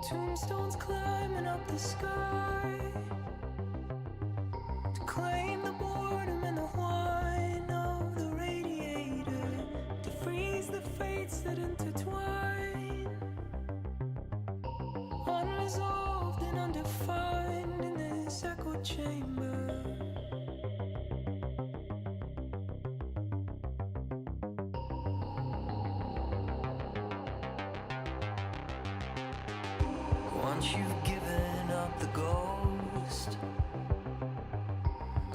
Tombstones climbing up the sky to claim the boredom and the whine of the radiator, to freeze the fates that intertwine, unresolved and undefined in this echo chamber. Once you've given up the ghost,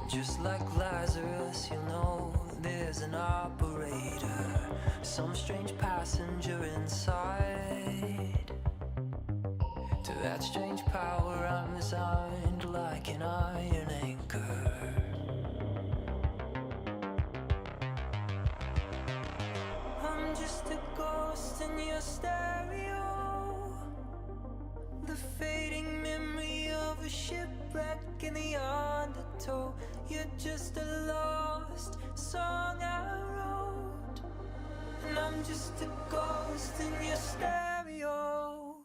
just like Lazarus, you'll know there's an operator, some strange passenger inside. To that strange power I'm resigned like an iron anchor. I'm just a ghost in your stereo, the fading memory of a shipwreck in the undertow. You're just a lost song I wrote, and I'm just a ghost in your stereo.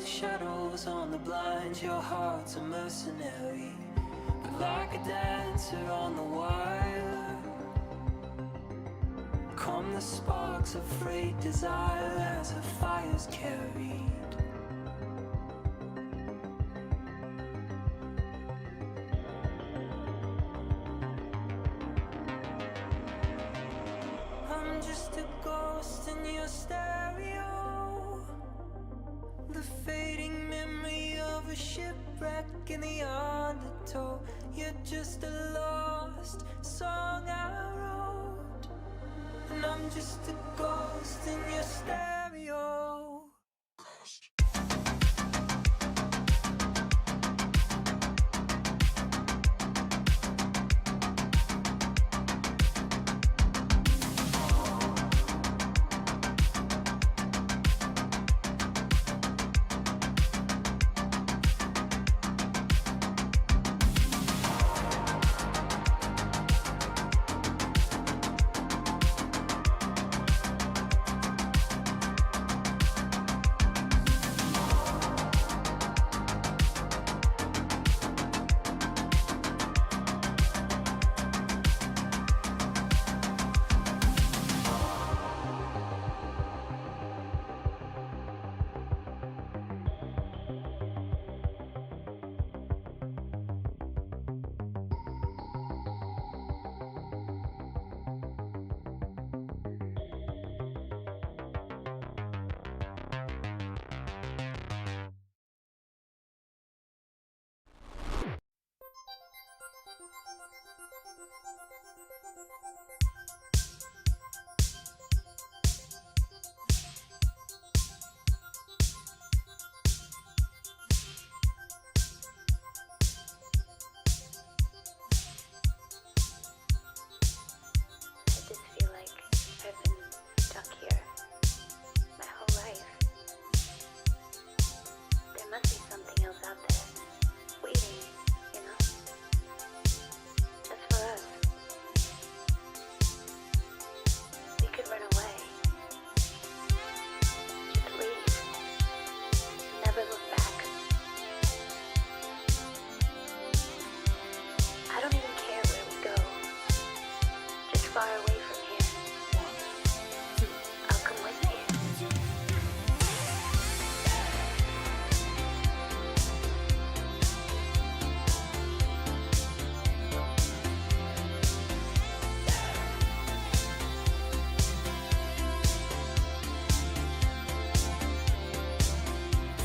Shadows on the blinds, your heart's a mercenary, but like a dancer on the wire, come the sparks of frayed desire as a fire's carried. I'm just a ghost in your stereo, the fading memory of a shipwreck in the undertow. You're just a lost song I wrote, and I'm just a ghost in your stereo.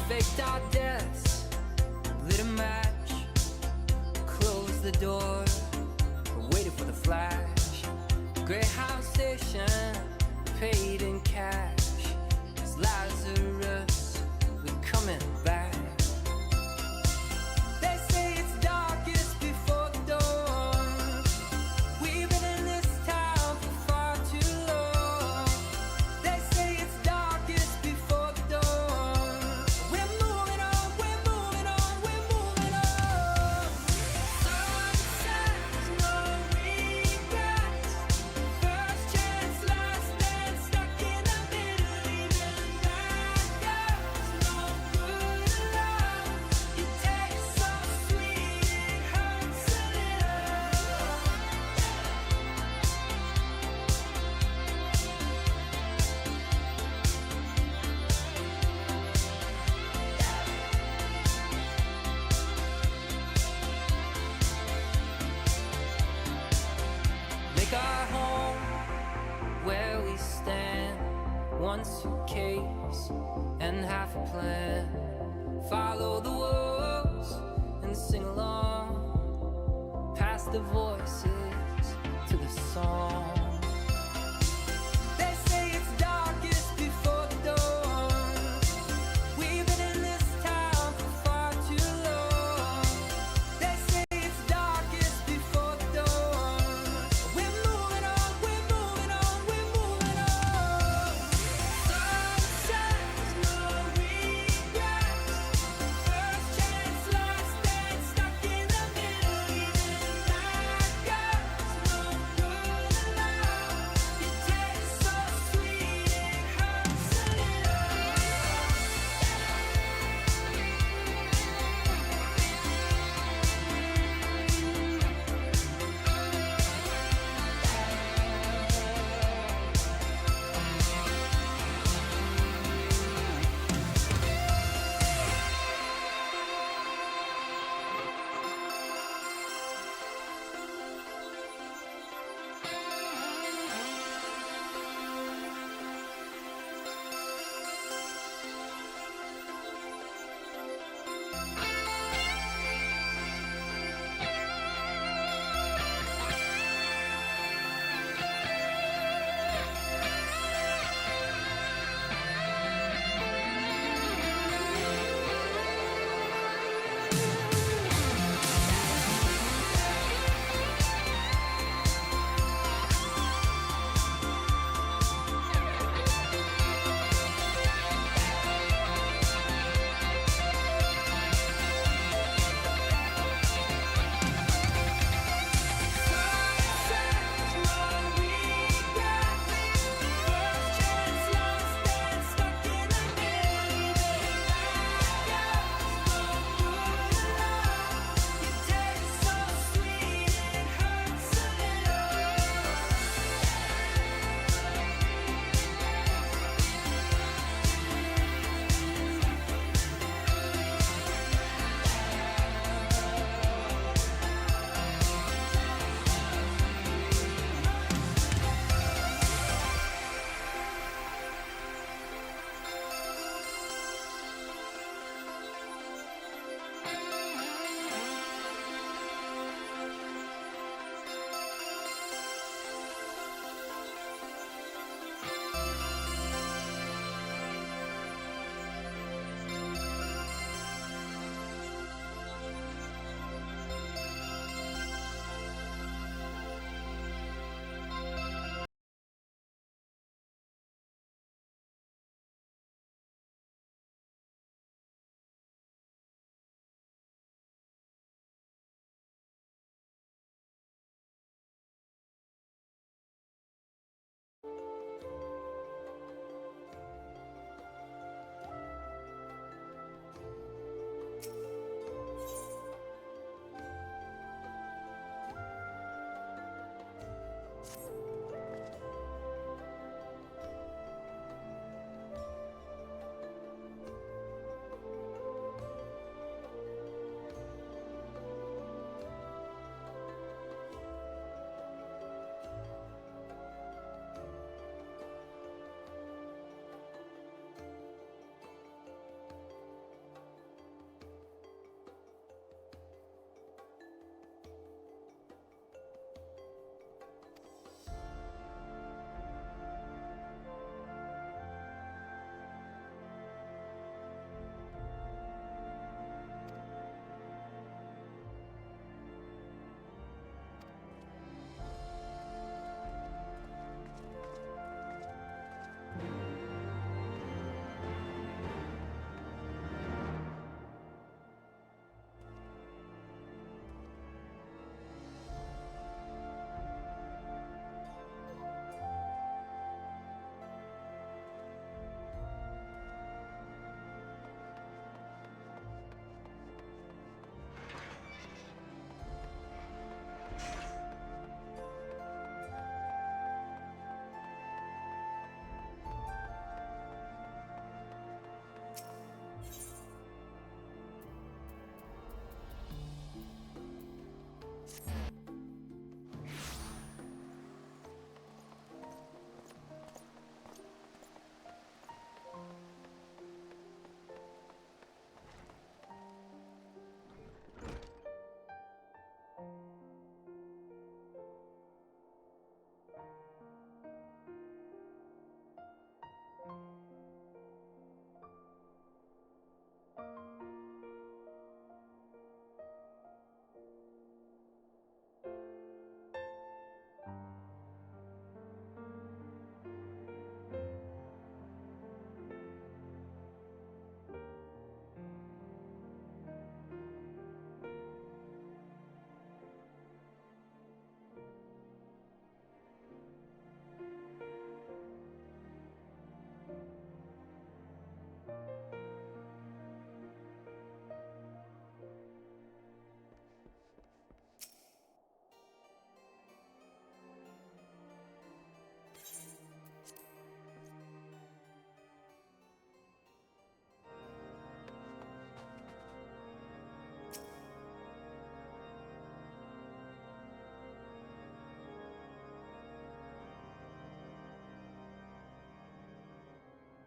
faked our deaths, lit a match, closed the door, waited for the flash. Greyhound station, paid in cash. It's Lazarus, we're coming back. They say it's darkest before the dawn. We've been in this town for far too long. They say it's darkest before the dawn. We're moving on, we're moving on, we're moving on. Sunset, no regrets. First chance, last dance, stuck in the middle, even bad girls, no good love. You taste so sweet, it hurts a little. Make our home where we stand. One suitcase and half a plan. Follow the wolves and sing along. Pass the voices to the song. They say it's darkest before the dawn. We've been in this town for far too long. They say it's darkest before the dawn. We're moving on, we're moving on, we're moving on. Sunset, no regrets. First chance, last dance, stuck in the middle, even bad girls, no good love. You taste so sweet, it hurts a little.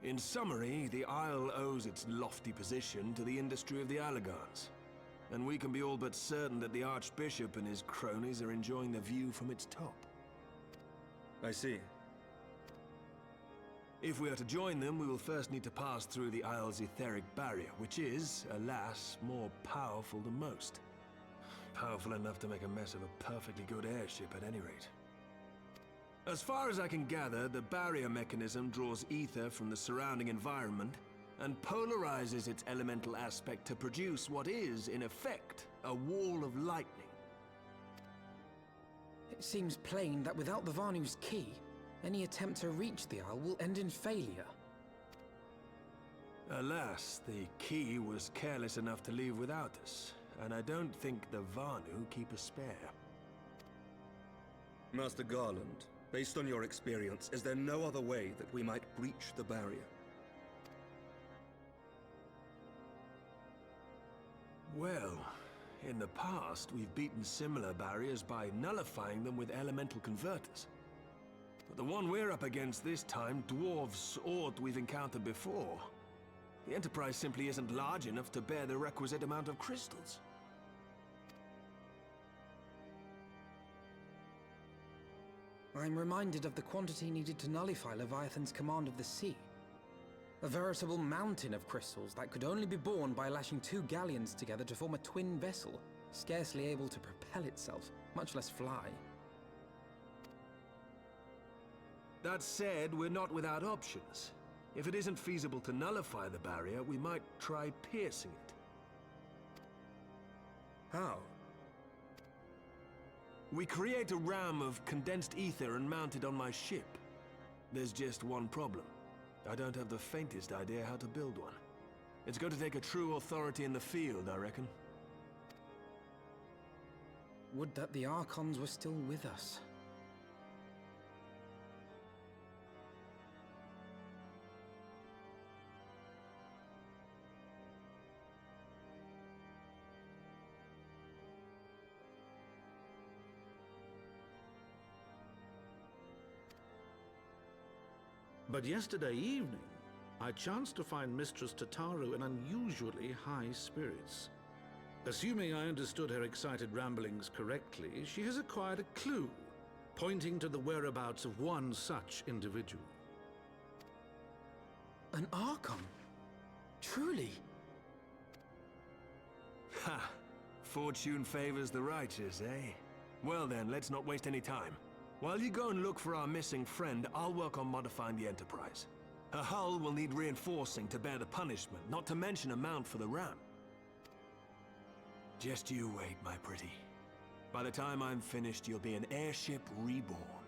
In summary, the Isle owes its lofty position to the industry of the Allagans. And we can be all but certain that the Archbishop and his cronies are enjoying the view from its top. I see. If we are to join them, we will first need to pass through the Isle's etheric barrier, which is, alas, more powerful than most. Powerful enough to make a mess of a perfectly good airship at any rate. As far as I can gather, the barrier mechanism draws ether from the surrounding environment and polarizes its elemental aspect to produce what is, in effect, a wall of lightning. It seems plain that without the Vanu's key, any attempt to reach the Isle will end in failure. Alas, the key was careless enough to leave without us, and I don't think the Vanu keep a spare. Master Garland, based on your experience, is there no other way that we might breach the barrier? Well, in the past, we've beaten similar barriers by nullifying them with elemental converters. But the one we're up against this time dwarfs aught we've encountered before. The Enterprise simply isn't large enough to bear the requisite amount of crystals. I'm reminded of the quantity needed to nullify Leviathan's command of the sea. A veritable mountain of crystals that could only be borne by lashing two galleons together to form a twin vessel, scarcely able to propel itself, much less fly. That said, we're not without options. If it isn't feasible to nullify the barrier, we might try piercing it. How? We create a ram of condensed ether and mount it on my ship. There's just one problem. I don't have the faintest idea how to build one. It's going to take a true authority in the field, I reckon. Would that the Archons were still with us. But yesterday evening, I chanced to find Mistress Tataru in unusually high spirits. Assuming I understood her excited ramblings correctly, she has acquired a clue, pointing to the whereabouts of one such individual. An Archon? Truly? Ha! Fortune favors the righteous, eh? Well then, let's not waste any time. While you go and look for our missing friend, I'll work on modifying the Enterprise. Her hull will need reinforcing to bear the punishment, not to mention a mount for the ram. Just you wait, my pretty. By the time I'm finished, you'll be an airship reborn.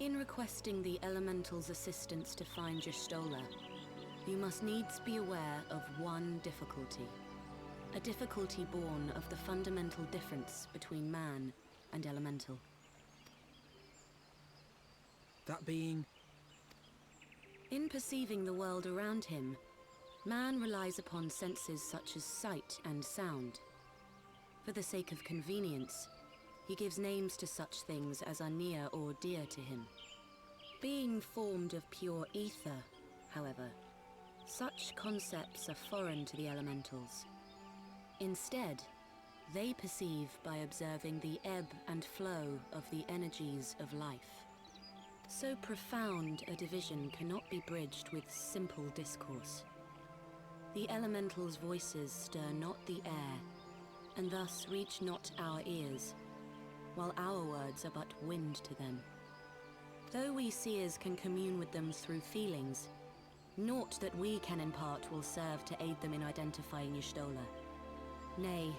In requesting the Elemental's assistance to find Y'shtola, you must needs be aware of one difficulty. A difficulty born of the fundamental difference between man and Elemental. That being? In perceiving the world around him, man relies upon senses such as sight and sound. For the sake of convenience, he gives names to such things as are near or dear to him. Being formed of pure ether, however, such concepts are foreign to the Elementals. Instead, they perceive by observing the ebb and flow of the energies of life. So profound a division cannot be bridged with simple discourse. The Elementals' voices stir not the air, and thus reach not our ears, while our words are but wind to them. Though we seers can commune with them through feelings, naught that we can impart will serve to aid them in identifying Y'shtola. Nay,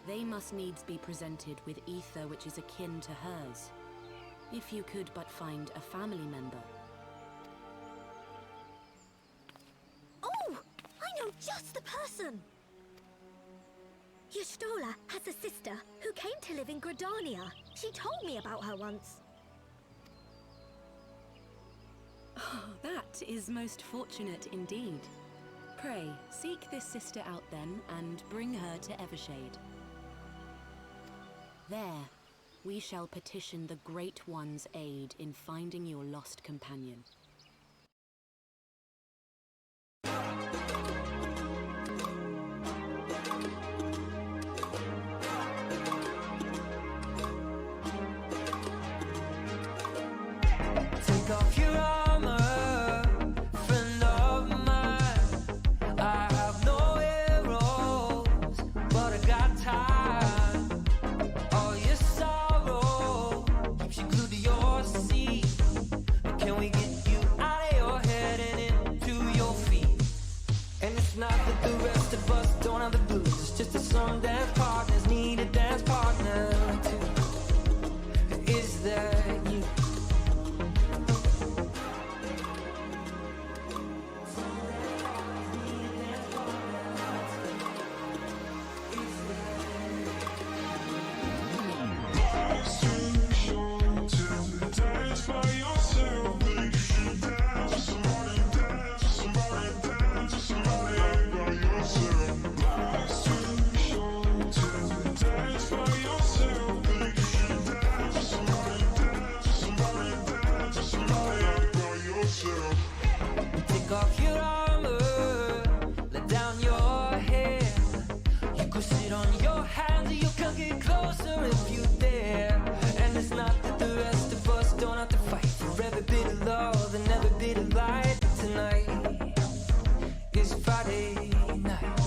they must needs be presented with ether which is akin to hers, if you could but find a family member. Oh! I know just the person! Y'shtola has a sister who came to live in Gridania. She told me about her once. Oh, that is most fortunate indeed. Pray, seek this sister out then, and bring her to Evershade. There, we shall petition the Great One's aid in finding your lost companion. Take off your armor, friend of mine. I have no arrows, but I got time. All your sorrow keeps you glued to your seat. Can we get you out of your head and into your feet? And it's not that the rest of us don't have the blues. It's just that some dance partners need a dance partner too. Is that you? Take off your armor, let down your hair. You could sit on your hands, or you can get closer if you dare. And it's not that the rest of us don't have to fight for every bit of love and every bit of light. Tonight is Friday night.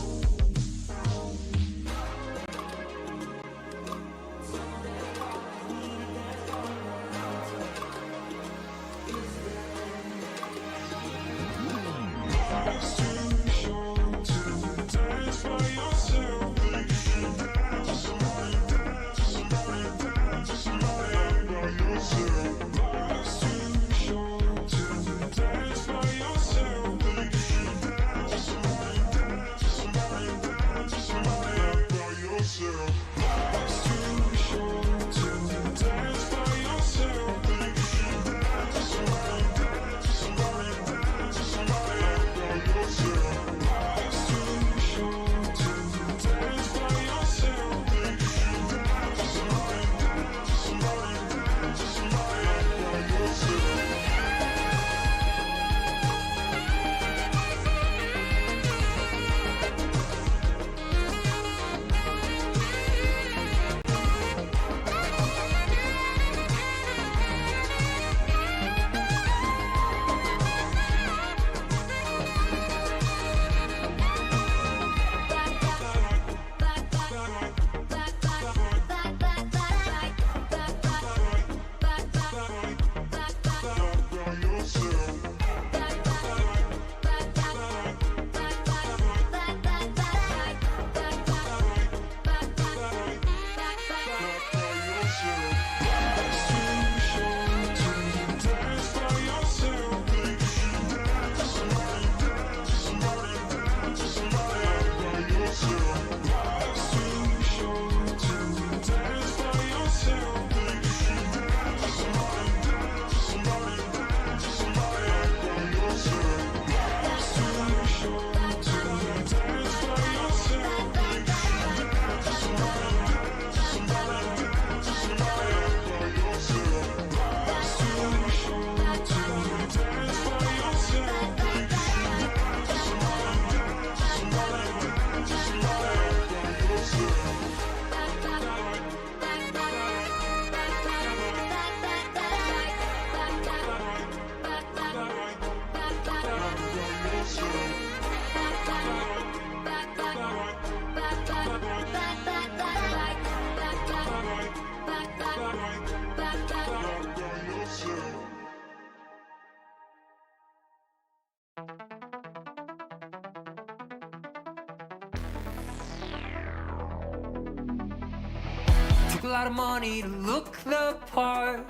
Took a lot of money to look the part.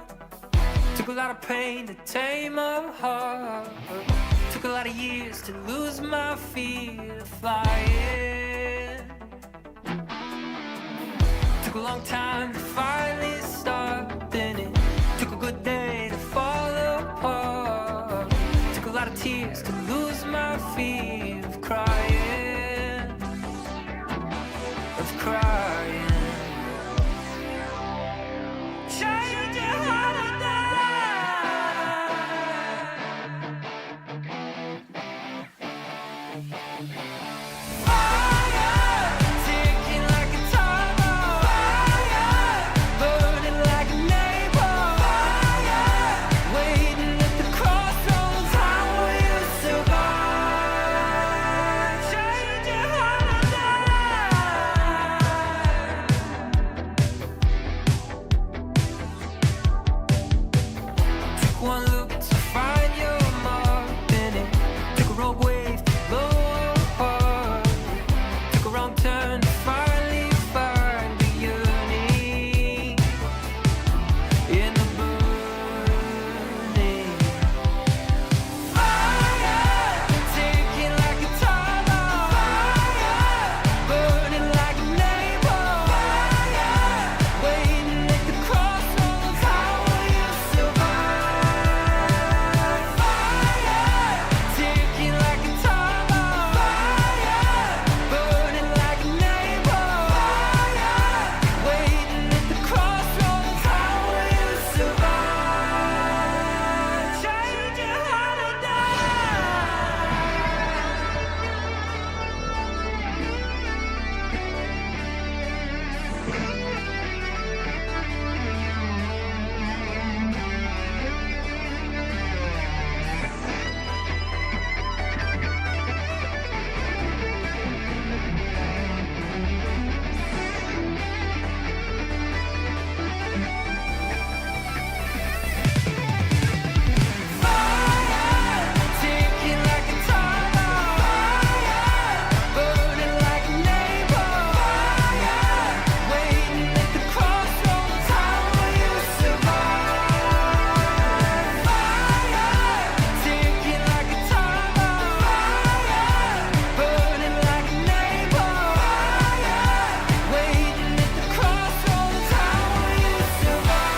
Took a lot of pain to tame a heart. Took a lot of years to lose my fear of flying. Took a long time to finally start. Then it took a good day to fall apart. Took a lot of tears to lose my fear of crying. Of crying. Change your holiday. Fire, ticking like a time bomb. Fire, burning like a neighbor. Fire, waiting at the crossroads. How will you survive? Change your holiday. Took one look to find your mark, then it took a rogue wave to blow apart. Took a wrong turn to finally find the yearning in the burning. Fire, ticking like a time bomb. Fire, burning like a neighbor. Fire, waiting at the crossroads. How will you survive? Fire, ticking like a time bomb. Fire, burning like a neighbor. Fire, waiting at the crossroads. How will you survive? Change your holiday. Fire, ticking like a time bomb. Fire, burning like a neighbor. Fire, waiting at the crossroads. How will you survive? Fire, ticking like a time bomb. Fire, burning like a neighbor. Fire, waiting at the crossroads. How will you survive?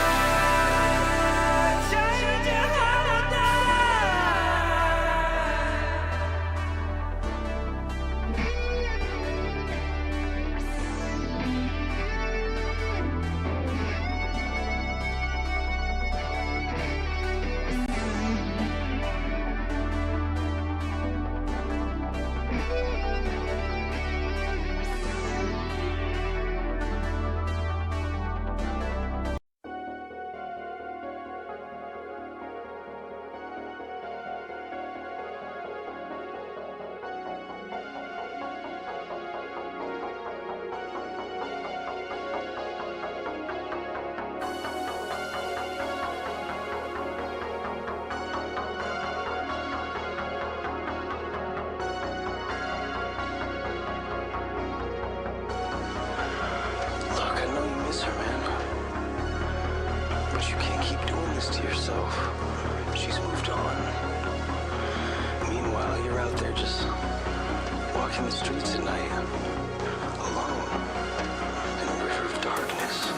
Change your holiday. Look, I know you miss her, man. But you can't keep doing this to yourself. She's moved on. Meanwhile, you're out there just walking the streets at night, alone, in a river of darkness.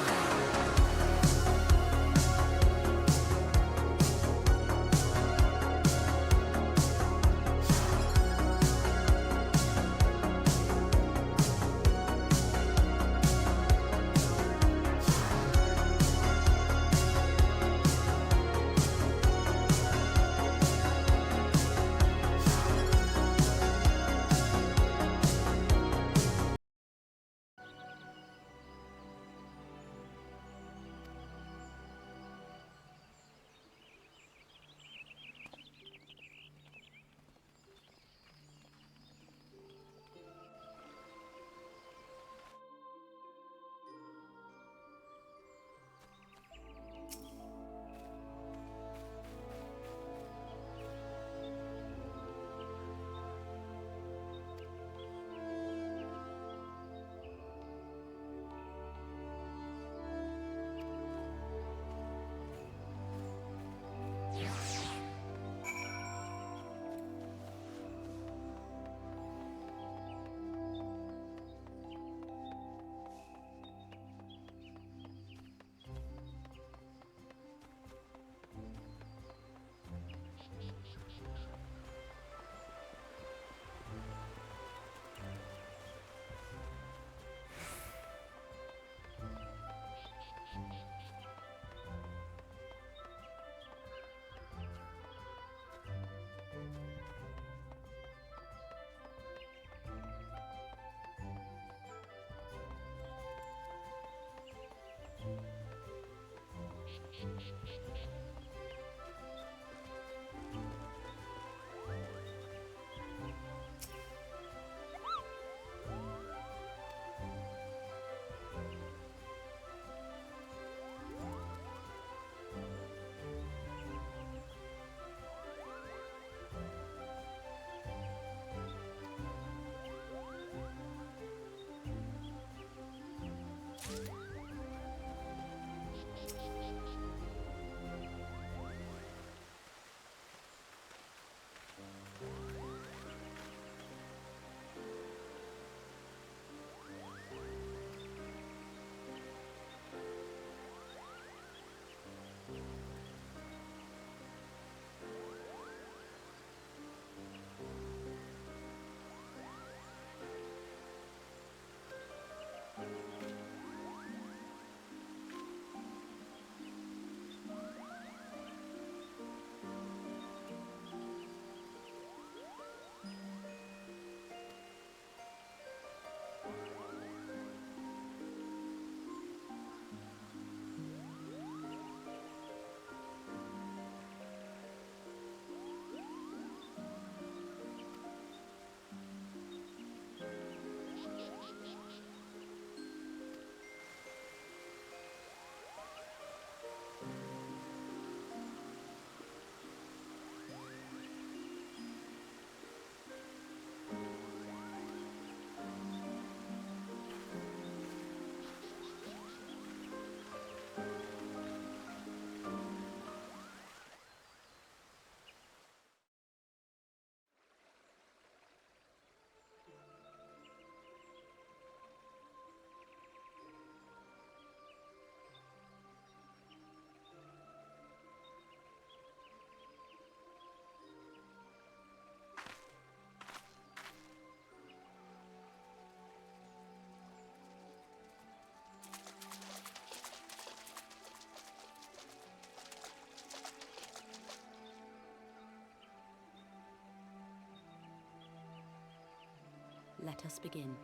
let us begin.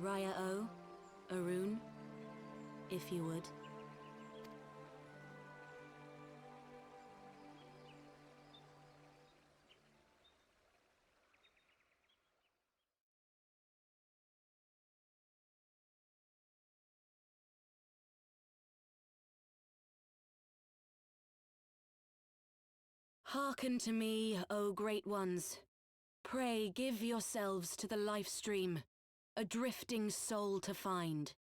Raya O, Arun, if you would. Hearken to me, O great ones. Pray give yourselves to the life stream, a drifting soul to find.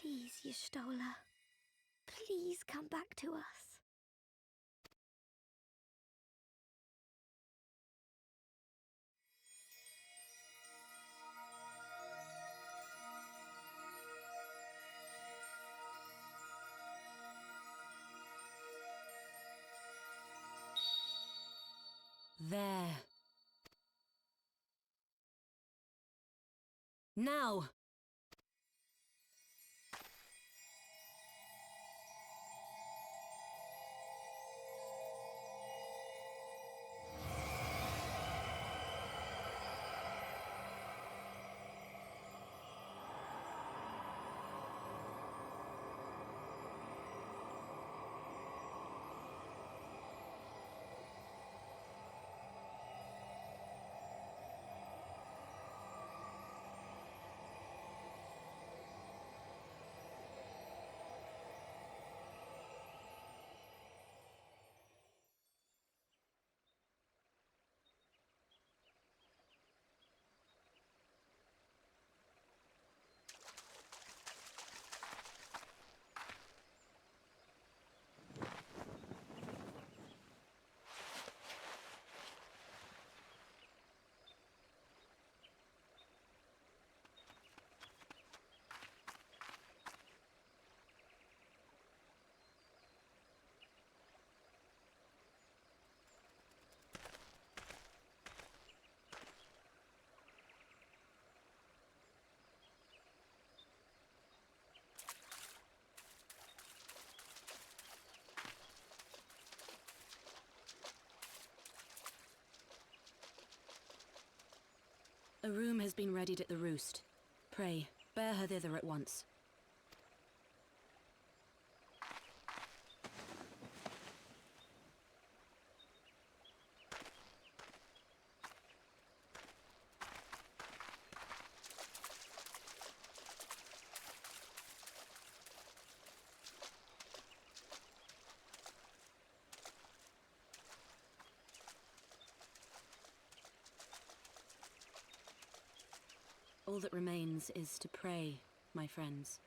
Please, Y'shtola. Please come back to us. There. Now! A room has been readied at the roost. Pray, bear her thither at once. All that remains is to pray, my friends.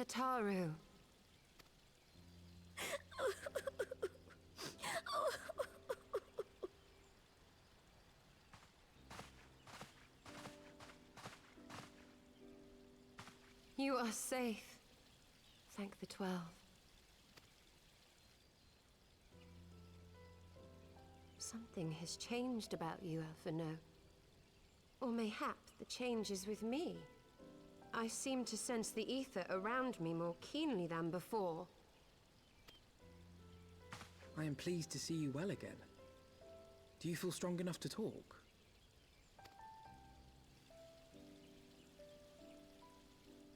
Tataru. You are safe. Thank the 12. Something has changed about you, Alphino. Or mayhap the change is with me. I seem to sense the ether around me more keenly than before. I am pleased to see you well again. Do you feel strong enough to talk?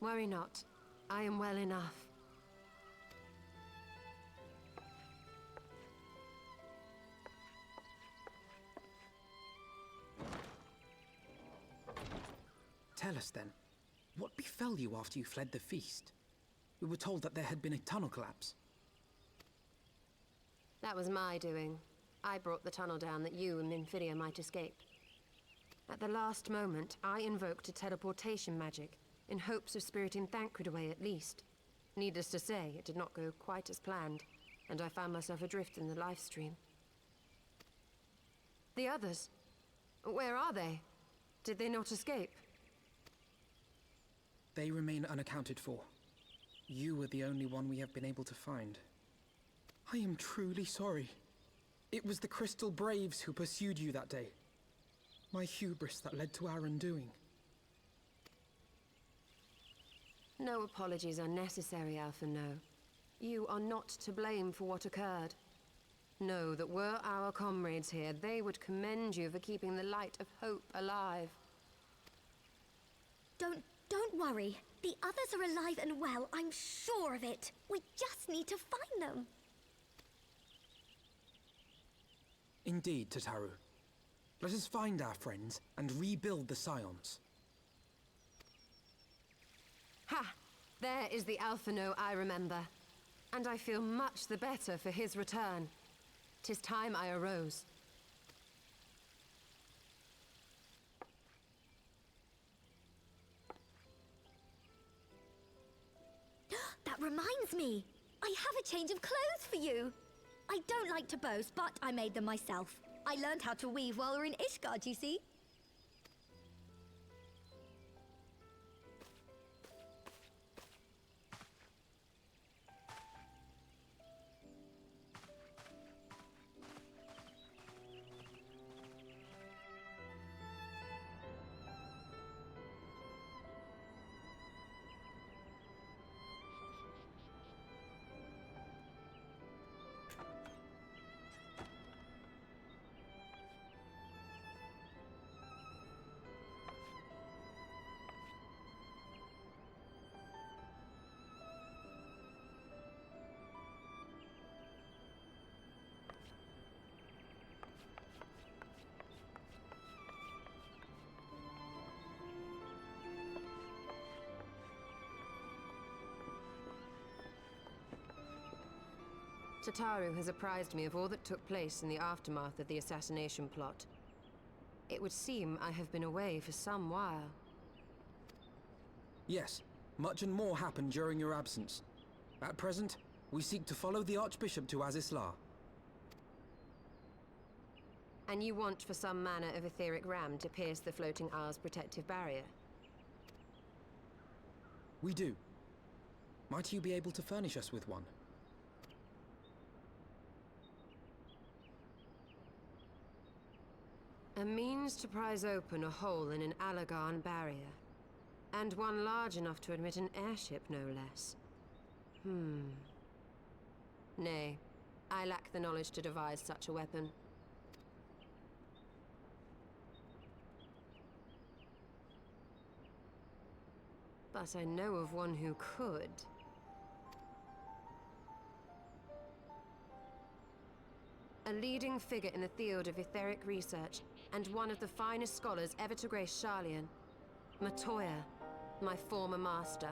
Worry not. I am well enough. Tell us then, what befell you after you fled the feast? We were told that there had been a tunnel collapse. That was my doing. I brought the tunnel down that you and Minfidia might escape. At the last moment, I invoked a teleportation magic, in hopes of spiriting Thancred away at least. Needless to say, it did not go quite as planned, and I found myself adrift in the life stream. The others? Where are they? Did they not escape? They remain unaccounted for. You were the only one we have been able to find. I am truly sorry. It was the Crystal Braves who pursued you that day. My hubris that led to our undoing. No apologies are necessary, Alphino. You are not to blame for what occurred. Know that were our comrades here, they would commend you for keeping the light of hope alive. Don't worry. The others are alive and well, I'm sure of it. We just need to find them. Indeed, Tataru. Let us find our friends and rebuild the Scions. Ha! There is the Alphino I remember. And I feel much the better for his return. 'Tis time I arose. That reminds me. I have a change of clothes for you. I don't like to boast, but I made them myself. I learned how to weave while we're in Ishgard, you see. Tataru has apprised me of all that took place in the aftermath of the assassination plot. It would seem I have been away for some while. Yes, much and more happened during your absence. At present, we seek to follow the Archbishop to Azys. And you want for some manner of etheric ram to pierce the floating isle's protective barrier? We do. Might you be able to furnish us with one? A means to prise open a hole in an Allagan barrier. And one large enough to admit an airship, no less. Nay, I lack the knowledge to devise such a weapon. But I know of one who could. A leading figure in the field of etheric research, and one of the finest scholars ever to grace Sharlayan. Matoya, my former master.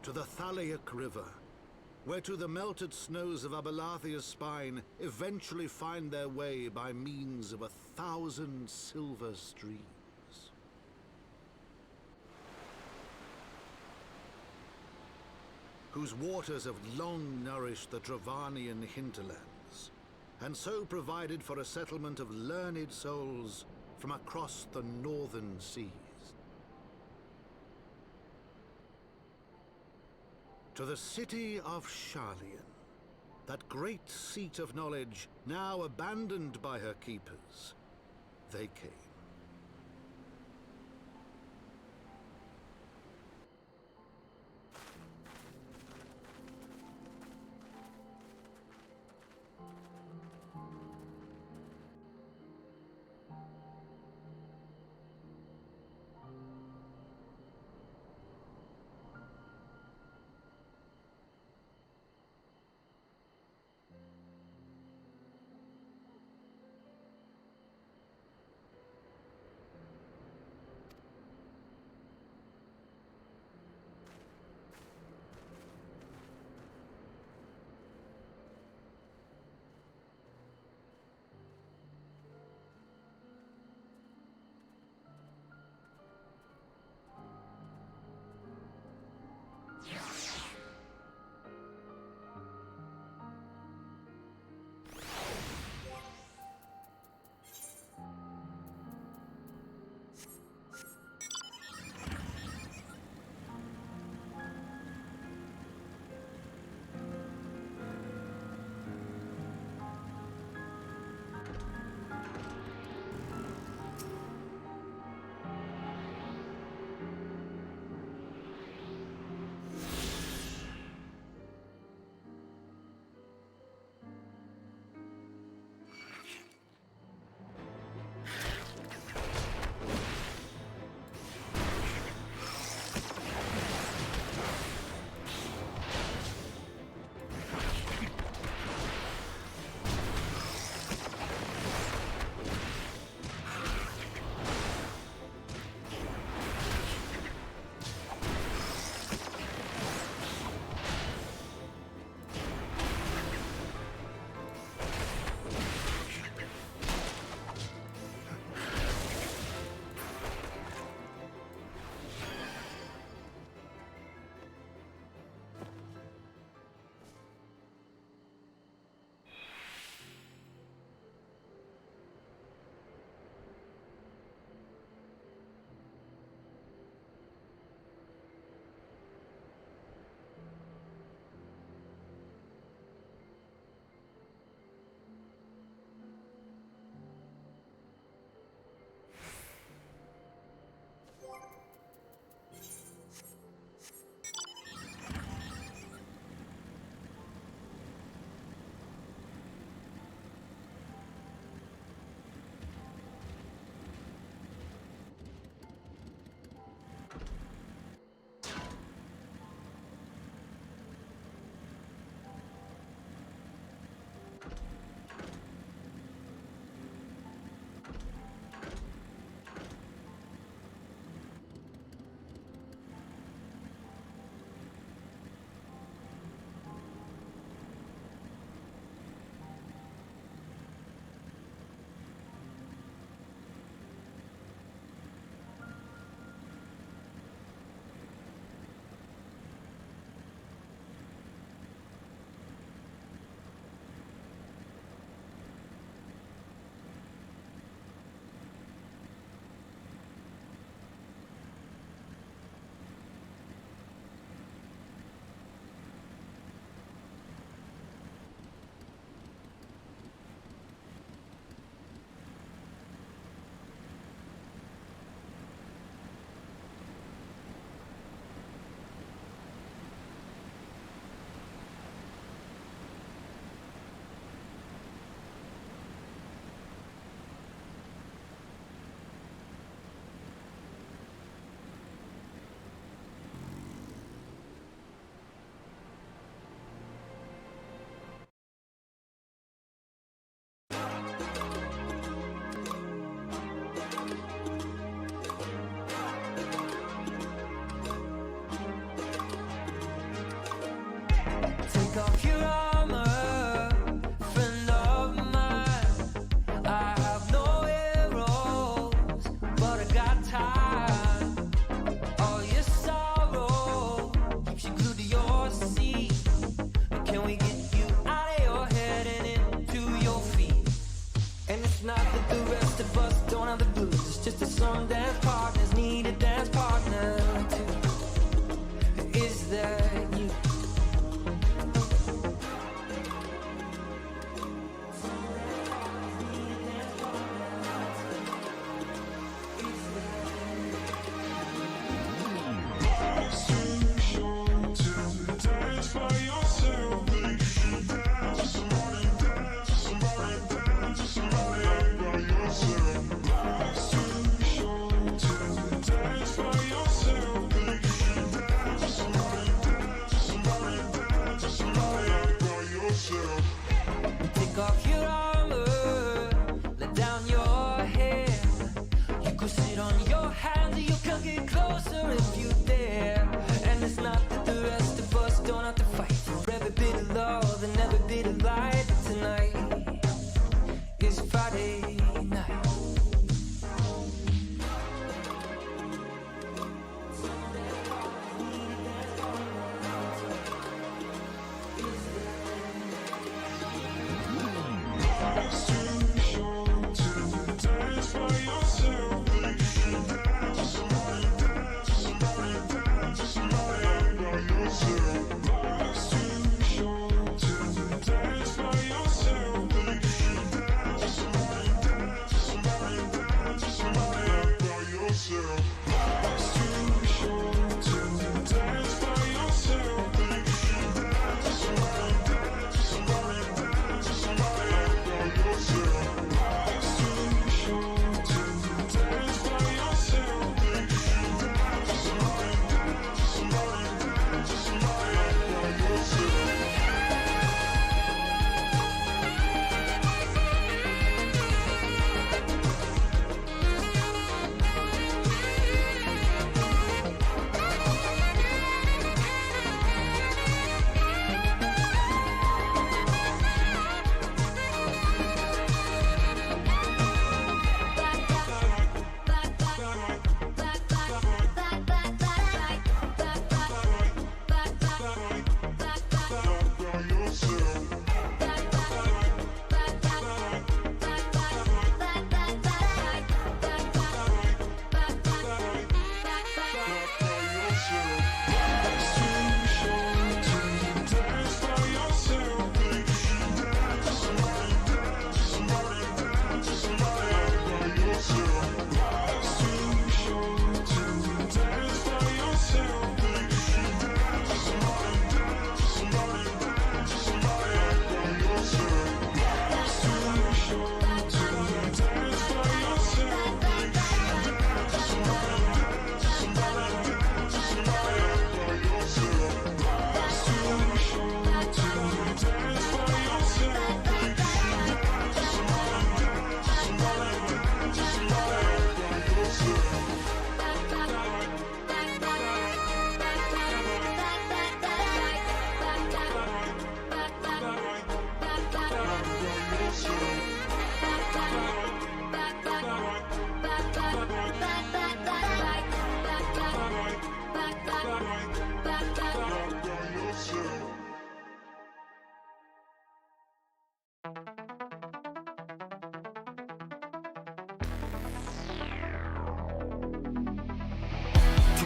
to the Thalaic River, where to the melted snows of Abelathia's spine eventually find their way by means of 1,000 silver streams. Whose waters have long nourished the Dravanian hinterlands, and so provided for a settlement of learned souls from across the northern seas. To the city of Sharlayan, that great seat of knowledge now abandoned by her keepers, they came.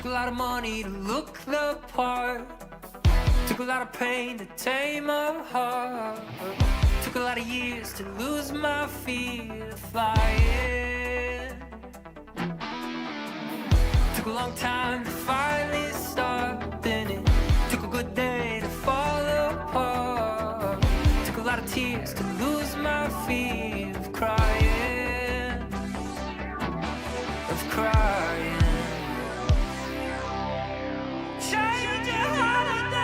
Took a lot of money to look the part. Took a lot of pain to tame a heart. Took a lot of years to lose my fear of flying. Took a long time to finally start. Then it took a good day to fall apart. Took a lot of tears to lose my fear of crying. Of crying. Change your holiday.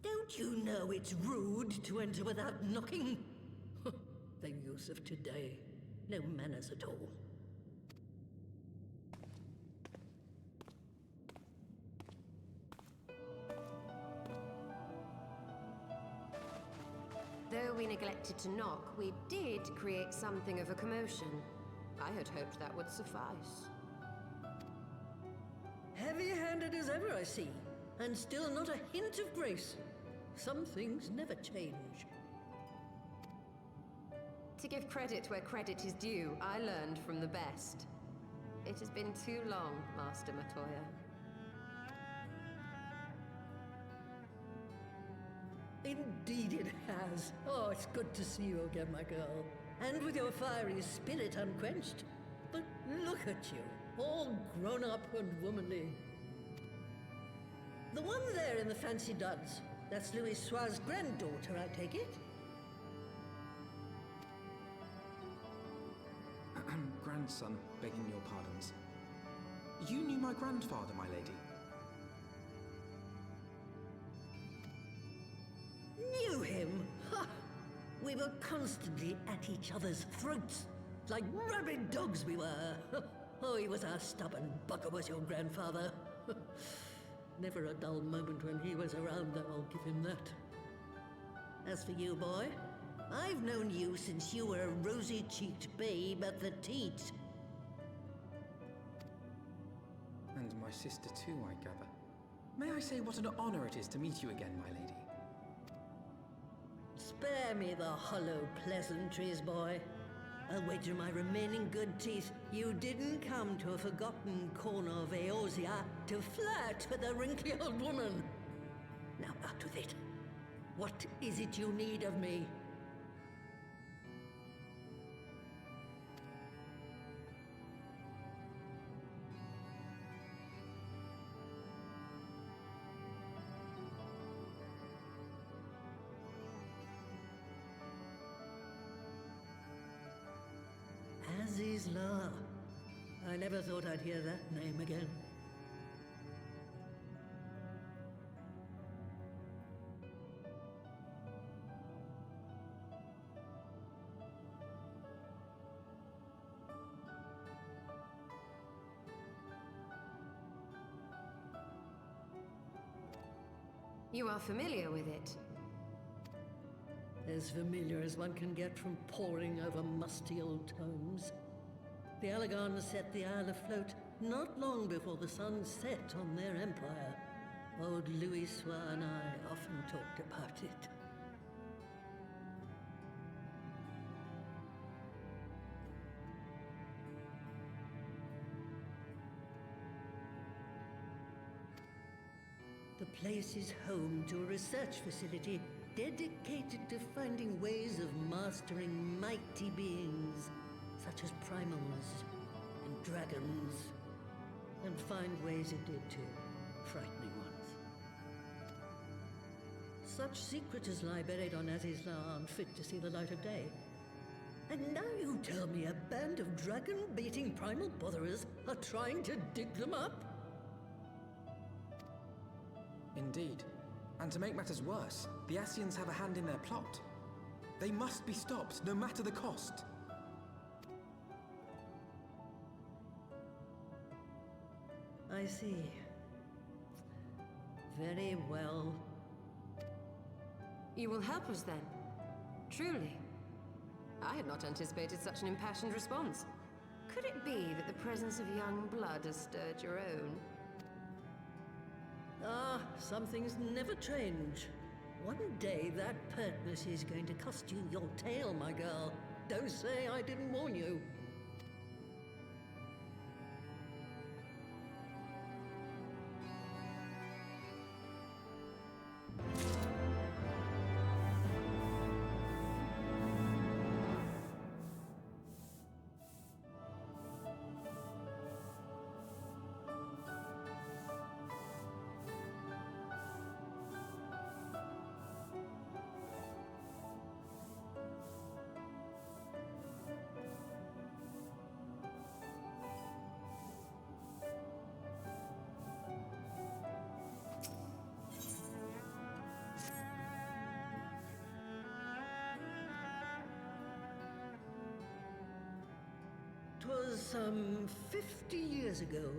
Don't you know it's rude to enter without knocking? The youth of today. No manners at all. Though we neglected to knock, we did create something of a commotion. I had hoped that would suffice. Heavy-handed as ever, I see. And still not a hint of grace. Some things never change. To give credit where credit is due, I learned from the best. It has been too long, Master Matoya. Indeed it has. Oh, it's good to see you again, my girl. And with your fiery spirit unquenched. But look at you, all grown up and womanly. The one there in the fancy duds, that's Louis Soir's granddaughter, I take it? Grandson, begging your pardons. You knew my grandfather, my lady. Knew him? Ha! We were constantly at each other's throats. Like rabid dogs we were. Oh, he was a stubborn bucker, was your grandfather. Never a dull moment when he was around, though, I'll give him that. As for you, boy, I've known you since you were a rosy-cheeked babe at the teat. And my sister too, I gather. May I say what an honor it is to meet you again, my lady? Spare me the hollow pleasantries, boy. I'll wager my remaining good teeth you didn't come to a forgotten corner of Eorzea to flirt with a wrinkly old woman. Now out with it. What is it you need of me? Azys. I never thought I'd hear that name again. You are familiar with it? As familiar as one can get from poring over musty old tomes. The Allagans set the Isle afloat not long before the sun set on their empire. Old Louis Soir and I often talked about it. The place is home to a research facility dedicated to finding ways of mastering mighty beings, such as primals and dragons, and find ways it did too, frightening ones. Such secrets as lie buried on Azys aren't fit to see the light of day. And now you tell me a band of dragon-baiting primal botherers are trying to dig them up? Indeed. And to make matters worse, the Ascians have a hand in their plot. They must be stopped, no matter the cost. I see. Very well. You will help us then? Truly? I had not anticipated such an impassioned response. Could it be that the presence of young blood has stirred your own? Ah, some things never change. One day that pertness is going to cost you your tail, my girl. Don't say I didn't warn you. 'Twas some 50 years ago,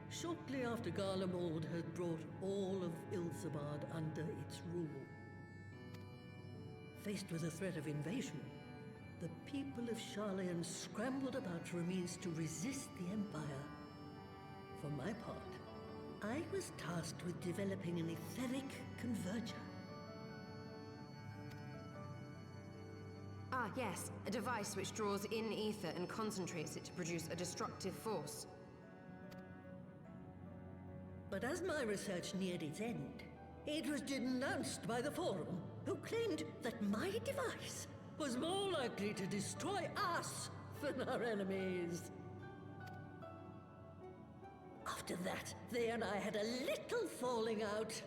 shortly after Garlemald had brought all of Ilsabard under its rule. Faced with the threat of invasion, the people of Sharlayan scrambled about for a means to resist the Empire. For my part, I was tasked with developing an etheric converger. Ah, yes, a device which draws in ether and concentrates it to produce a destructive force. But as my research neared its end, it was denounced by the Forum, who claimed that my device was more likely to destroy us than our enemies. After that, they and I had a little falling out,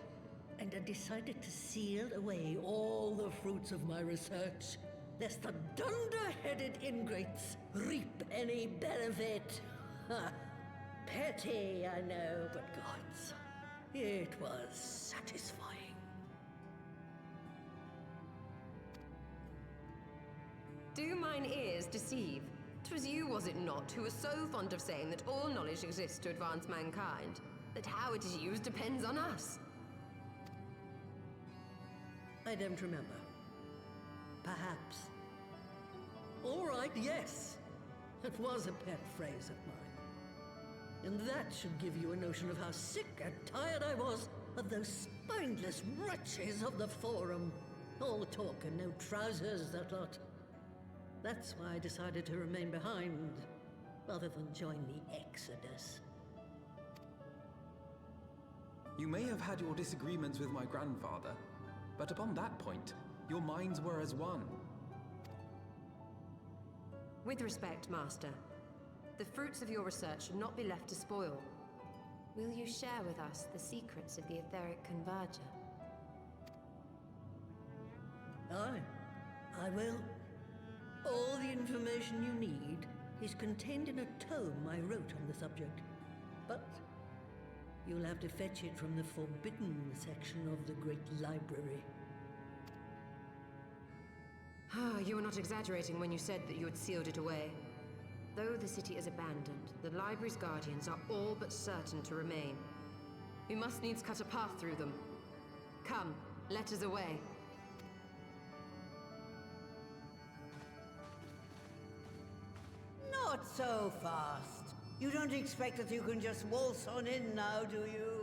and I decided to seal away all the fruits of my research, lest the dunder-headed ingrates reap any benefit. Ha! Petty, I know, but gods, it was satisfying. Do mine ears deceive? 'Twas you, was it not, who was so fond of saying that all knowledge exists to advance mankind, that how it is used depends on us? I don't remember. Perhaps. All right, yes. It was a pet phrase of mine. And that should give you a notion of how sick and tired I was of those spineless wretches of the Forum. All talk and no trousers, that lot. That's why I decided to remain behind, rather than join the Exodus. You may have had your disagreements with my grandfather, but upon that point, your minds were as one. With respect, Master, the fruits of your research should not be left to spoil. Will you share with us the secrets of the etheric converger? Aye, I will. All the information you need is contained in a tome I wrote on the subject. But you'll have to fetch it from the forbidden section of the Great Library. You were not exaggerating when you said that you had sealed it away. Though the city is abandoned, the library's guardians are all but certain to remain. We must needs cut a path through them. Come, let us away. Not so fast. You don't expect that you can just waltz on in now, do you?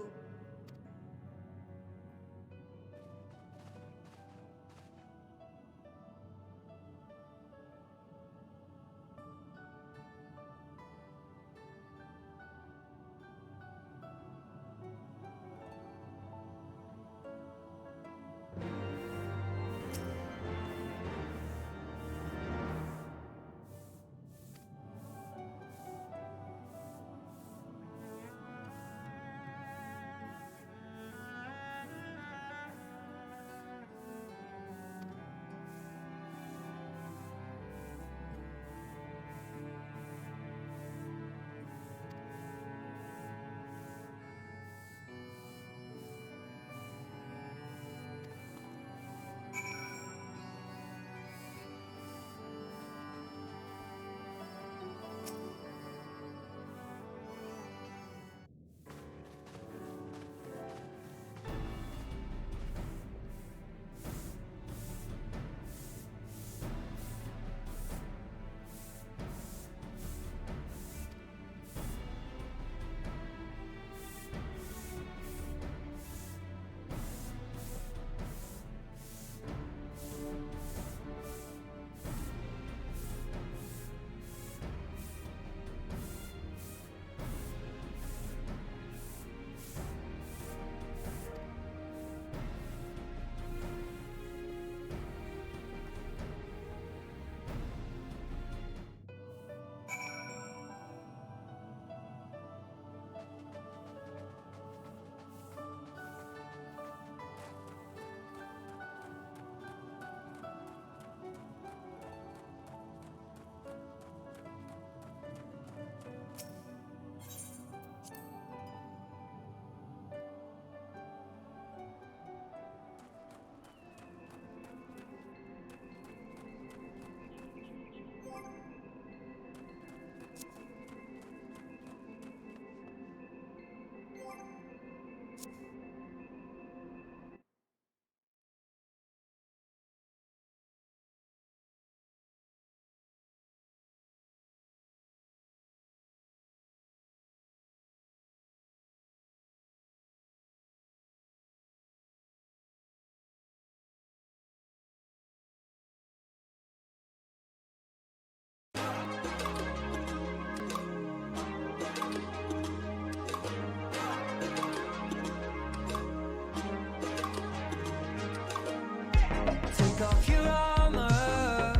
Take off your armor,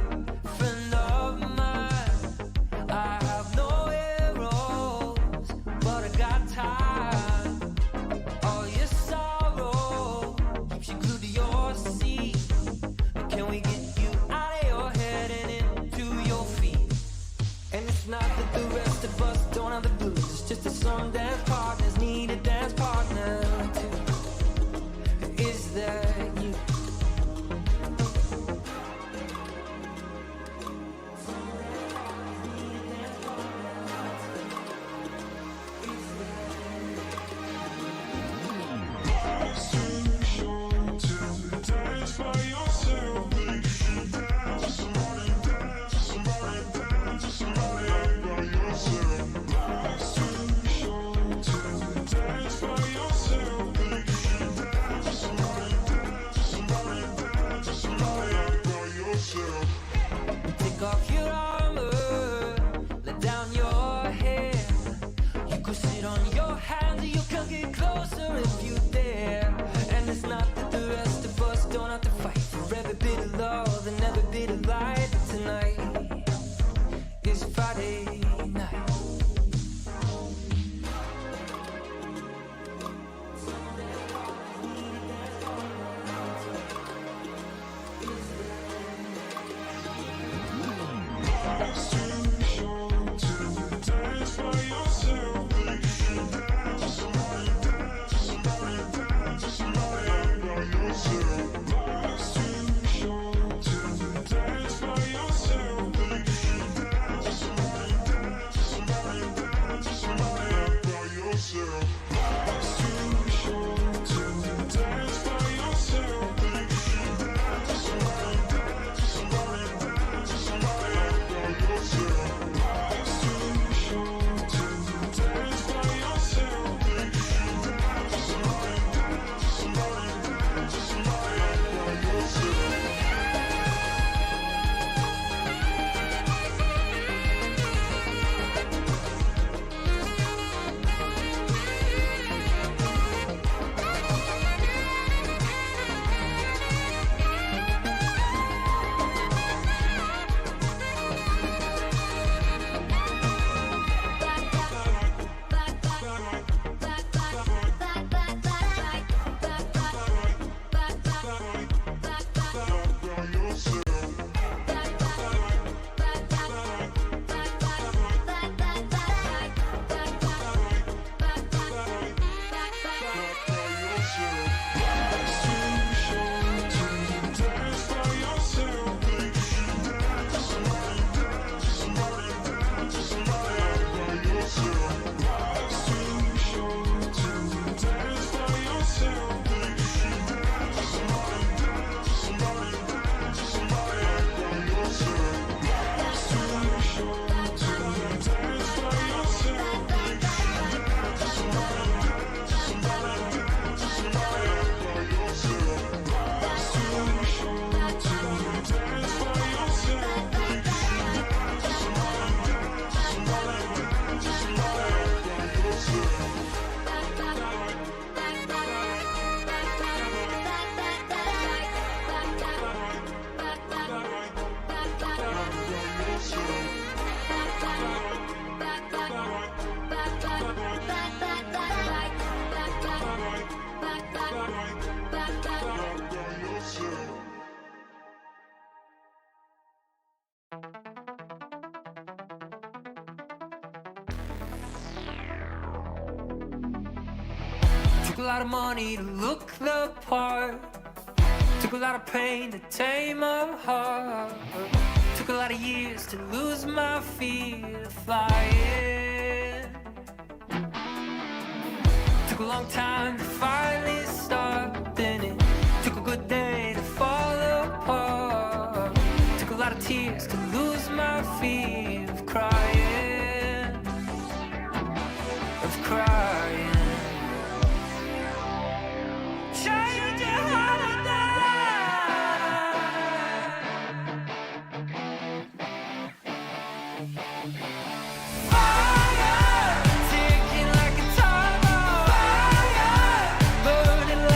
friend of mine. I have no arrows, but I got time. All your sorrow keeps you glued to your seat. Can we get you out of your head and into your feet? And it's not that the rest of us don't have the blues. It's just that some dance partners need a dance partner too. Is that you? Take off your armor, let down your hair. You could sit on your hands or you could get closer if you dare. And it's not that the rest of us don't have to fight for every bit of love and every bit of light. But tonight is Friday night. Took a lot of money to look the part. Took a lot of pain to tame my heart. Took a lot of years to lose my fear of flying. Took a long time to finally start. Then it took a good day to fall apart. Took a lot of tears to lose my fear of crying. Of crying. Change your heart and fire, ticking like a time bomb. Fire, burning like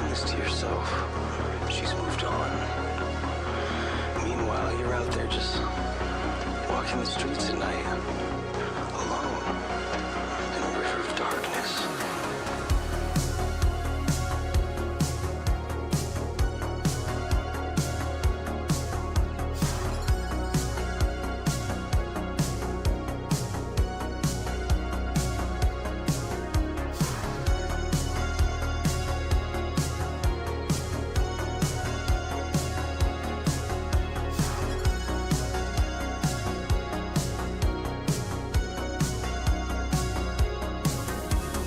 this to yourself. She's moved on. Meanwhile, you're out there just walking the streets at night, alone, in a river of darkness.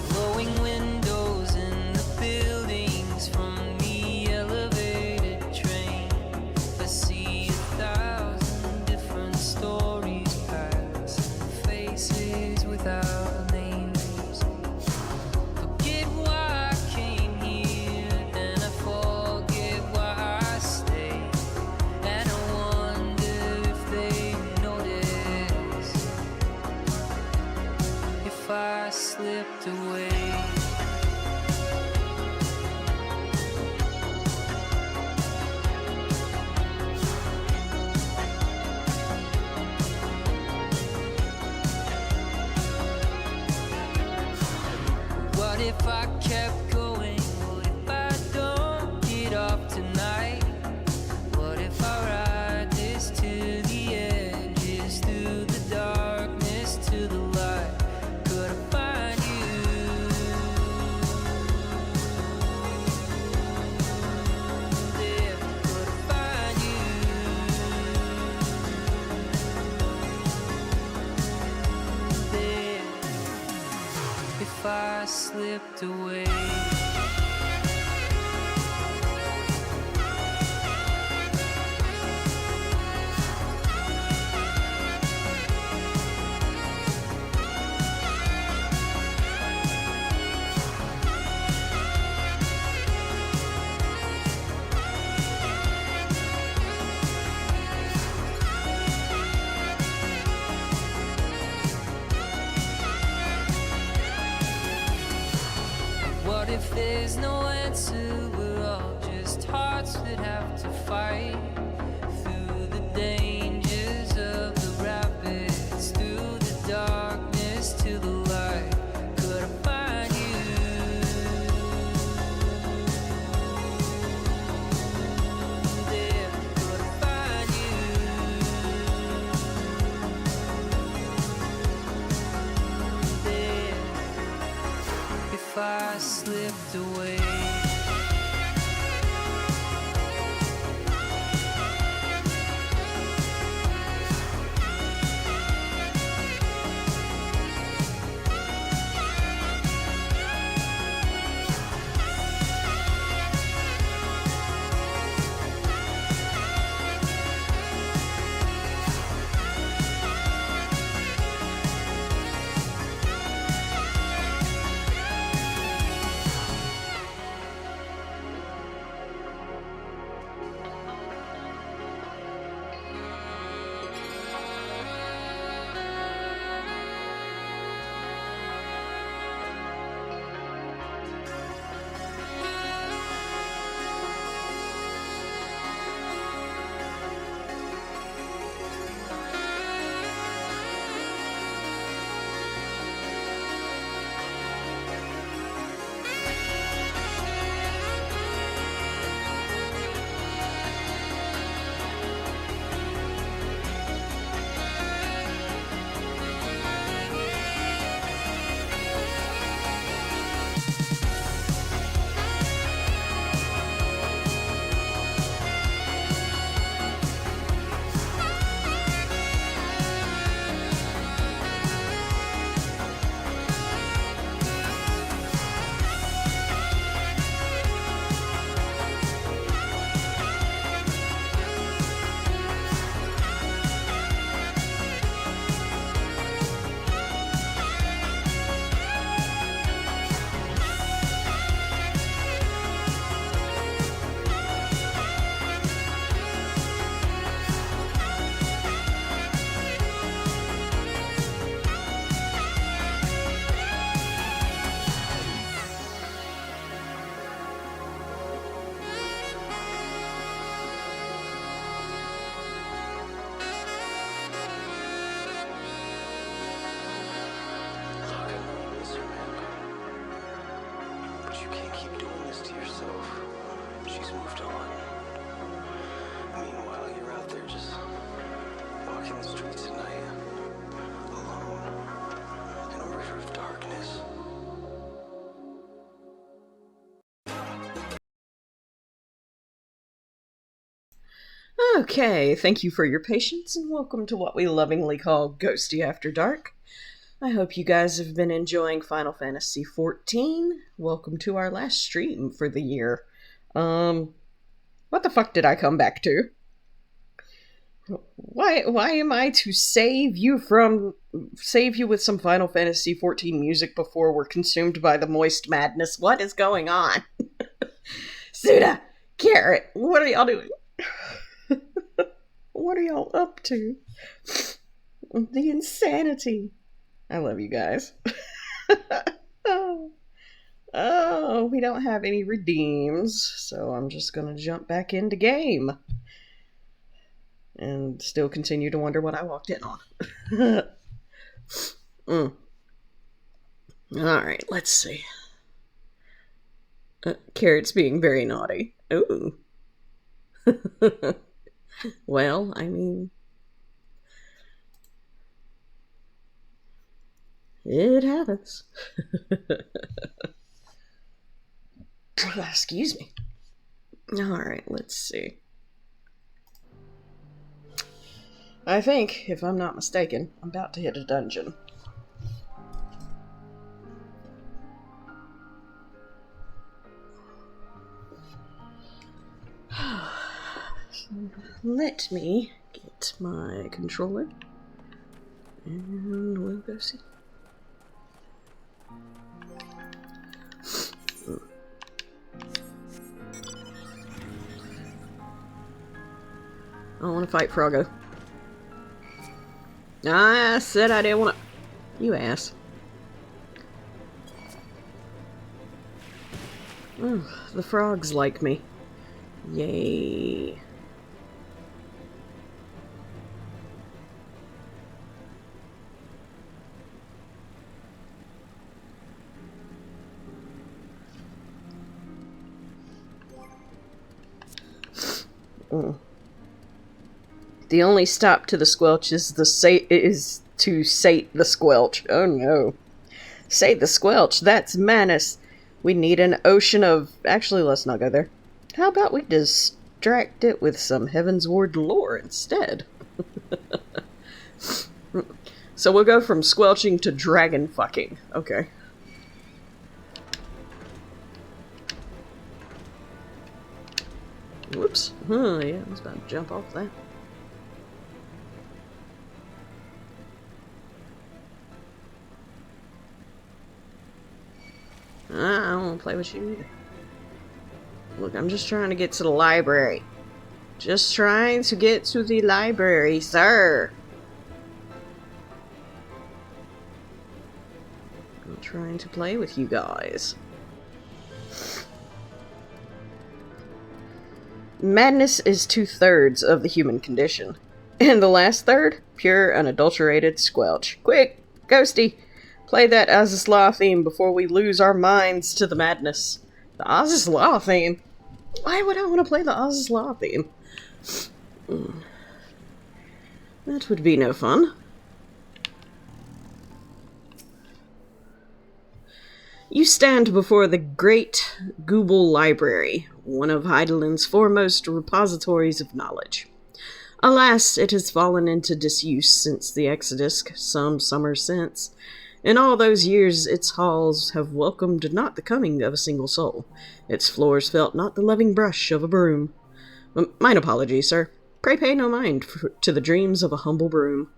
Glowing windows in the buildings from the elevated train. I see 1,000 different stories pass, faces without names. Forget why I came here, and I forget why I stayed. And I wonder if they notice if I slipped away. What if I kept going? What if I don't get off tonight? What if I ride this to the edges, through the darkness to the light? Could I find you there? Could I find you there? If I slipped away. What if there's Okay, thank you for your patience and welcome to what we lovingly call Ghosty After Dark. I hope you guys have been enjoying Final Fantasy XIV. Welcome to our last stream for the year. What the fuck did I come back to? Why am I to save you with some Final Fantasy XIV music before we're consumed by the moist madness? What is going on? Suda, Carrot, what are y'all doing? What are y'all up to? The insanity. I love you guys. Oh, we don't have any redeems, so I'm just gonna jump back into game. And still continue to wonder what I walked in on. Alright, let's see. Carrot's being very naughty. Ooh. Well, I mean... it happens. Excuse me. Alright, let's see. I think, if I'm not mistaken, I'm about to hit a dungeon. Let me get my controller, and we'll go see. I don't want to fight Froggo. I said I didn't want to. You ass. Oh, the frogs like me. Yay. The only stop to the squelch is to sate the squelch. Oh no. Sate the squelch, that's madness. We need an ocean of... Actually, let's not go there. How about we distract it with some Heavensward lore instead? So we'll go from squelching to dragon fucking. Okay. Whoops. Yeah, I was about to jump off that. I don't want to play with you either. Look, I'm just trying to get to the library. Just trying to get to the library, sir. I'm trying to play with you guys. Madness is 2/3 of the human condition. And the last third, pure unadulterated squelch. Quick, Ghosty! Play that Azys Law theme before we lose our minds to the madness. The Azys Law theme? Why would I want to play the Azys Law theme? That would be no fun. You stand before the Great Gooble Library, one of Heidelin's foremost repositories of knowledge. Alas, it has fallen into disuse since the Exodus, some summer since. In all those years, its halls have welcomed not the coming of a single soul. Its floors felt not the loving brush of a broom. Mine apologies, sir. Pray pay no mind to the dreams of a humble broom.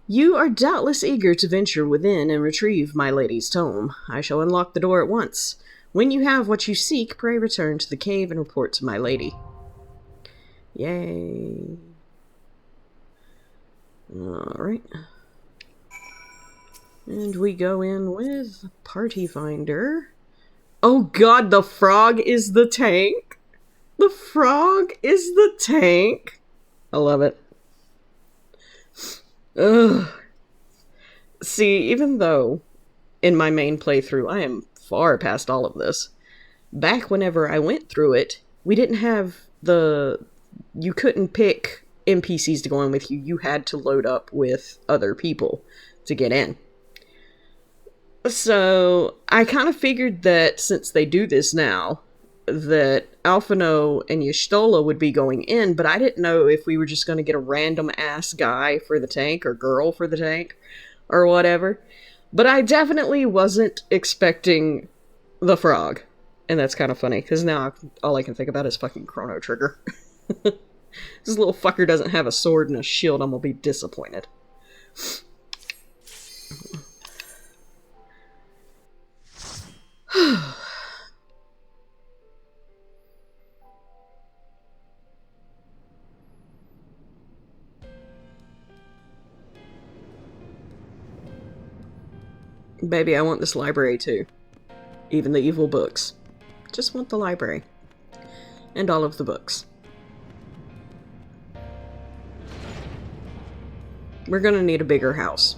You are doubtless eager to venture within and retrieve my lady's tome. I shall unlock the door at once. When you have what you seek, pray return to the cave and report to my lady. Yay. Alright. And we go in with Party Finder. Oh god, the frog is the tank! The frog is the tank! I love it. Ugh. See, even though in my main playthrough I am far past all of this, back whenever I went through it, we didn't have the... You couldn't pick NPCs to go in with you. You had to load up with other people to get in. So, I kind of figured that since they do this now, that Alphino and Y'shtola would be going in, but I didn't know if we were just going to get a random ass guy for the tank or girl for the tank or whatever. But I definitely wasn't expecting the frog. And that's kind of funny, because now all I can think about is fucking Chrono Trigger. This little fucker doesn't have a sword and a shield, I'm gonna be disappointed. Baby, I want this library too. Even the evil books. Just want the library. And all of the books. We're gonna need a bigger house.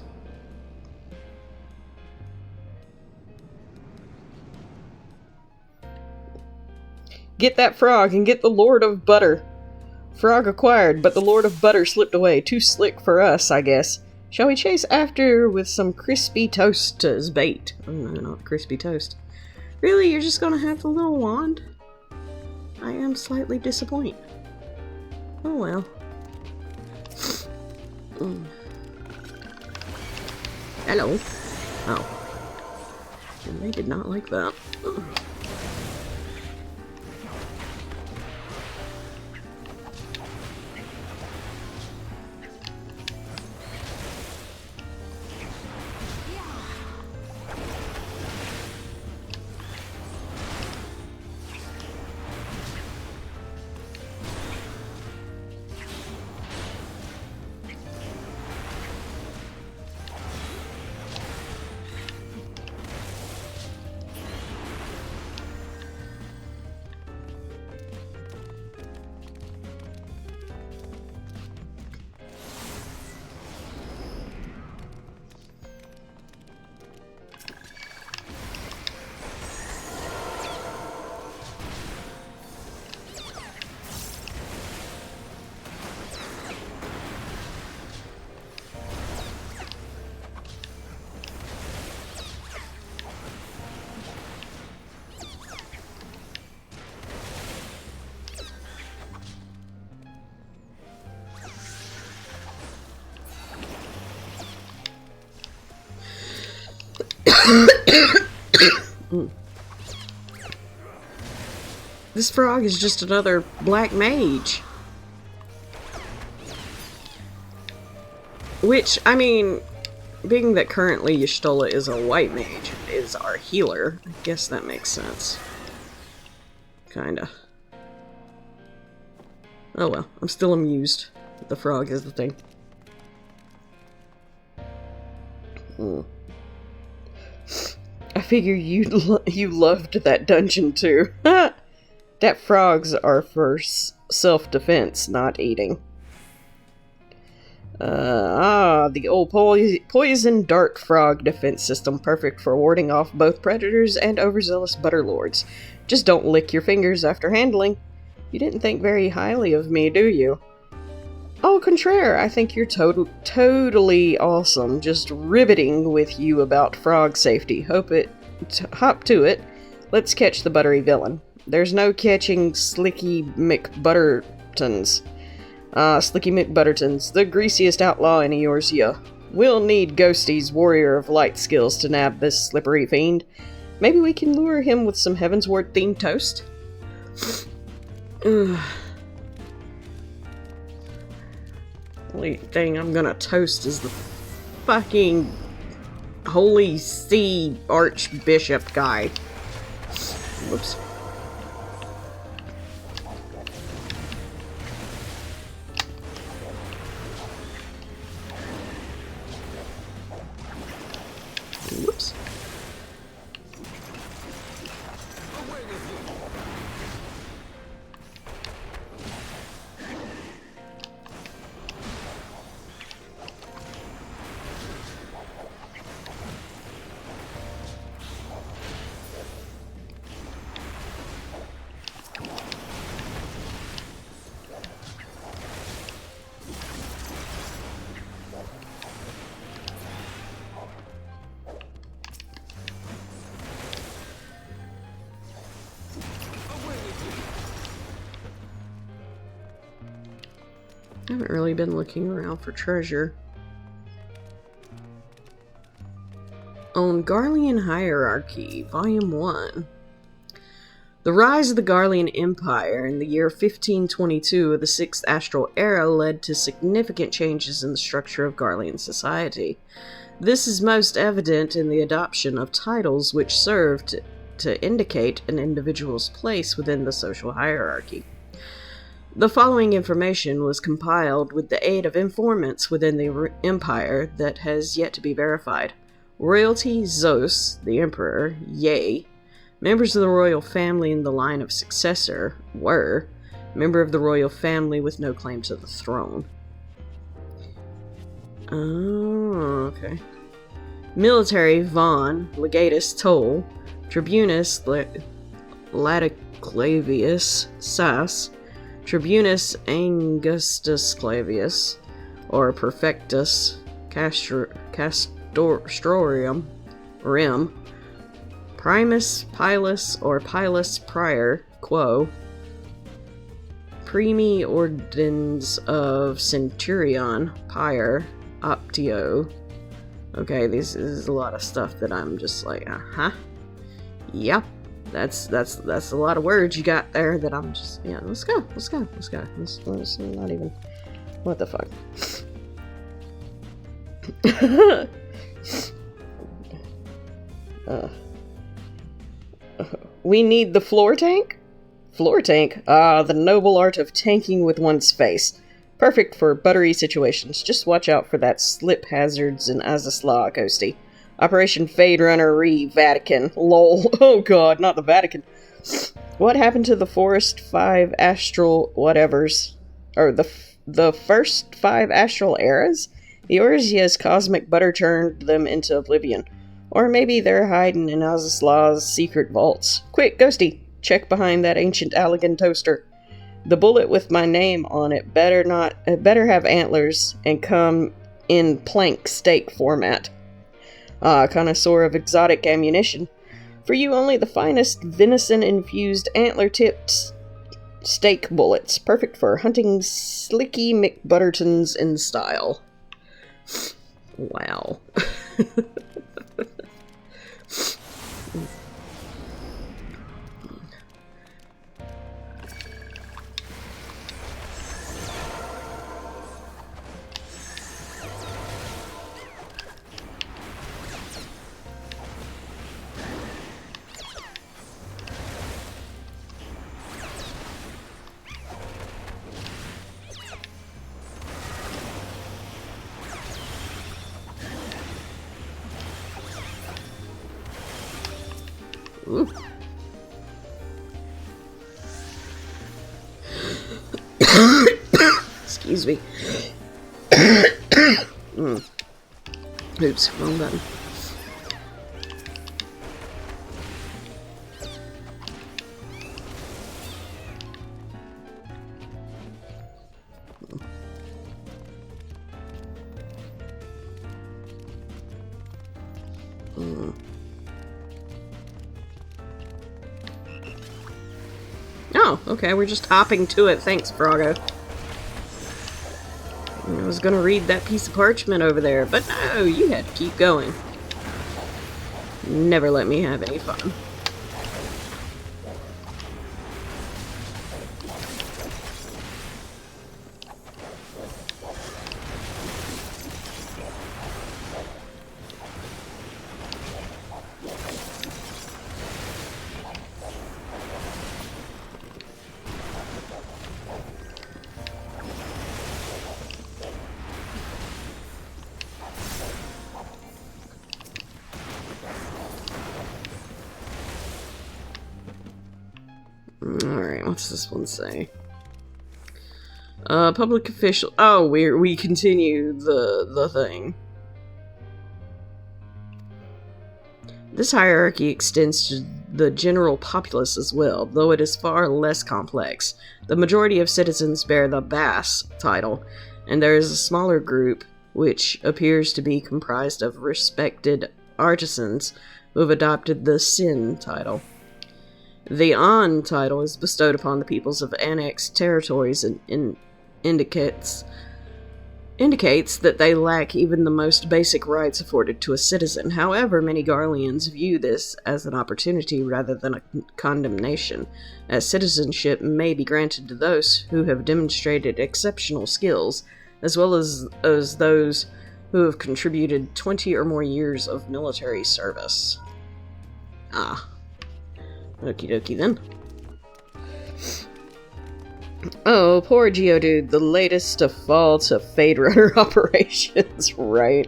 Get that frog and get the Lord of Butter. Frog acquired, but the Lord of Butter slipped away. Too slick for us, I guess. Shall we chase after with some crispy toast as bait? Oh, no, not crispy toast. Really? You're just gonna have the little wand? I am slightly disappointed. Oh well. Hello. Oh. And they did not like that. This frog is just another black mage. Which, I mean, being that currently Y'shtola is a white mage, is our healer, I guess that makes sense. Kinda. Oh well, I'm still amused. The frog is the thing. I figure you loved that dungeon too. That frogs are for self-defense, not eating. The old poison dart frog defense system, perfect for warding off both predators and overzealous butterlords. Just don't lick your fingers after handling. You didn't think very highly of me, do you? Au contraire, I think you're totally awesome. Just riveting with you about frog safety. Hop to it. Let's catch the buttery villain. There's no catching Slicky McButtertons. Slicky McButtertons, the greasiest outlaw in Eorzea. We'll need Ghosty's warrior of light skills to nab this slippery fiend. Maybe we can lure him with some Heavensward themed toast? Only thing I'm gonna toast is the fucking Holy See Archbishop guy. Whoops. Whoops. haven't really been looking around for treasure. On Garlean Hierarchy, Volume 1. The rise of the Garlean Empire in the year 1522 of the 6th Astral Era led to significant changes in the structure of Garlean society. This is most evident in the adoption of titles which served to indicate an individual's place within the social hierarchy. The following information was compiled with the aid of informants within the Empire that has yet to be verified. Royalty Zos, the Emperor, yea. Members of the royal family in the line of successor were member of the royal family with no claim to the throne. Oh, okay. Military Von, Legatus Toll, Tribunus Laticlavius Sas, Tribunus Angustus Clavius, or Perfectus Castorium Rim, Primus Pilus or Pilus Prior Quo, Primi Ordens of Centurion Pyre Optio. Okay, this is a lot of stuff that I'm just like, yep, that's a lot of words you got there that I'm just, yeah, let's go. Let's not even, what the fuck. We need the floor tank? Floor tank? Ah, the noble art of tanking with one's face. Perfect for buttery situations. Just watch out for that slip hazards in Azys, Ghosty. Operation Fade Runner Vatican. Lol. Oh god, not the Vatican. What happened to the Forest 5 Astral whatevers? Or the first 5 Astral eras? The Orzia's cosmic butter turned them into oblivion. Or maybe they're hiding in Azislaw's secret vaults. Quick, Ghosty, check behind that ancient Allegan toaster. The bullet with my name on it better have antlers and come in plank steak format. Ah, connoisseur of exotic ammunition. For you, only the finest venison-infused antler-tipped steak bullets, perfect for hunting Slicky McButtertons in style. Wow. Ooh. Excuse me. Oops, wrong button. Oh, okay, we're just hopping to it. Thanks, Froggo. I was gonna read that piece of parchment over there, but no, you had to keep going. Never let me have any fun. Alright, what's this one say? Public official. Oh, we continue the thing. This hierarchy extends to the general populace as well, though it is far less complex. The majority of citizens bear the Bass title, and there is a smaller group which appears to be comprised of respected artisans who have adopted the Sin title. The An title is bestowed upon the peoples of annexed territories in indicates that they lack even the most basic rights afforded to a citizen. However, many Garleans view this as an opportunity rather than a condemnation, as citizenship may be granted to those who have demonstrated exceptional skills, as well as those who have contributed 20 or more years of military service. Ah. Okie dokie then. Oh, poor Geodude, the latest to fall to Fade Runner operations, right?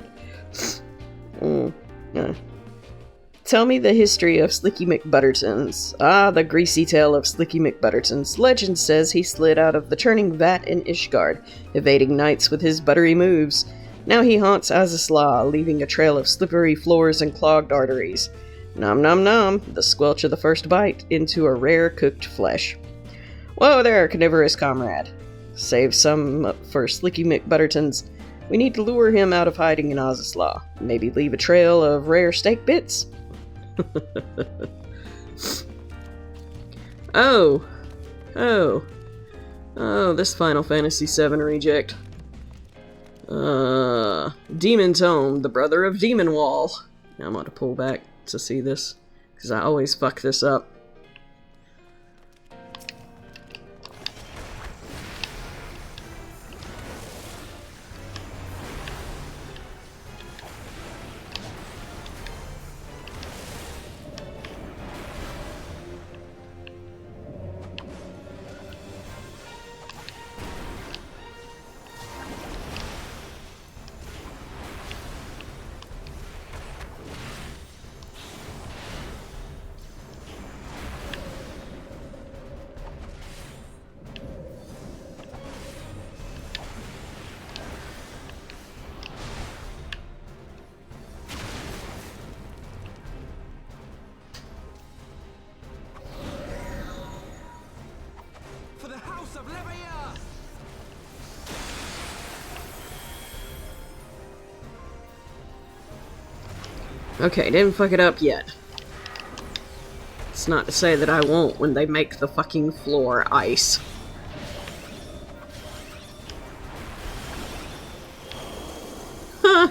Tell me the history of Slicky McButtertons. Ah, the greasy tale of Slicky McButtertons. Legend says he slid out of the churning vat in Ishgard, evading knights with his buttery moves. Now he haunts Azys, leaving a trail of slippery floors and clogged arteries. Nom nom nom, the squelch of the first bite into a rare cooked flesh. Whoa there, carnivorous comrade. Save some for Slicky McButtertons. We need to lure him out of hiding in Azys. Maybe leave a trail of rare steak bits? Oh, this Final Fantasy VII reject. Demon Tome, the brother of Demon Wall. Now I'm going to pull back to see this, because I always fuck this up. Okay, didn't fuck it up yet. It's not to say that I won't when they make the fucking floor ice. Huh.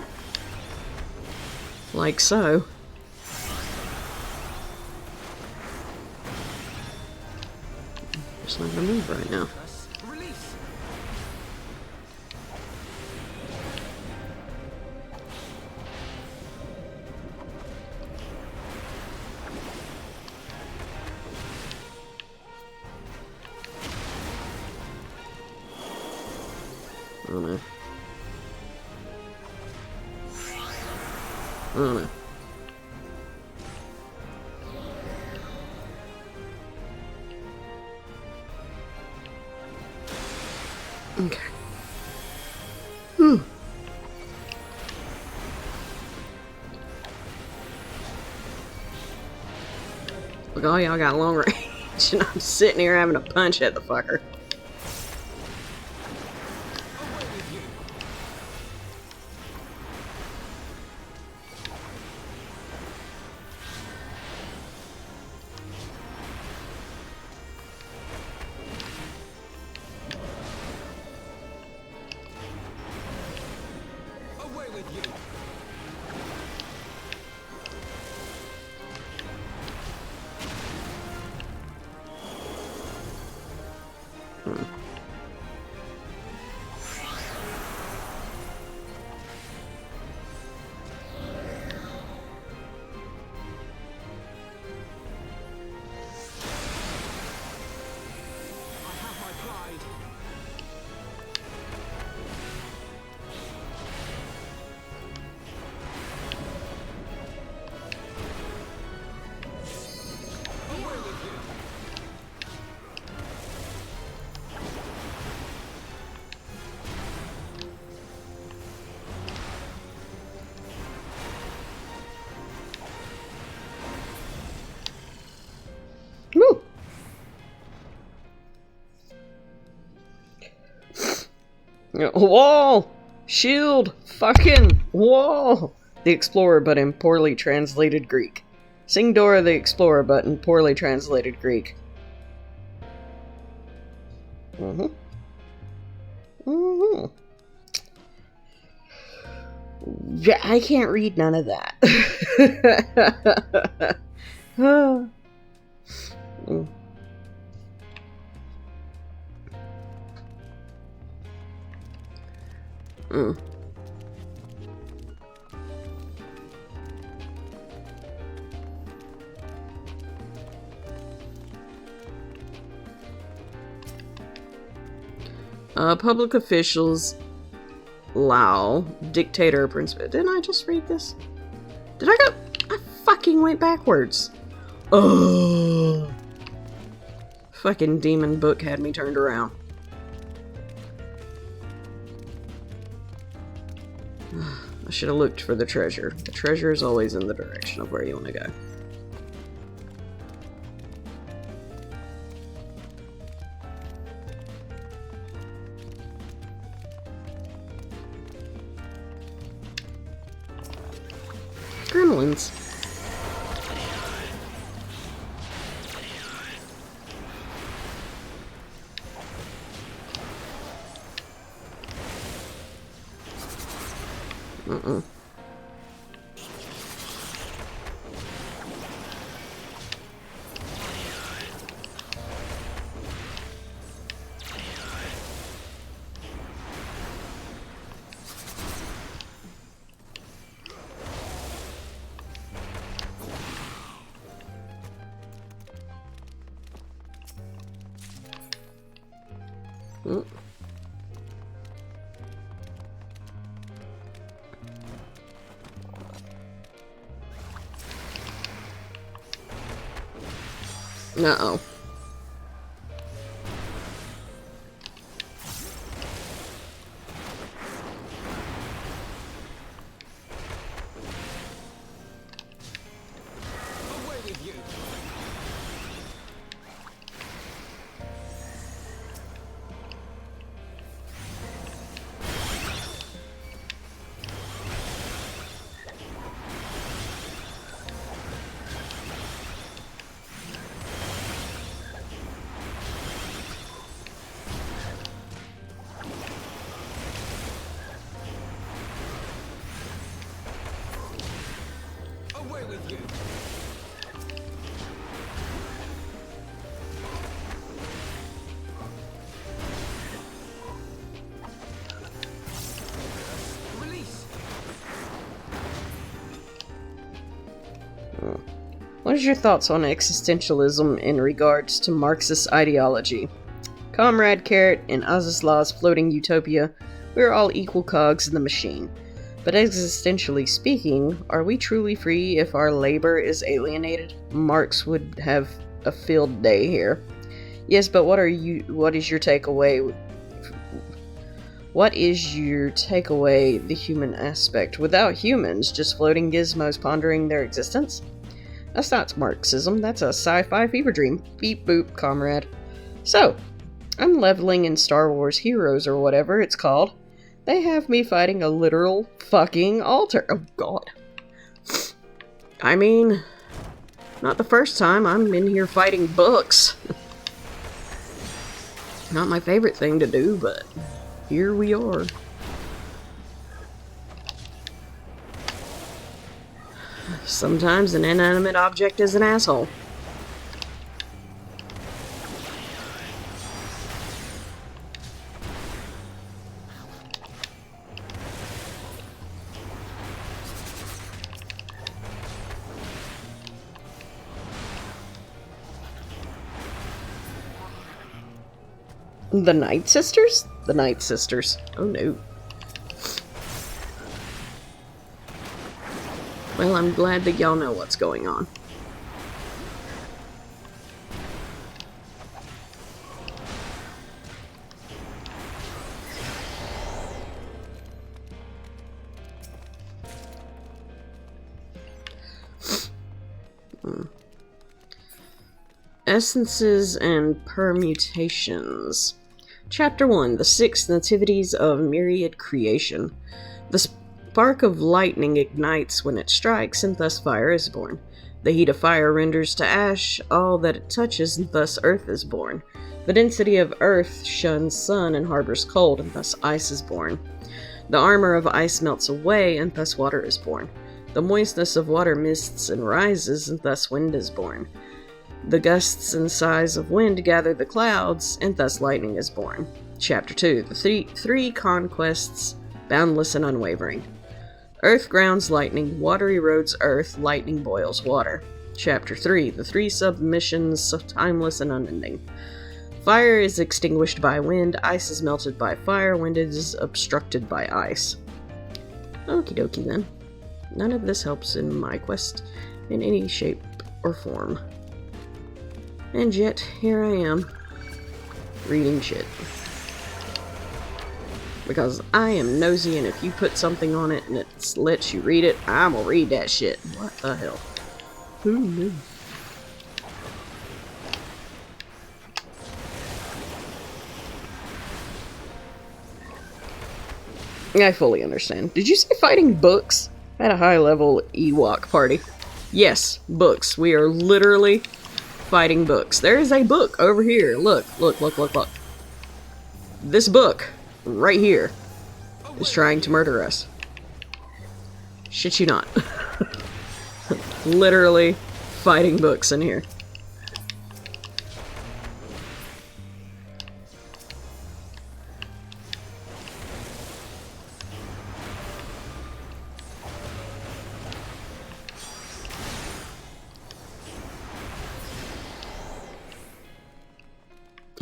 Like so. Just not gonna move right now. Oh no. Oh no. Okay. Look, all y'all got long range, and I'm sitting here having a punch at the fucker. Woo! Wall! Shield! Fucking wall! The Explorer, but in poorly translated Greek. Sing Dora the Explorer, but in poorly translated Greek. Mm-hmm. Yeah, I can't read none of that. Mm. Mm. Public officials, Lao, dictator, principal. Didn't I just read this? Did I go? I fucking went backwards. Oh. Fucking demon book had me turned around. I should have looked for the treasure. The treasure is always in the direction of where you want to go. Gremlins. Mm-mm. Mm. Uh-oh. What is your thoughts on existentialism in regards to Marxist ideology? Comrade Carrot and Azislaw's floating utopia, we are all equal cogs in the machine. But existentially speaking, are we truly free if our labor is alienated? Marx would have a field day here. Yes, but what is your takeaway? What is your takeaway, the human aspect? Without humans, just floating gizmos pondering their existence? That's not Marxism, that's a sci-fi fever dream. Beep boop, comrade. So, I'm leveling in Star Wars Heroes or whatever it's called. They have me fighting a literal fucking altar. Oh god. I mean, not the first time I'm in here fighting books. Not my favorite thing to do, but here we are. Sometimes an inanimate object is an asshole. The Night Sisters? The Night Sisters. Oh no. Well, I'm glad that y'all know what's going on. Essences and Permutations. Chapter 1. The Six Nativities of Myriad Creation. The spark of lightning ignites when it strikes, and thus fire is born. The heat of fire renders to ash all that it touches, and thus earth is born. The density of earth shuns sun and harbors cold, and thus ice is born. The armor of ice melts away, and thus water is born. The moistness of water mists and rises, and thus wind is born. The gusts and sighs of wind gather the clouds, and thus lightning is born. Chapter 2. The three conquests, boundless and unwavering. Earth grounds lightning, water erodes earth, lightning boils water. Chapter 3. The three submissions, timeless and unending. Fire is extinguished by wind, ice is melted by fire, wind is obstructed by ice. Okie dokie then. None of this helps in my quest in any shape or form. And yet, here I am, reading shit. Because I am nosy, and if you put something on it and it lets you read it, I'm gonna read that shit. What the hell? Who knew? I fully understand. Did you say fighting books? At a high-level Ewok party. Yes, books. We are literally fighting books. There is a book over here. Look, look, look, look, look. This book, right here, is trying to murder us. Shit you not. Literally fighting books in here.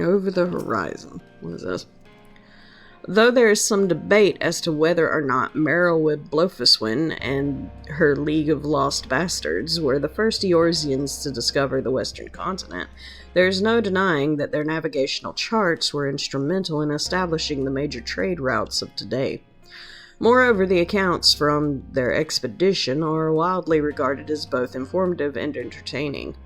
Over the horizon. What is this? Though there is some debate as to whether or not Merylwyn Blofuswyn and her League of Lost Bastards were the first Eorzeans to discover the western continent, there is no denying that their navigational charts were instrumental in establishing the major trade routes of today. Moreover, the accounts from their expedition are widely regarded as both informative and entertaining.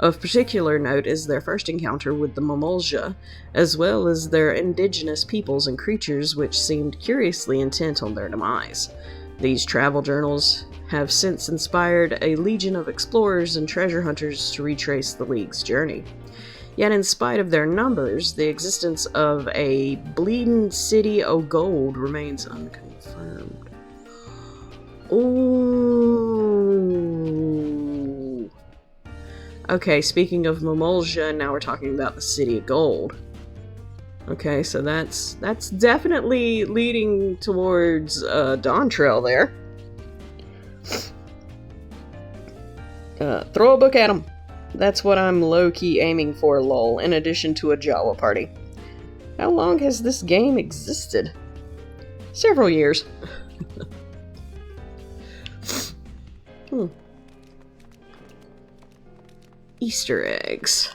Of particular note is their first encounter with the Mamolja, as well as their indigenous peoples and creatures which seemed curiously intent on their demise. These travel journals have since inspired a legion of explorers and treasure hunters to retrace the League's journey. Yet in spite of their numbers, the existence of a bleeding city o' gold remains unconfirmed. Ooh. Okay, speaking of Mamolja, now we're talking about the City of Gold. Okay, so that's definitely leading towards Dawntrail there. Throw a book at him. That's what I'm low-key aiming for, lol, in addition to a Jawa party. How long has this game existed? Several years. Easter eggs.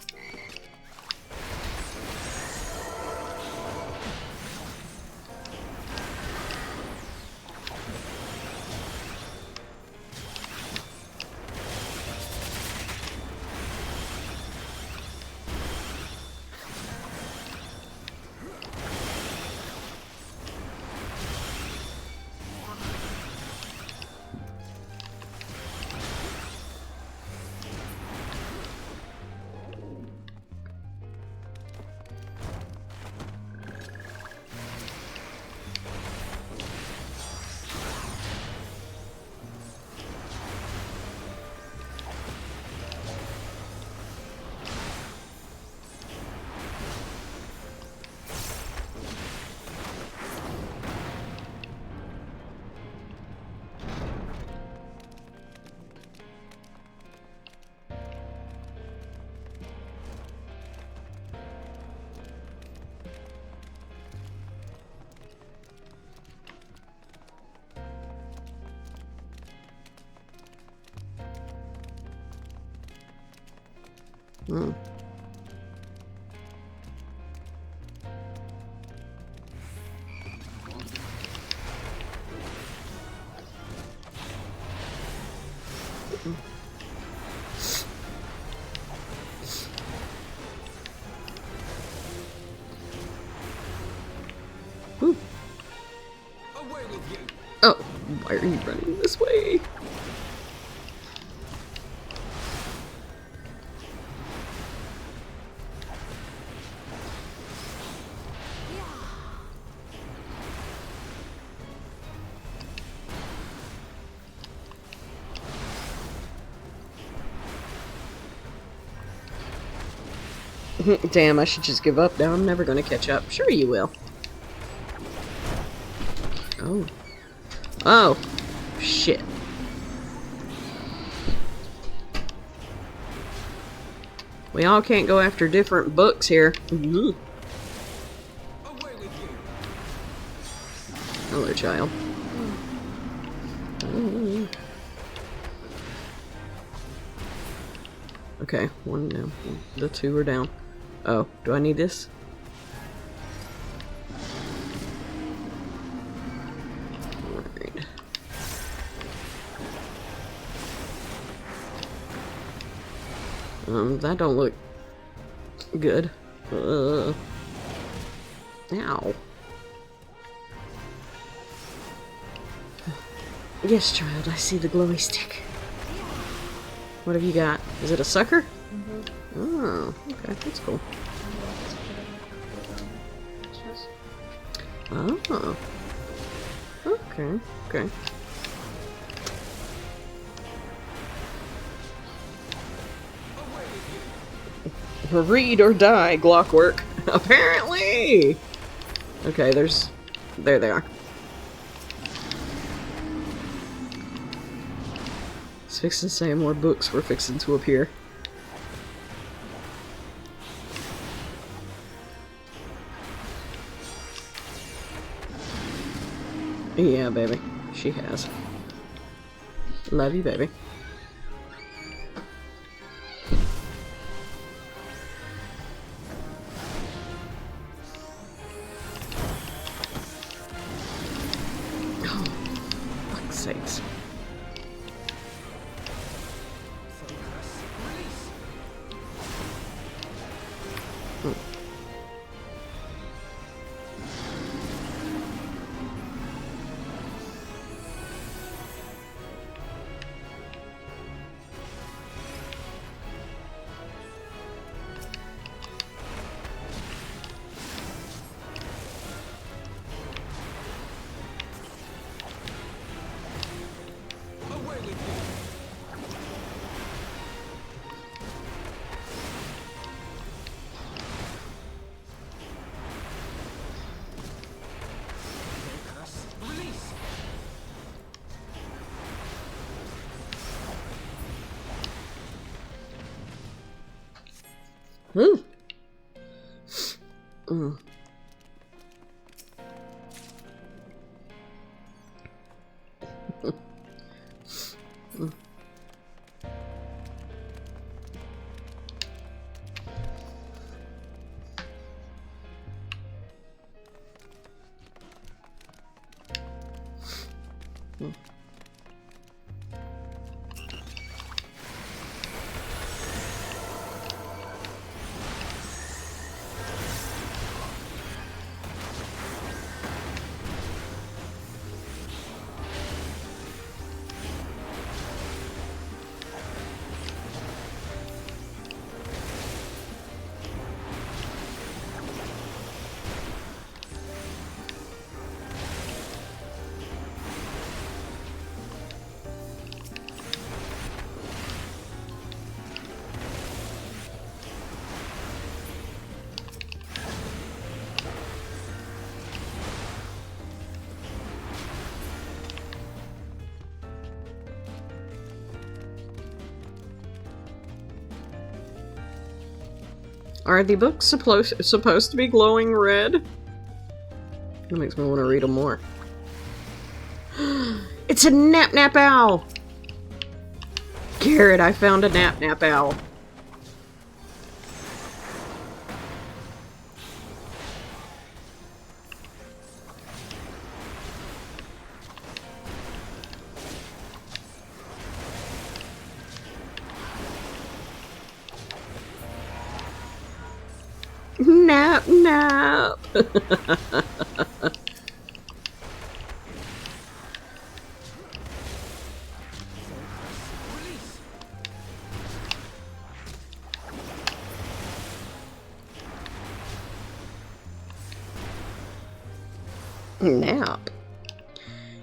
Oh, why are you running this way? Damn, I should just give up now. I'm never gonna catch up. Sure you will. Oh. Oh. Shit. We all can't go after different books here. Hello, child. Okay, one down. The two are down. Oh, do I need this? Alright. That don't look good. Ow. Yes, child, I see the glowy stick. What have you got? Is it a sucker? Mm-hmm. Oh, okay, that's cool. Oh. Okay, okay. Read or die, Glockwork. Apparently! Okay, there they are. It's fixing to say more books were fixing to appear. Yeah, baby. She has. Love you, baby. Oh, fuck's sakes. Ooh. Are the books supposed to be glowing red? That makes me want to read them more. It's a nap owl! Garrett, I found a nap owl. Nap. Nap.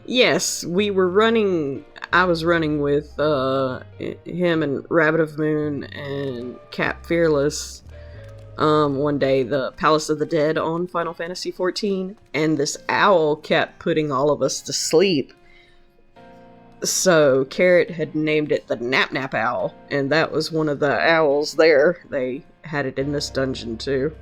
Yes, we were running. I was running with him and Rabbit of Moon and Cap Fearless. one day the Palace of the Dead on Final Fantasy XIV, and this owl kept putting all of us to sleep. So Carrot had named it the Nap Nap Owl, and that was one of the owls there. They had it in this dungeon too.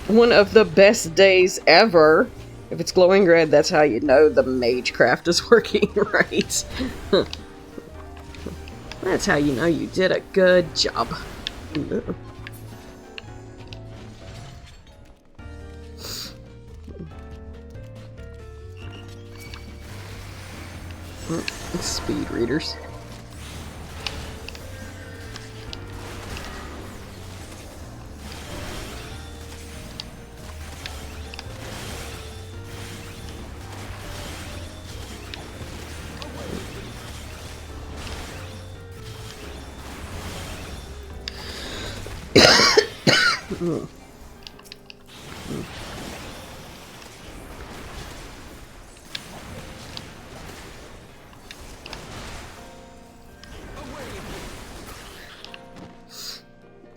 One of the best days ever. If it's glowing red, that's how you know the Magecraft is working right. That's how you know you did a good job. Speed readers.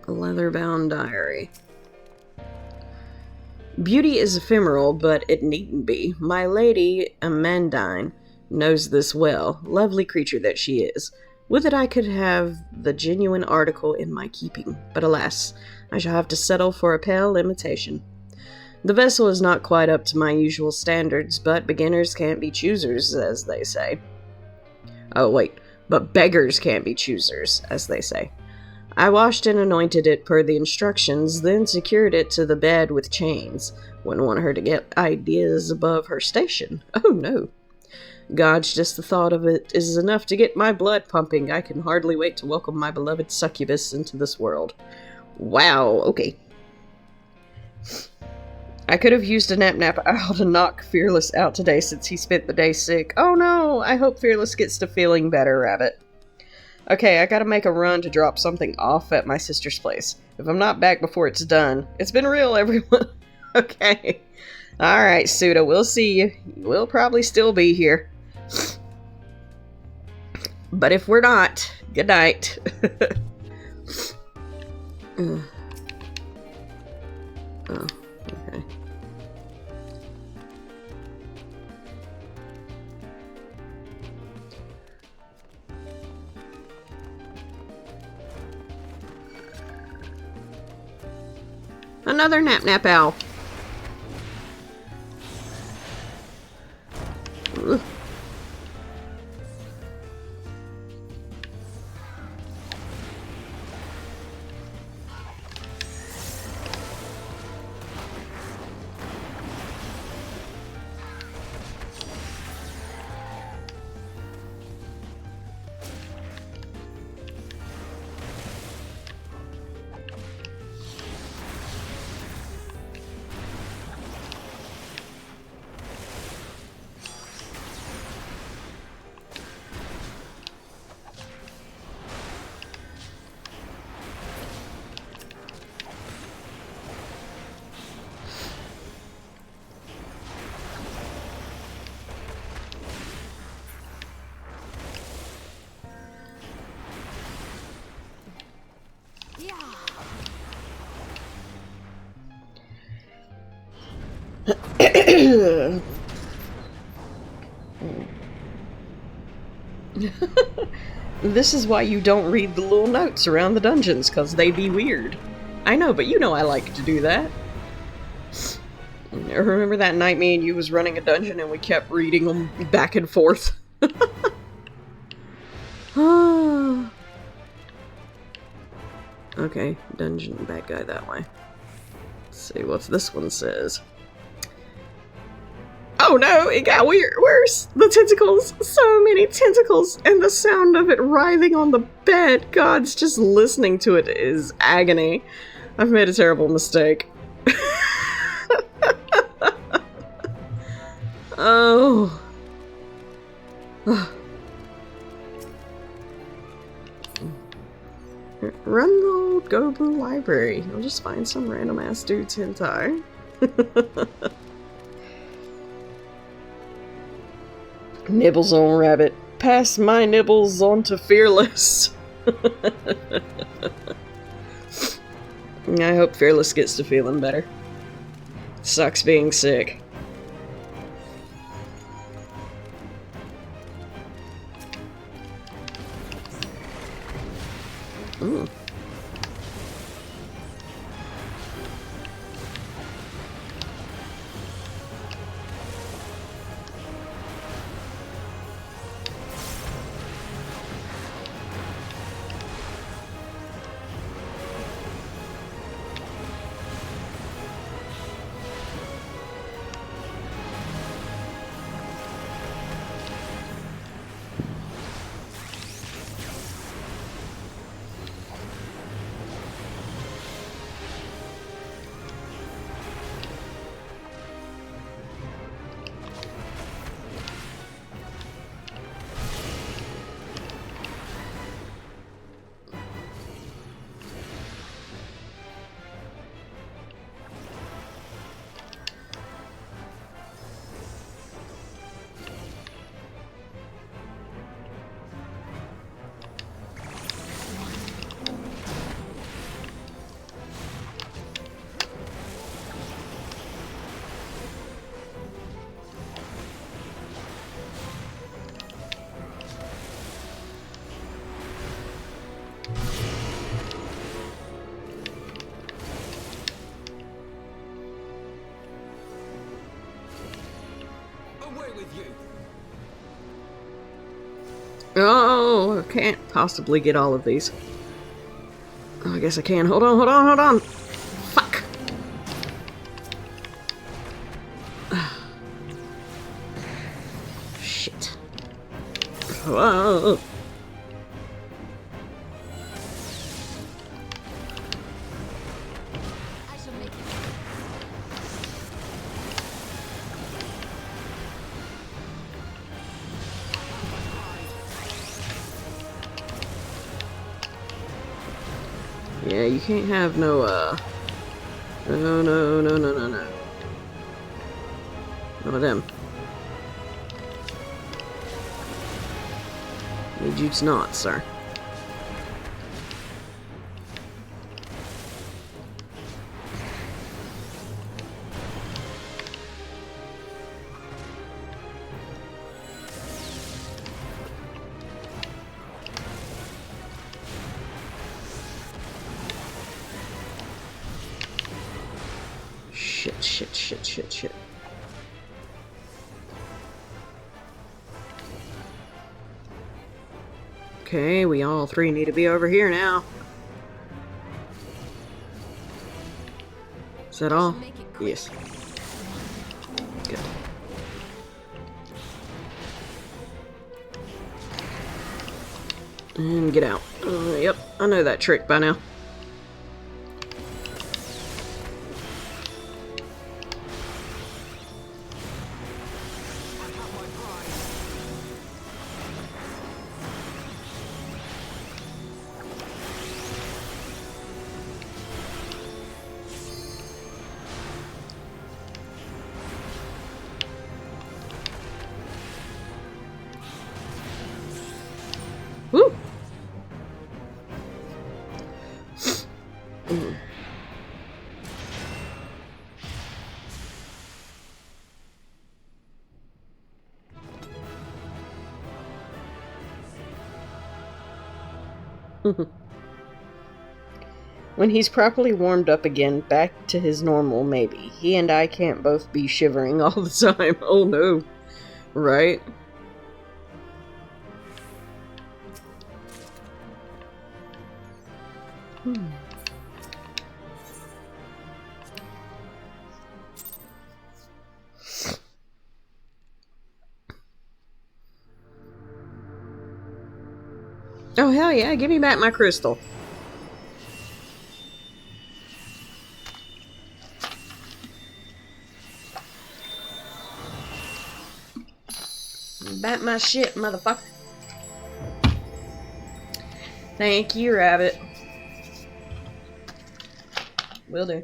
A leather-bound diary. Beauty is ephemeral, but it needn't be. My lady, Amandine, knows this well. Lovely creature that she is. Would that I could have the genuine article in my keeping, but alas, I shall have to settle for a pale imitation. The vessel is not quite up to my usual standards, but beginners can't be choosers, as they say. Oh wait, but beggars can't be choosers, as they say. I washed and anointed it per the instructions, then secured it to the bed with chains. Wouldn't want her to get ideas above her station. Oh no. Gosh, just the thought of it is enough to get my blood pumping. I can hardly wait to welcome my beloved succubus into this world. Wow, okay. I could have used a Nap Nap Owl to knock Fearless out today since he spent the day sick. Oh no, I hope Fearless gets to feeling better, Rabbit. Okay, I gotta make a run to drop something off at my sister's place. If I'm not back before it's done, it's been real, everyone. Okay. Alright, Suda, we'll see you. We'll probably still be here. But if we're not, good night. Oh, okay. Another Nap Nap Owl. Ugh. This is why you don't read the little notes around the dungeons, because they be weird. I know, but you know I like to do that. Remember that night me and you was running a dungeon and we kept reading them back and forth? Okay, dungeon, bad guy that way. Let's see what this one says. Oh no, it got worse. The tentacles, so many tentacles, and the sound of it writhing on the bed. God's just listening to it is agony. I've made a terrible mistake. Oh. Run the old Gobu library. You'll just find some random ass dude's hentai. Nibbles on rabbit. Pass my nibbles on to Fearless. I hope Fearless gets to feeling better. Sucks being sick. Ooh. Oh, I can't possibly get all of these. Oh, I guess I can. Hold on, hold on, hold on. Fuck. Shit. Whoa. Yeah, you can't have no, no. None of them. Need you to not, sir. Shit. Okay, we all three need to be over here now. Is that all? Yes. Good. And get out. Yep, I know that trick by now. Woo! When he's properly warmed up again, back to his normal, maybe. He and I can't both be shivering all the time. Oh no. Right? Oh, hell yeah, give me back my crystal. Back my shit, motherfucker. Thank you, rabbit. Will do.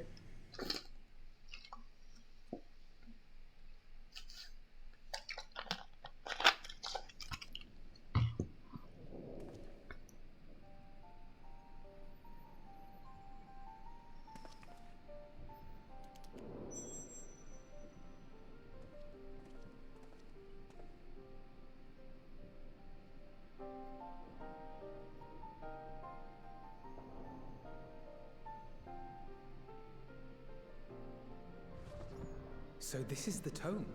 So this is the tome.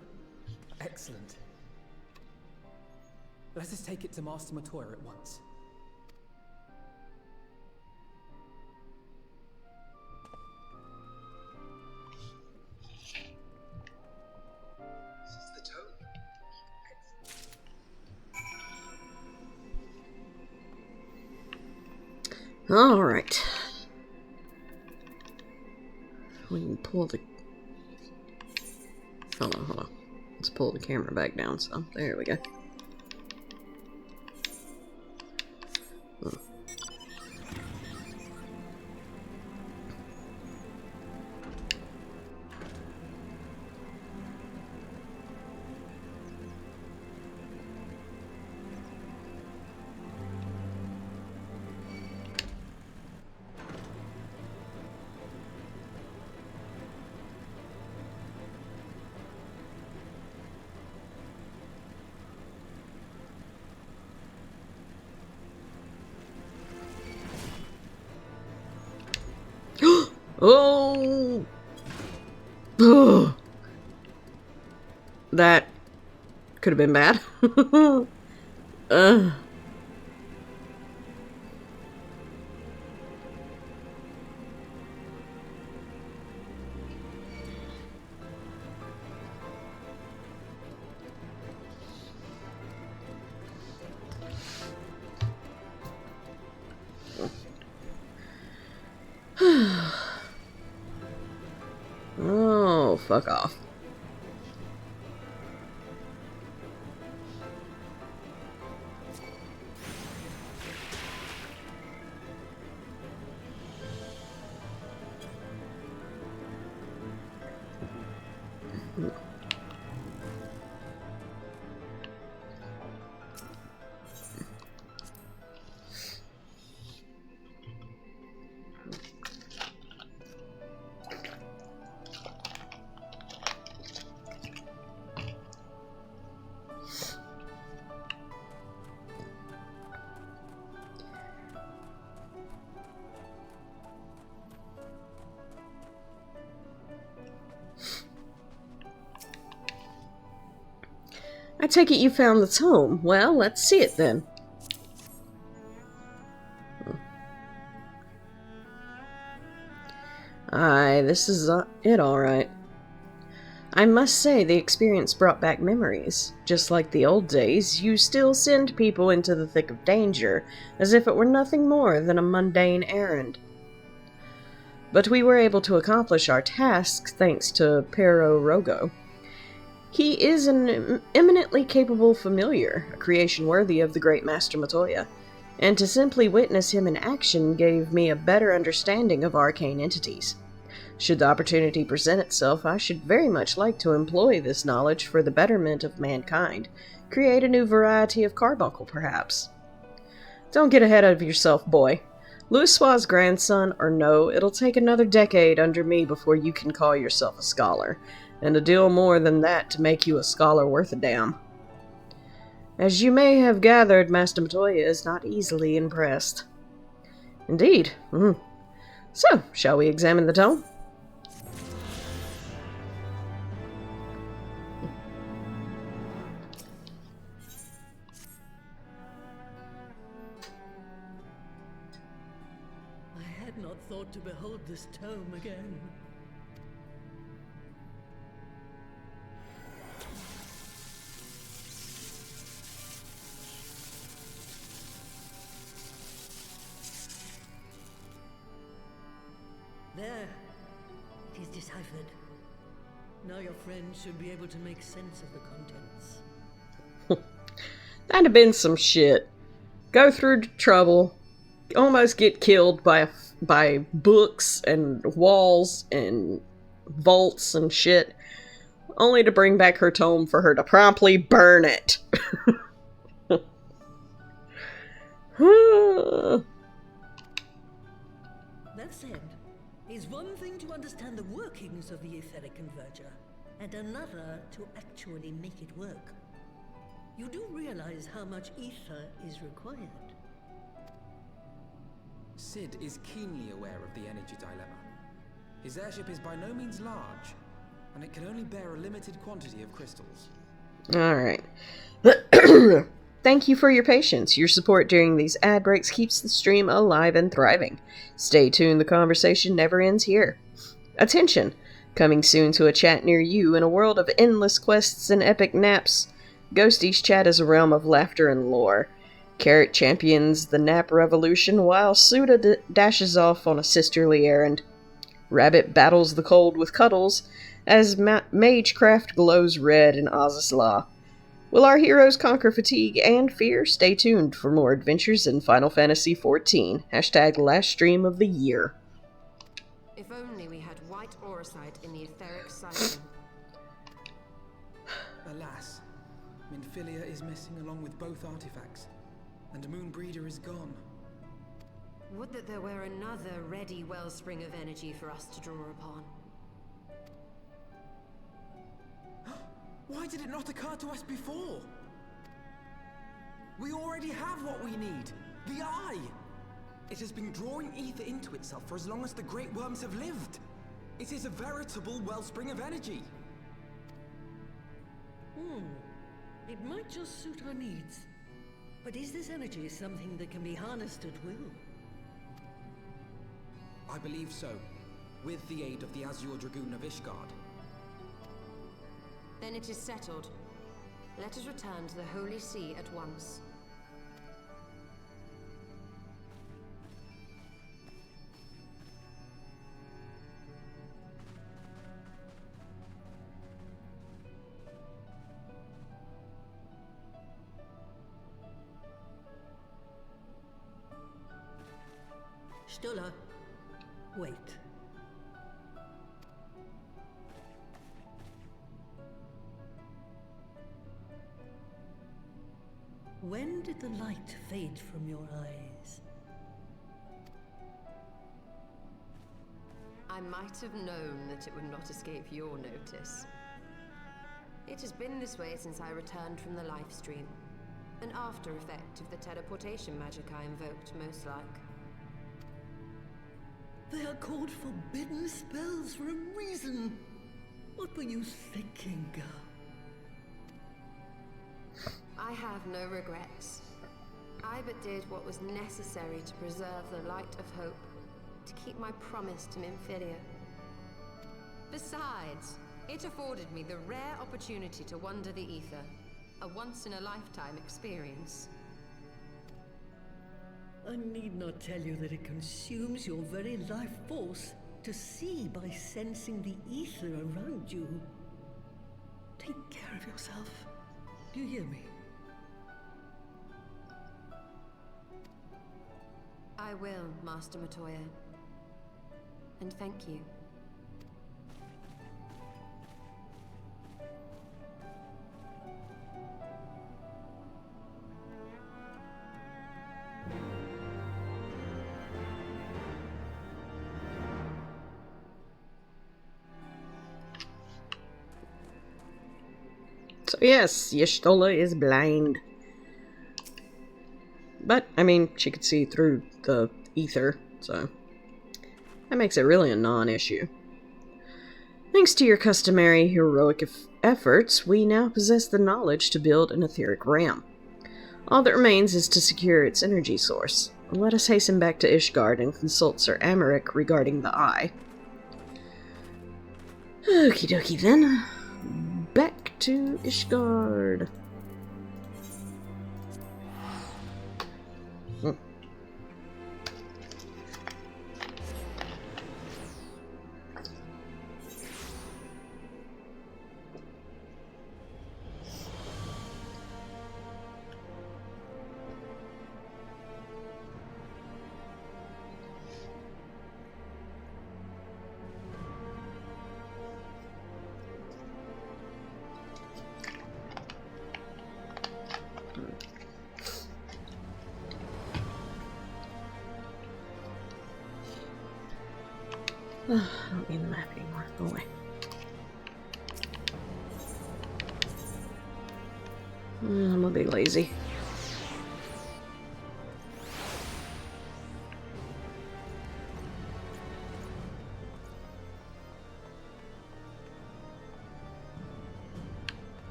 Excellent. Let us take it to Master Matoya at once. This is the tome. All right. We can pull the... Hold on. Let's pull the camera back down some. There we go. Oh! Oh! That could have been bad. Oh, fuck off. I take it you found the tome. Well, let's see it then. Aye, this is it alright. I must say the experience brought back memories. Just like the old days, you still send people into the thick of danger, as if it were nothing more than a mundane errand. But we were able to accomplish our task thanks to Pero Rogo. He is an eminently capable familiar, a creation worthy of the great Master Matoya, and to simply witness him in action gave me a better understanding of arcane entities. Should the opportunity present itself, I should very much like to employ this knowledge for the betterment of mankind, create a new variety of carbuncle, perhaps. Don't get ahead of yourself, boy. Louisoix's grandson or no, it'll take another decade under me before you can call yourself a scholar, and a deal more than that to make you a scholar worth a damn. As you may have gathered, Master Matoya is not easily impressed. Indeed. So, shall we examine the tome? I had not thought to behold this tome again. effort. Now your friends should be able to make sense of the contents. That'd have been some shit. Go through trouble, almost get killed by books and walls and vaults and shit, only to bring back her tome for her to promptly burn it. That said, it's one thing to understand the workings of the etheric converger, and another to actually make it work. You do realize how much ether is required. Sid is keenly aware of the energy dilemma. His airship is by no means large, and it can only bear a limited quantity of crystals. Alright. Thank you for your patience. Your support during these ad breaks keeps the stream alive and thriving. Stay tuned, the conversation never ends here. Attention! Coming soon to a chat near you in a world of endless quests and epic naps. Ghostie's chat is a realm of laughter and lore. Carrot champions the nap revolution while Suda dashes off on a sisterly errand. Rabbit battles the cold with cuddles as Magecraft glows red in Azys Law. Will our heroes conquer fatigue and fear? Stay tuned for more adventures in Final Fantasy XIV. # last stream of the year. If only we had white auracite in the etheric siphon. Alas, Minfilia is missing along with both artifacts, and Moonbreeder is gone. Would that there were another ready wellspring of energy for us to draw upon. Why did it not occur to us before? We already have what we need. The Eye! It has been drawing ether into itself for as long as the Great Worms have lived. It is a veritable wellspring of energy. It might just suit our needs. But is this energy something that can be harnessed at will? I believe so, with the aid of the Azure Dragoon of Ishgard. Then it is settled. Let us return to the Holy See at once. Stola, wait. When did the light fade from your eyes? I might have known that it would not escape your notice. It has been this way since I returned from the life stream. An after effect of the teleportation magic I invoked, most like. They are called forbidden spells for a reason. What were you thinking, girl? I have no regrets. I but did what was necessary to preserve the light of hope, to keep my promise to Minfilia. Besides, it afforded me the rare opportunity to wander the ether, a once-in-a-lifetime experience. I need not tell you that it consumes your very life force to see by sensing the ether around you. Take care of yourself. Do you hear me? I will, Master Matoya. And thank you. So yes, Y'shtola is blind. But, I mean, she could see through the ether, so that makes it really a non-issue. Thanks to your customary heroic efforts, we now possess the knowledge to build an etheric ram. All that remains is to secure its energy source. Let us hasten back to Ishgard and consult Sir Amaric regarding the eye. Okie dokie then. Back to Ishgard. I don't need the map anymore. Go away. I'm gonna be lazy.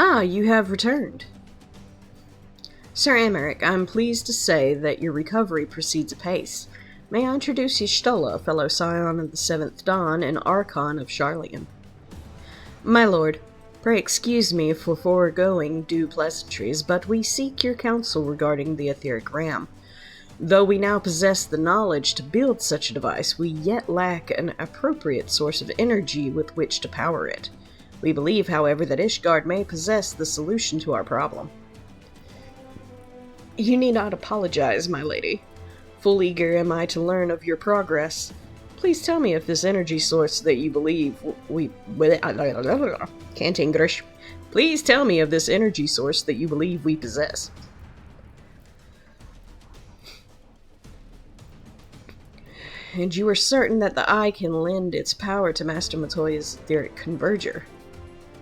Ah, you have returned. Sir Americ, I'm pleased to say that your recovery proceeds apace. May I introduce you Stola, fellow scion of the Seventh Dawn and Archon of Charlian. My lord, pray excuse me for foregoing due pleasantries, but we seek your counsel regarding the etheric ram. Though we now possess the knowledge to build such a device, we yet lack an appropriate source of energy with which to power it. We believe, however, that Ishgard may possess the solution to our problem. You need not apologize, my lady. Full eager am I to learn of your progress. Please tell me if this energy source that you believe can't English. Please tell me of this energy source that you believe we possess. And you are certain that the Eye can lend its power to Master Matoya's etheric converger?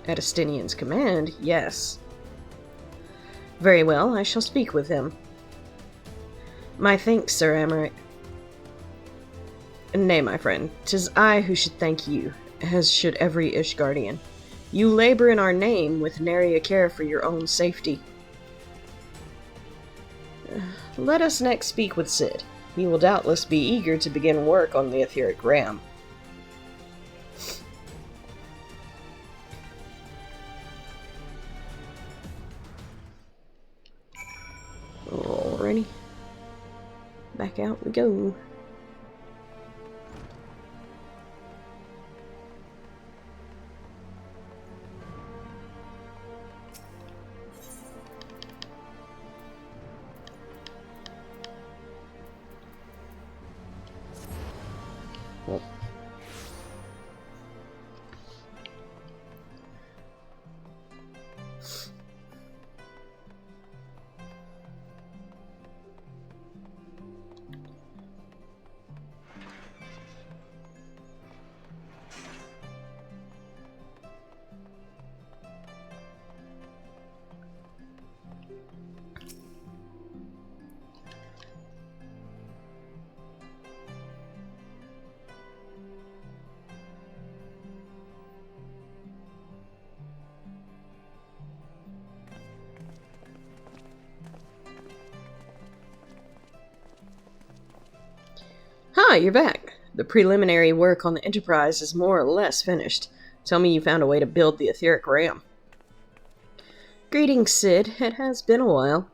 At Estinian's command, yes. Very well, I shall speak with him. My thanks, Sir Americ. Nay, my friend, 'tis I who should thank you, as should every Ishgardian. You labor in our name with nary a care for your own safety. Let us next speak with Cid. He will doubtless be eager to begin work on the etheric ram. Alrighty. Back out we go. Well. Ah, you're back. The preliminary work on the Enterprise is more or less finished. Tell me you found a way to build the etheric ram. Greetings, Cid. It has been a while.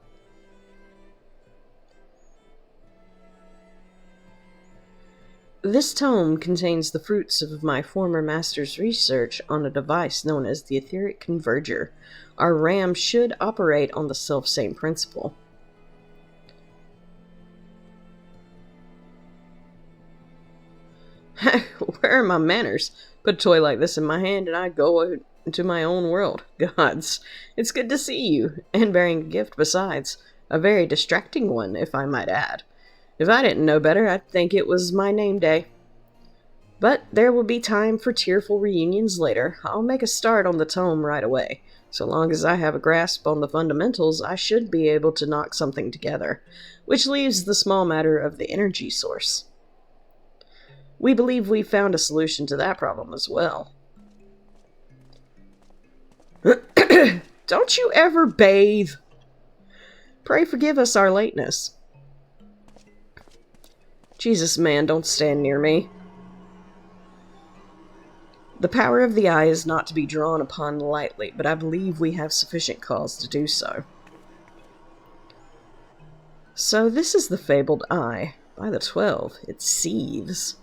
This tome contains the fruits of my former master's research on a device known as the etheric converger. Our ram should operate on the self-same principle. Where are my manners? Put a toy like this in my hand and I go into my own world. Gods, it's good to see you, and bearing a gift besides. A very distracting one, if I might add. If I didn't know better, I'd think it was my name day. But there will be time for tearful reunions later. I'll make a start on the tome right away. So long as I have a grasp on the fundamentals, I should be able to knock something together. Which leaves the small matter of the energy source. We believe we've found a solution to that problem as well. Don't you ever bathe? Pray forgive us our lateness. Jesus, man, don't stand near me. The power of the Eye is not to be drawn upon lightly, but I believe we have sufficient cause to do so. So this is the fabled Eye. By the 12, it seethes.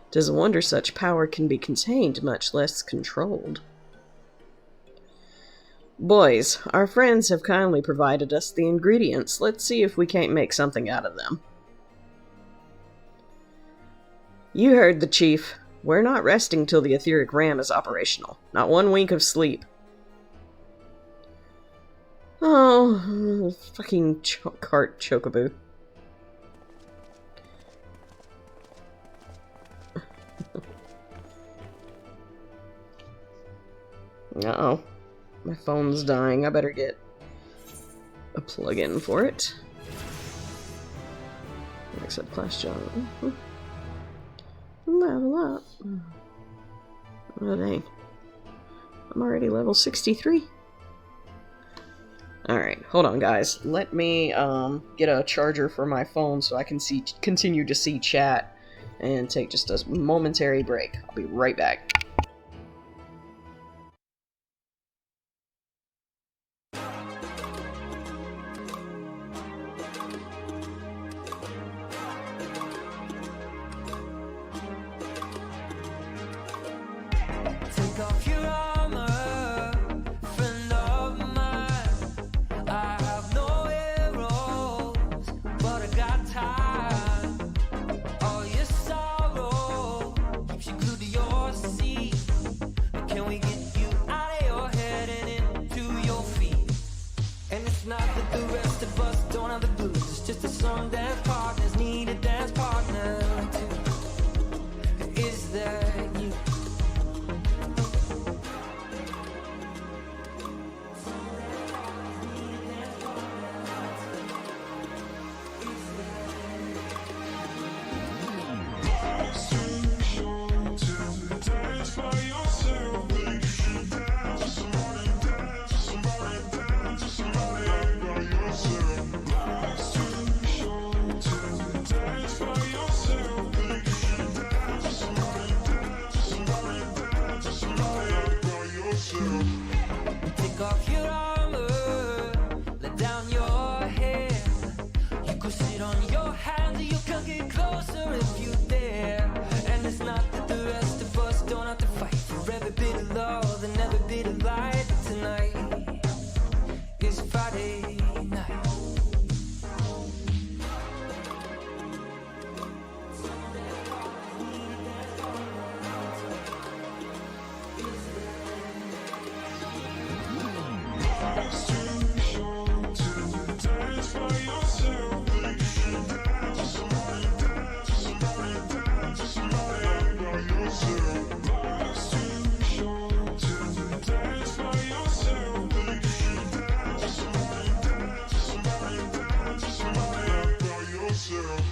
'Tis a wonder such power can be contained, much less controlled. Boys, our friends have kindly provided us the ingredients. Let's see if we can't make something out of them. You heard the chief. We're not resting till the etheric ram is operational. Not one wink of sleep. Oh, fucking cart chocobo. Uh-oh. My phone's dying. I better get a plug-in for it. Accept class job. Level up. Oh, dang. I'm already level 63. Alright, hold on, guys. Let me get a charger for my phone so I can continue to see chat and take just a momentary break. I'll be right back. Take off your armor, friend of mine. I have no arrows, but I got time. All your sorrow keeps you glued to your seat. Can we get you out of your head and into your feet? And it's not that the rest of us don't have the blues. It's just that some dance partners need a dance partner too. Is that you? Take off your armor, let down your hair. You could sit on your hands, you can get closer if you dare. And it's not that the rest of us don't have to fight for every bit of love and every bit of light. Tonight is Friday night. Yourself.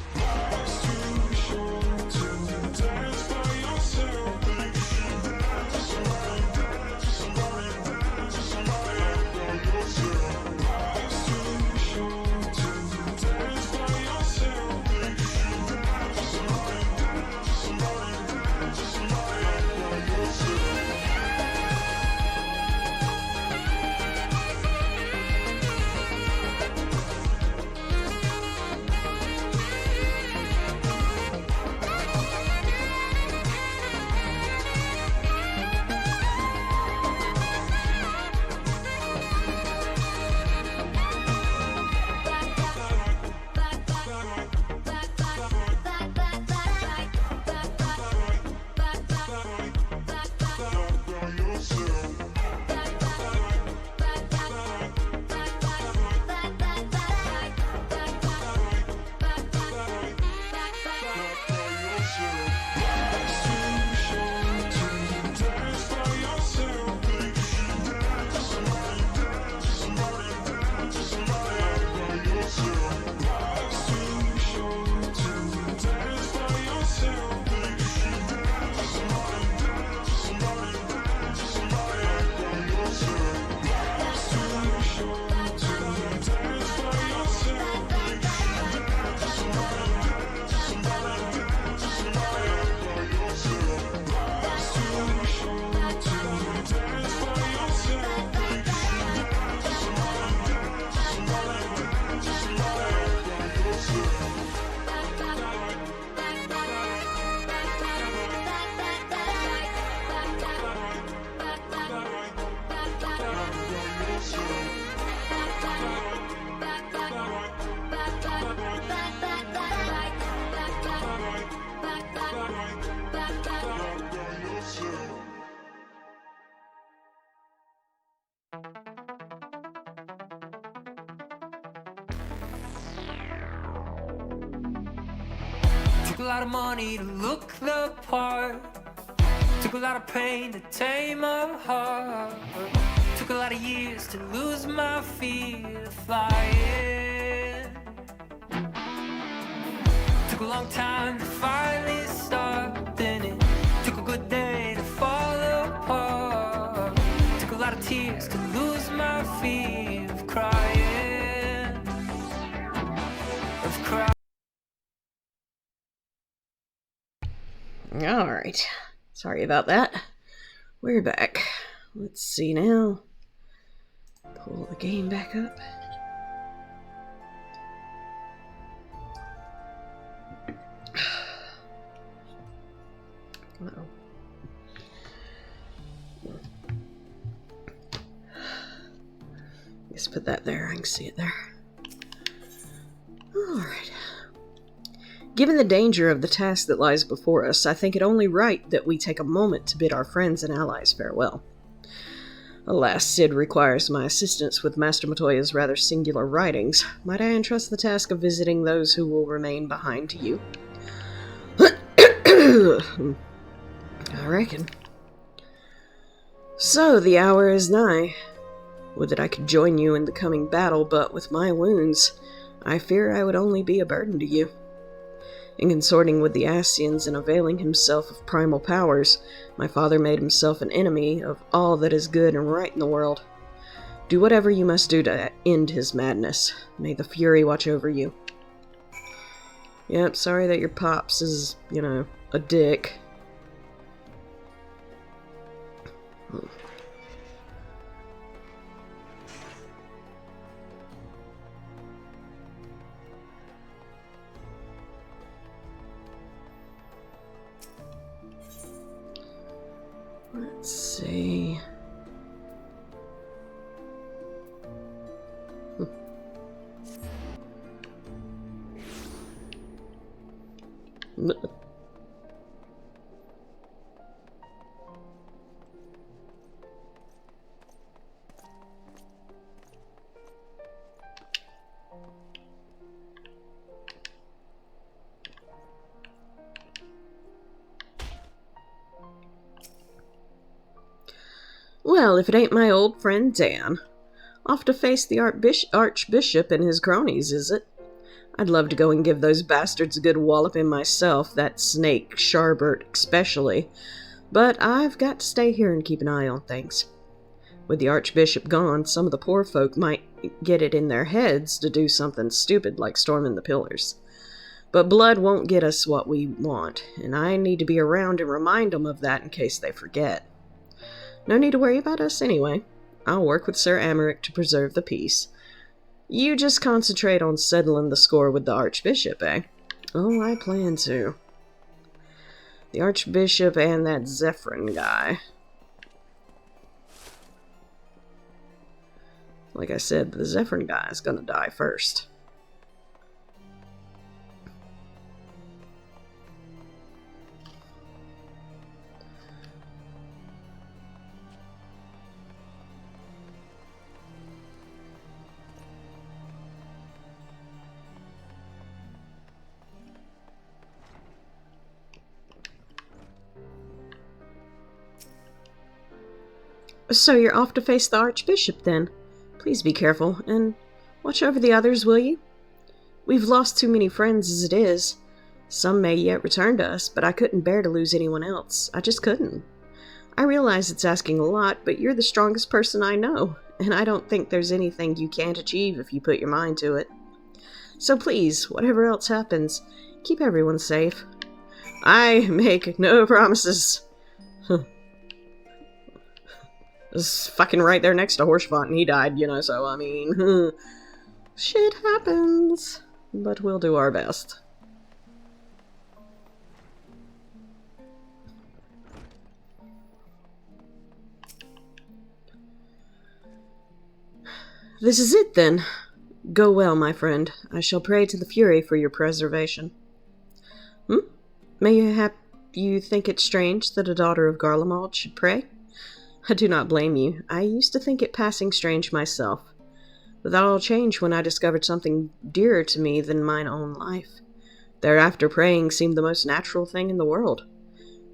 a lot of money to look the part. Took a lot of pain to tame a heart. Took a lot of years to lose my fear of flying. Took a long time to finally start. Then it took a good day to fall apart. Took a lot of tears to lose my fear of crying. Of crying. Alright. Sorry about that. We're back. Let's see now. Pull the game back up. Uh-oh. Just put that there. I can see it there. Alright. Given the danger of the task that lies before us, I think it only right that we take a moment to bid our friends and allies farewell. Alas, Sid requires my assistance with Master Matoya's rather singular writings. Might I entrust the task of visiting those who will remain behind to you? I reckon. So, the hour is nigh. Would that I could join you in the coming battle, but with my wounds, I fear I would only be a burden to you. In consorting with the Asyans and availing himself of primal powers, my father made himself an enemy of all that is good and right in the world. Do whatever you must do to end his madness. May the Fury watch over you. Yep, sorry that your pops is, a dick. Let's see. Well, if it ain't my old friend Dan. Off to face the Archbishop and his cronies, is it? I'd love to go and give those bastards a good walloping myself, that snake, Sharbert, especially. But I've got to stay here and keep an eye on things. With the Archbishop gone, some of the poor folk might get it in their heads to do something stupid like storming the pillars. But blood won't get us what we want, and I need to be around and remind them of that in case they forget. No need to worry about us anyway. I'll work with Sir Amaric to preserve the peace. You just concentrate on settling the score with the Archbishop, eh? Oh, I plan to. The Archbishop and that Zephyrin guy. Like I said, the Zephyrin guy is gonna die first. So you're off to face the Archbishop, then? Please be careful, and watch over the others, will you? We've lost too many friends as it is. Some may yet return to us, but I couldn't bear to lose anyone else. I just couldn't. I realize it's asking a lot, but you're the strongest person I know, and I don't think there's anything you can't achieve if you put your mind to it. So please, whatever else happens, keep everyone safe. I make no promises. Was fucking right there next to Horsefont, and he died, so, I mean, shit happens. But we'll do our best. This is it, then. Go well, my friend. I shall pray to the Fury for your preservation. May you think it strange that a daughter of Garlemald should pray? I do not blame you. I used to think it passing strange myself. But that all changed when I discovered something dearer to me than mine own life. Thereafter, praying seemed the most natural thing in the world.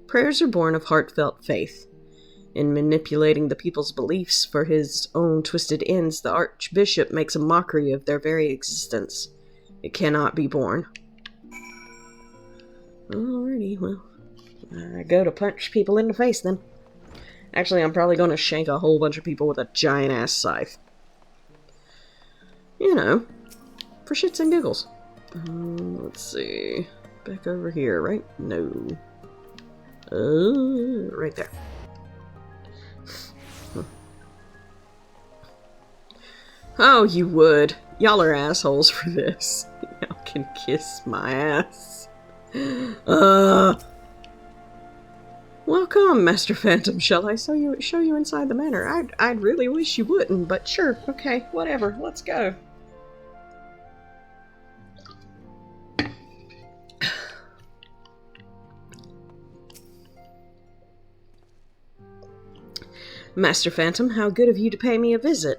Prayers are born of heartfelt faith. In manipulating the people's beliefs for his own twisted ends, the Archbishop makes a mockery of their very existence. It cannot be borne. Alrighty, well, I go to punch people in the face then. Actually, I'm probably going to shank a whole bunch of people with a giant-ass scythe. You know, for shits and giggles. Let's see. Back over here, right? No. Right there. Oh, you would. Y'all are assholes for this. Y'all can kiss my ass. Welcome, Master Phantom. Shall I show you inside the manor? I'd really wish you wouldn't, but sure. Okay, whatever. Let's go. Master Phantom, how good of you to pay me a visit.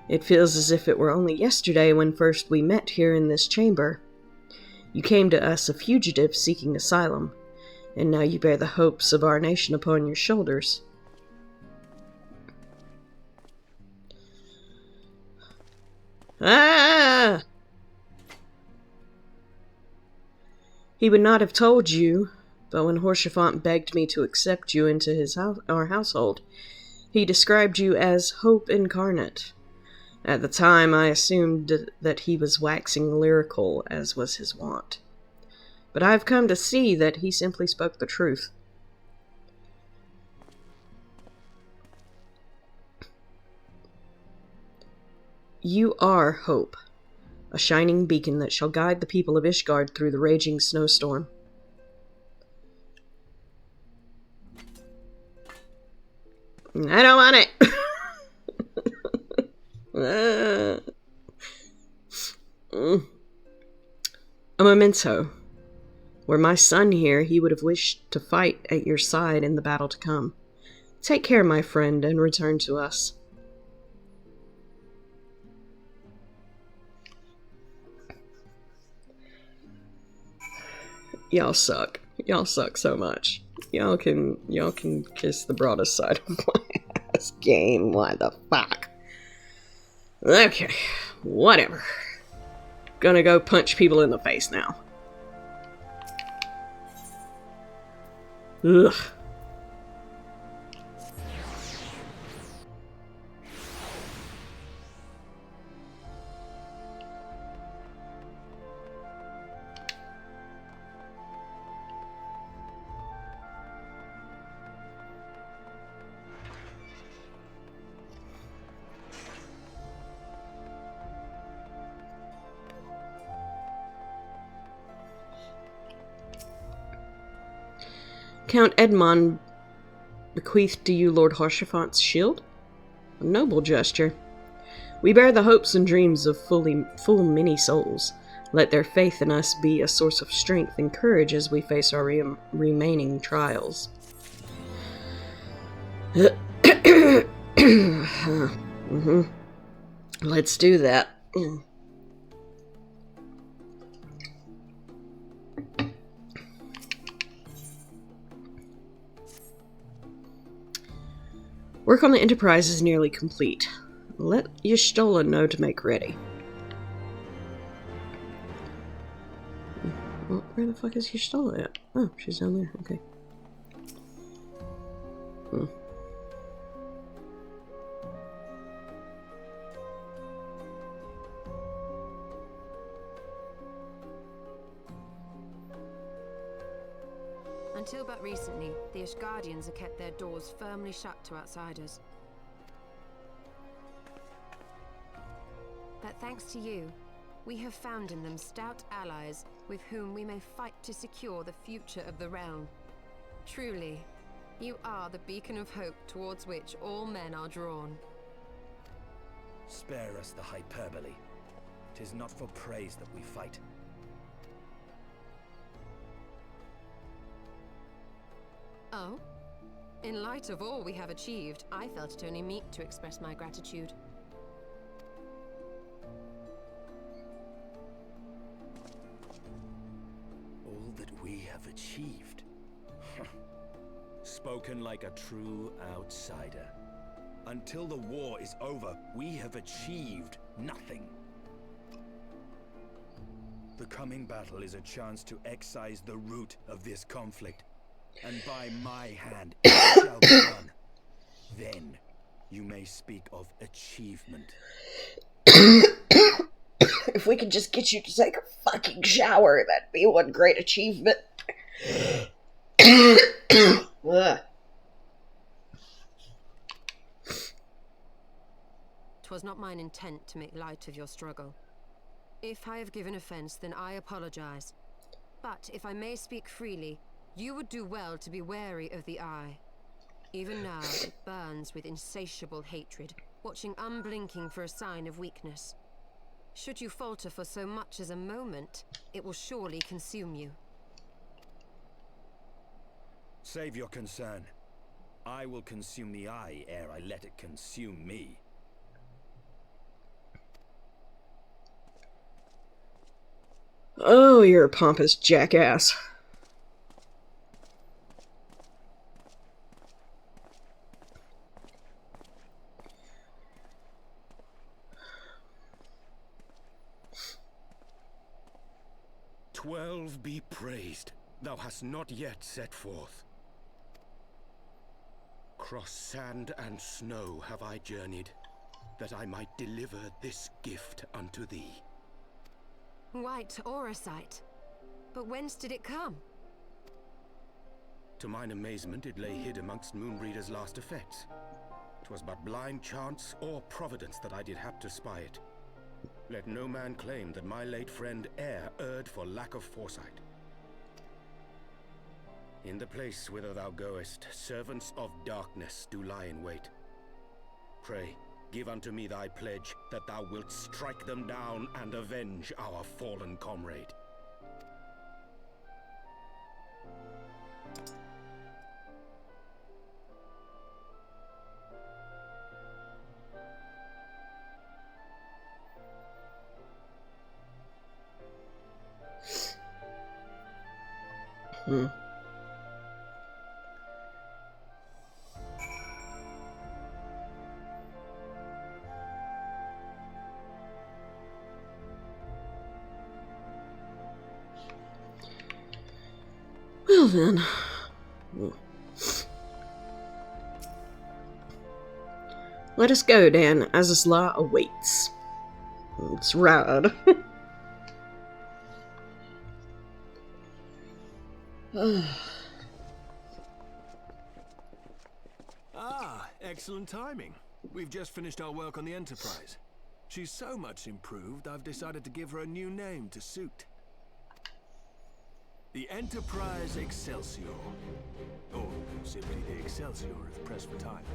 It feels as if it were only yesterday when first we met here in this chamber. You came to us a fugitive seeking asylum, and now you bear the hopes of our nation upon your shoulders. Ah! He would not have told you, but when Horsefant begged me to accept you into our household, he described you as Hope Incarnate. At the time, I assumed that he was waxing lyrical, as was his wont. But I have come to see that he simply spoke the truth. You are Hope, a shining beacon that shall guide the people of Ishgard through the raging snowstorm. I don't want it! A memento. Were my son here, he would have wished to fight at your side in the battle to come. Take care, my friend, and return to us. Y'all suck. Y'all suck so much. Y'all can kiss the broadest side of my ass game. What the fuck? Okay, whatever. Gonna go punch people in the face now. Ugh. Count Edmond bequeathed to you Lord Harshafont's shield? A noble gesture. We bear the hopes and dreams of full many souls. Let their faith in us be a source of strength and courage as we face our remaining trials. Let's do that. Work on the Enterprise is nearly complete. Let Y'shtola know to make ready. Well, where the fuck is Y'shtola at? Oh, she's down there. Okay. Until but recently, the Ishgardians have kept their doors firmly shut to outsiders. But thanks to you, we have found in them stout allies with whom we may fight to secure the future of the realm. Truly, you are the beacon of hope towards which all men are drawn. Spare us the hyperbole. 'Tis not for praise that we fight. Oh? In light of all we have achieved, I felt it only meet to express my gratitude. All that we have achieved. Spoken like a true outsider. Until the war is over, we have achieved nothing. The coming battle is a chance to excise the root of this conflict, and by my hand it shall be done. Then you may speak of achievement. If we could just get you to take a fucking shower, that'd be one great achievement. Ugh. 'Twas not mine intent to make light of your struggle. If I have given offense, then I apologize. But if I may speak freely, you would do well to be wary of the eye. Even now, it burns with insatiable hatred, watching unblinking for a sign of weakness. Should you falter for so much as a moment, it will surely consume you. Save your concern. I will consume the eye ere I let it consume me. Oh, you're a pompous jackass. "12 be praised, thou hast not yet set forth. Cross sand and snow have I journeyed, that I might deliver this gift unto thee." White Auracite. But whence did it come? To mine amazement, it lay hid amongst Moonbreeder's last effects. 'Twas but blind chance or providence that I did hap to spy it. Let no man claim that my late friend e'er erred for lack of foresight. In the place whither thou goest, servants of darkness do lie in wait. Pray, give unto me thy pledge that thou wilt strike them down and avenge our fallen comrade. Well then. Let us go, Dan. Azys Law awaits. It's rad. Excellent timing. We've just finished our work on the Enterprise. She's so much improved, I've decided to give her a new name to suit. The Enterprise Excelsior. Or simply the Excelsior if pressed for time.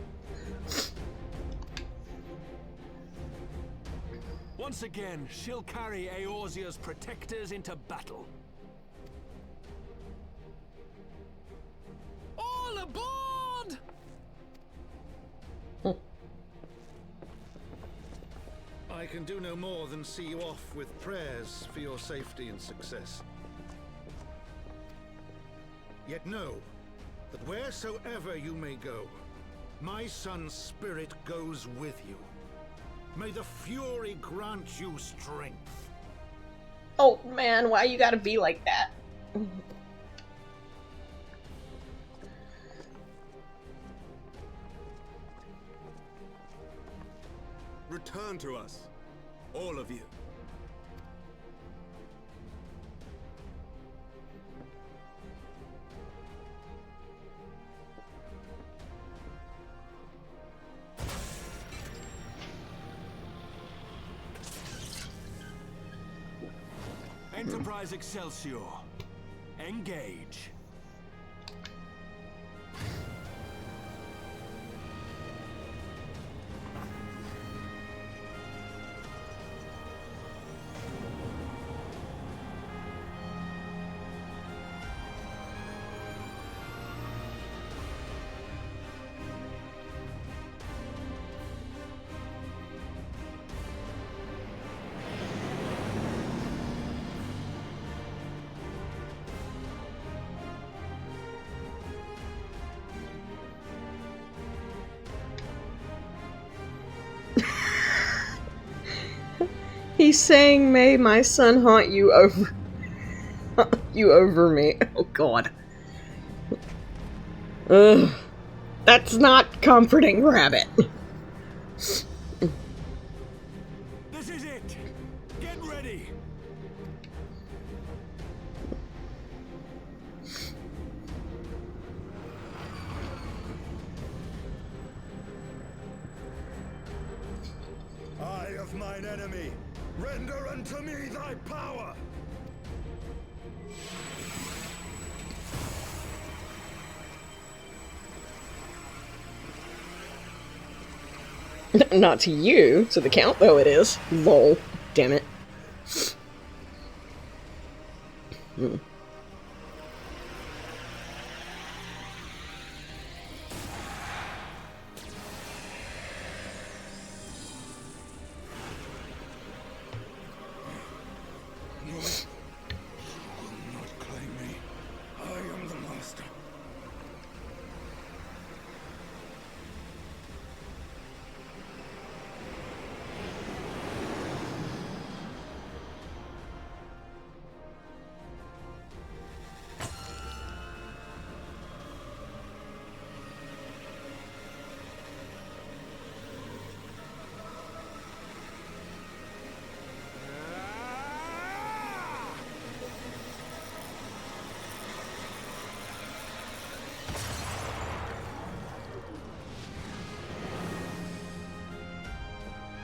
Once again, she'll carry Eorzea's protectors into battle. All aboard! I can do no more than see you off with prayers for your safety and success. Yet know that wheresoever you may go, my son's spirit goes with you. May the Fury grant you strength. Oh man, why you gotta be like that? Return to us, all of you. Enterprise Excelsior. Engage. He's saying, "May my son haunt you over me." Oh god. Ugh. That's not comforting, Rabbit. This is it. Get ready. Eye of mine enemy, render unto me thy power. Not to you, to the Count though it is. Lol. Damn it.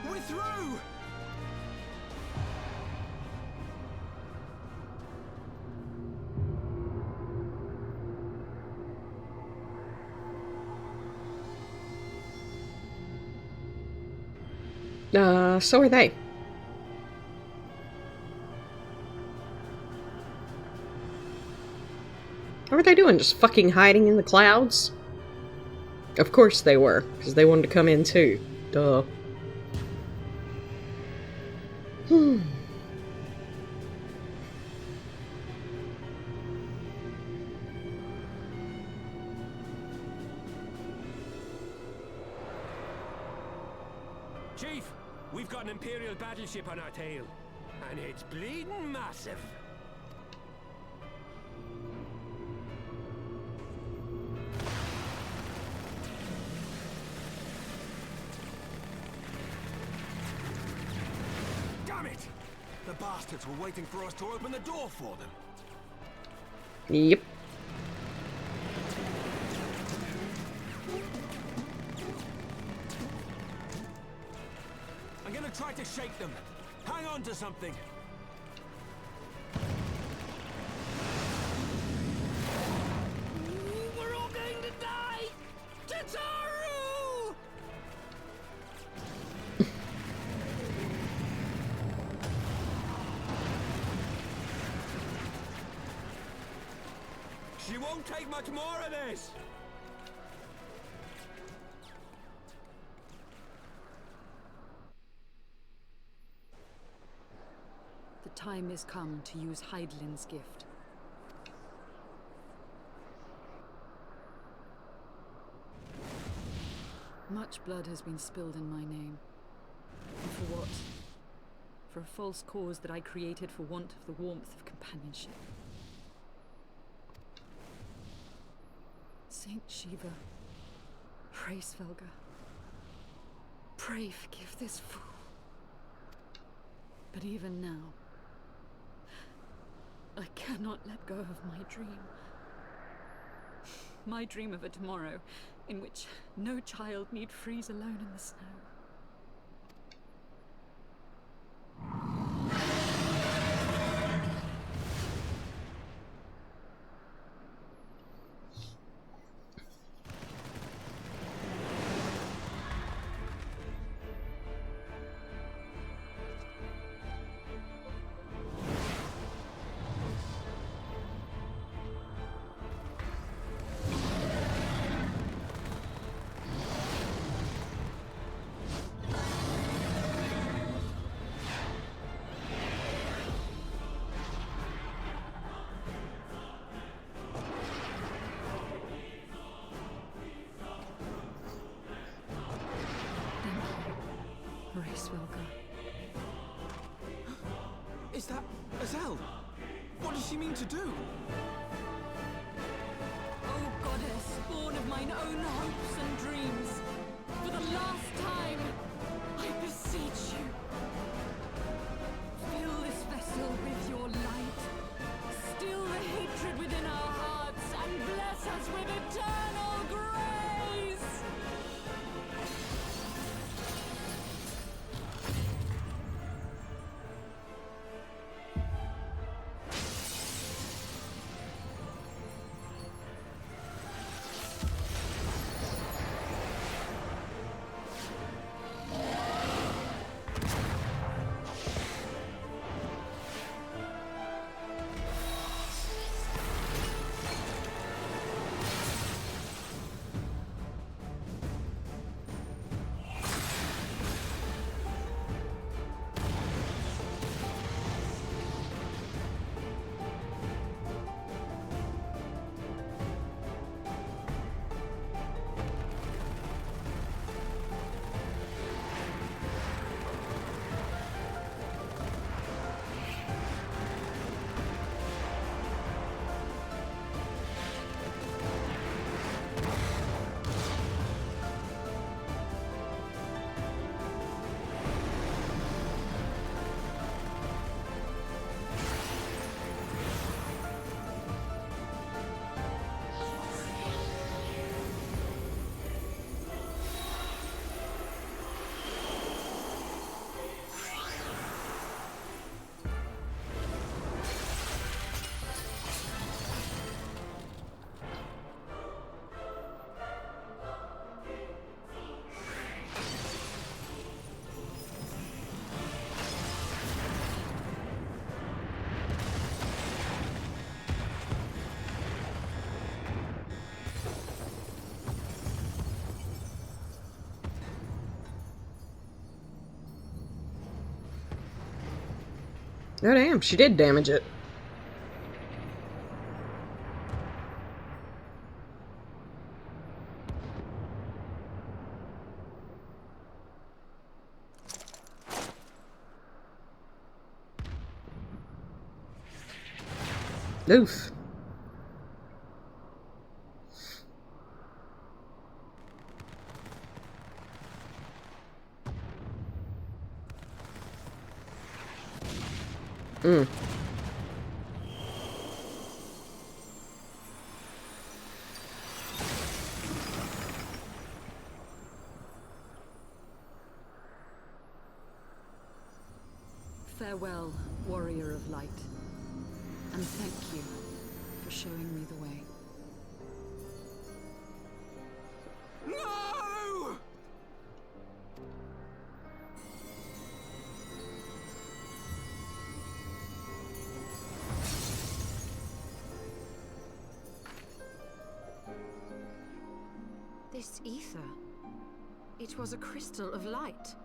We're through! So are they. What were they doing? Just fucking hiding in the clouds? Of course they were, because they wanted to come in too. Duh. Chief, we've got an Imperial battleship on our tail, and it's bleeding massive. Damn it! The bastards were waiting for us to open the door for them. Yep. I'm gonna try to shake them. Hang on to something. We're all going to die! Tataru! She won't take much more of this! The time has come to use Hydaelyn's gift. Much blood has been spilled in my name. And for what? For a false cause that I created for want of the warmth of companionship. Saint Shiva, pray Svelga. Pray forgive this fool. But even now, I cannot let go of my dream. My dream of a tomorrow in which no child need freeze alone in the snow. she mean to do? Oh, goddess, born of mine own hopes and dreams, for the last time, I beseech you. Fill this vessel with your light. Still the hatred within our hearts, and bless us with eternal grace! Oh damn, she did damage it. Oof. Mm. Farewell, warrior of light, and thank you for showing me the way. No! This ether. It was a crystal of light.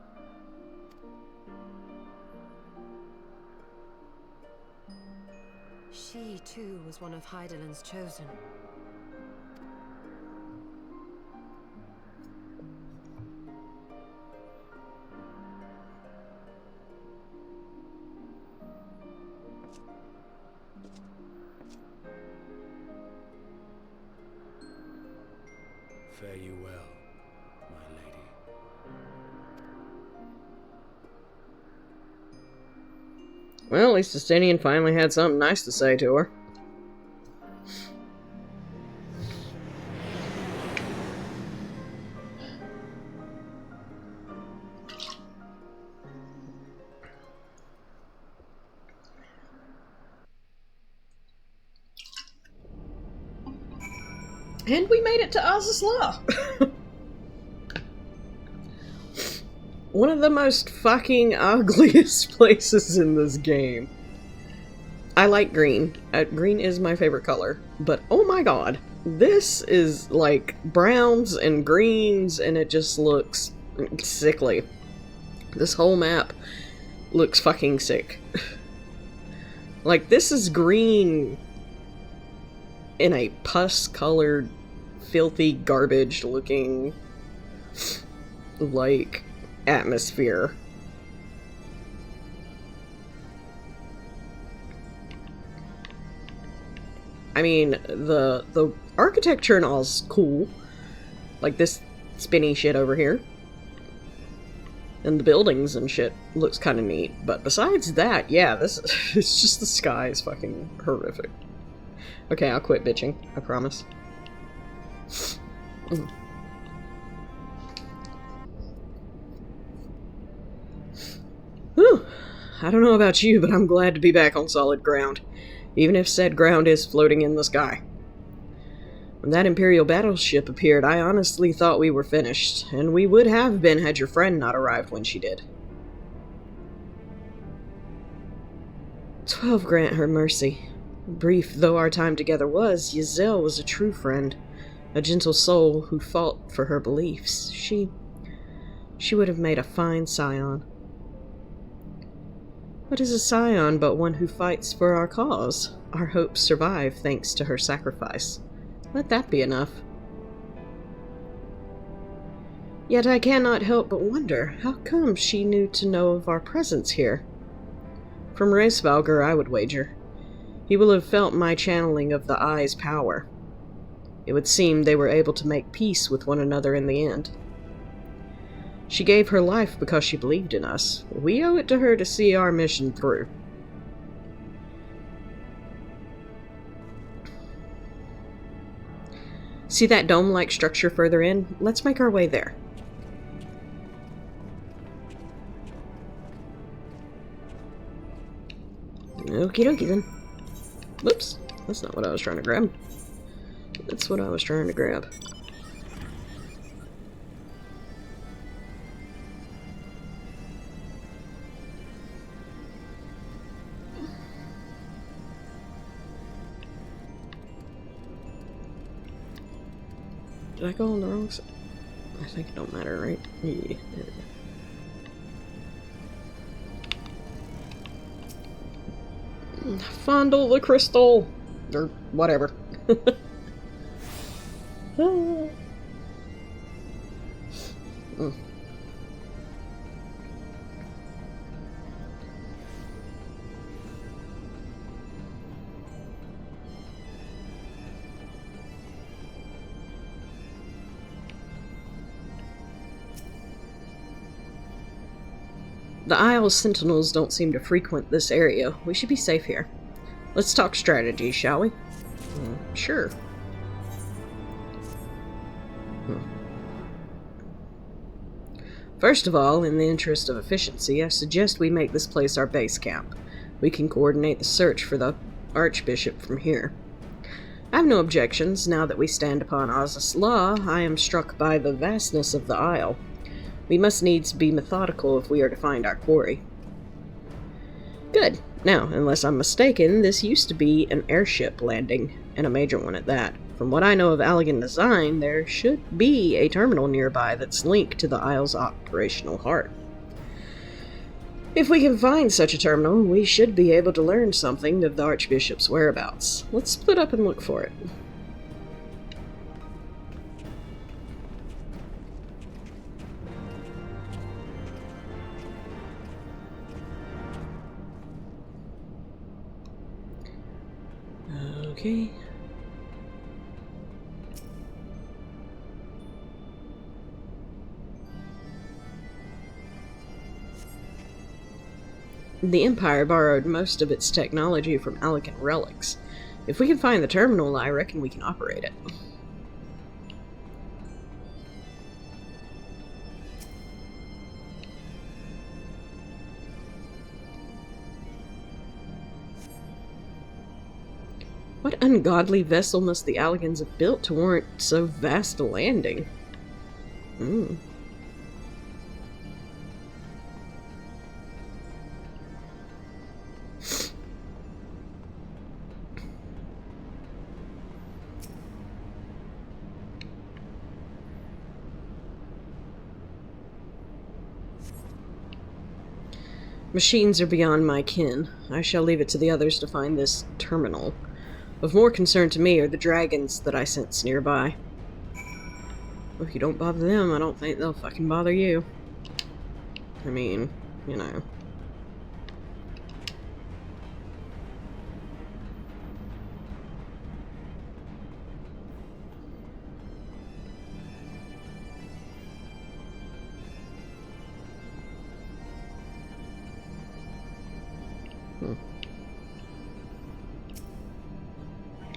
She, too, was one of Hydaelyn's chosen. Fare you well, my lady. Well, at least Justinian finally had something nice to say to her. And we made it to Azys Law. One of the most fucking ugliest places in this game. I like green. Green is my favorite color. But oh my god. This is like browns and greens and it just looks sickly. This whole map looks fucking sick. Like this is green in a pus-colored, filthy, garbage-looking, like, atmosphere. I mean, the architecture and all's cool. Like this spinny shit over here. And the buildings and shit looks kind of neat. But besides that, yeah, this it's just the sky is fucking horrific. Okay, I'll quit bitching. I promise. Whew. I don't know about you, but I'm glad to be back on solid ground. Even if said ground is floating in the sky. When that Imperial battleship appeared, I honestly thought we were finished, and we would have been had your friend not arrived when she did. 12 grant her mercy. Brief though our time together was, Yselle was a true friend, a gentle soul who fought for her beliefs. She would have made a fine scion. What is a scion but one who fights for our cause? Our hopes survive thanks to her sacrifice. Let that be enough. Yet I cannot help but wonder, how come she knew to know of our presence here? From Reisvalger, I would wager. He will have felt my channeling of the Eye's power. It would seem they were able to make peace with one another in the end. She gave her life because she believed in us. We owe it to her to see our mission through. See that dome-like structure further in? Let's make our way there. Okie dokie then. Whoops. That's not what I was trying to grab. That's what I was trying to grab. Did I go on the wrong side? I think it don't matter, right? Yeah, there we go. Fondle the crystal! Or whatever. Mm. The Isle's sentinels don't seem to frequent this area. We should be safe here. Let's talk strategy, shall we? Sure. First of all, in the interest of efficiency, I suggest we make this place our base camp. We can coordinate the search for the Archbishop from here. I have no objections. Now that we stand upon Azys law, I am struck by the vastness of the Isle. We must needs be methodical if we are to find our quarry. Good. Now, unless I'm mistaken, this used to be an airship landing, and a major one at that. From what I know of Allegan design, there should be a terminal nearby that's linked to the Isle's operational heart. If we can find such a terminal, we should be able to learn something of the Archbishop's whereabouts. Let's split up and look for it. Okay. The Empire borrowed most of its technology from Allegan relics. If we can find the terminal, I reckon we can operate it. What ungodly vessel must the Allegans have built to warrant so vast a landing? Machines are beyond my ken. I shall leave it to the others to find this terminal. Of more concern to me are the dragons that I sense nearby. If you don't bother them, I don't think they'll fucking bother you. I mean, you know.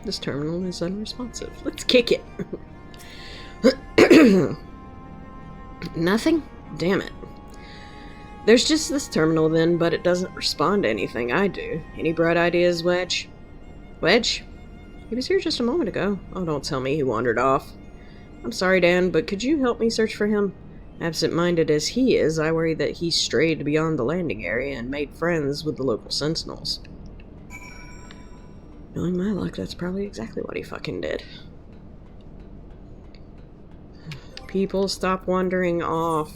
This terminal is unresponsive. Let's kick it. Nothing? Damn it. There's just this terminal then, but it doesn't respond to anything I do. Any bright ideas, Wedge? Wedge? He was here just a moment ago. Oh, don't tell me he wandered off. I'm sorry, Dan, but could you help me search for him? Absent-minded as he is, I worry that he strayed beyond the landing area and made friends with the local sentinels. Knowing my luck, that's probably exactly what he fucking did. People, stop wandering off,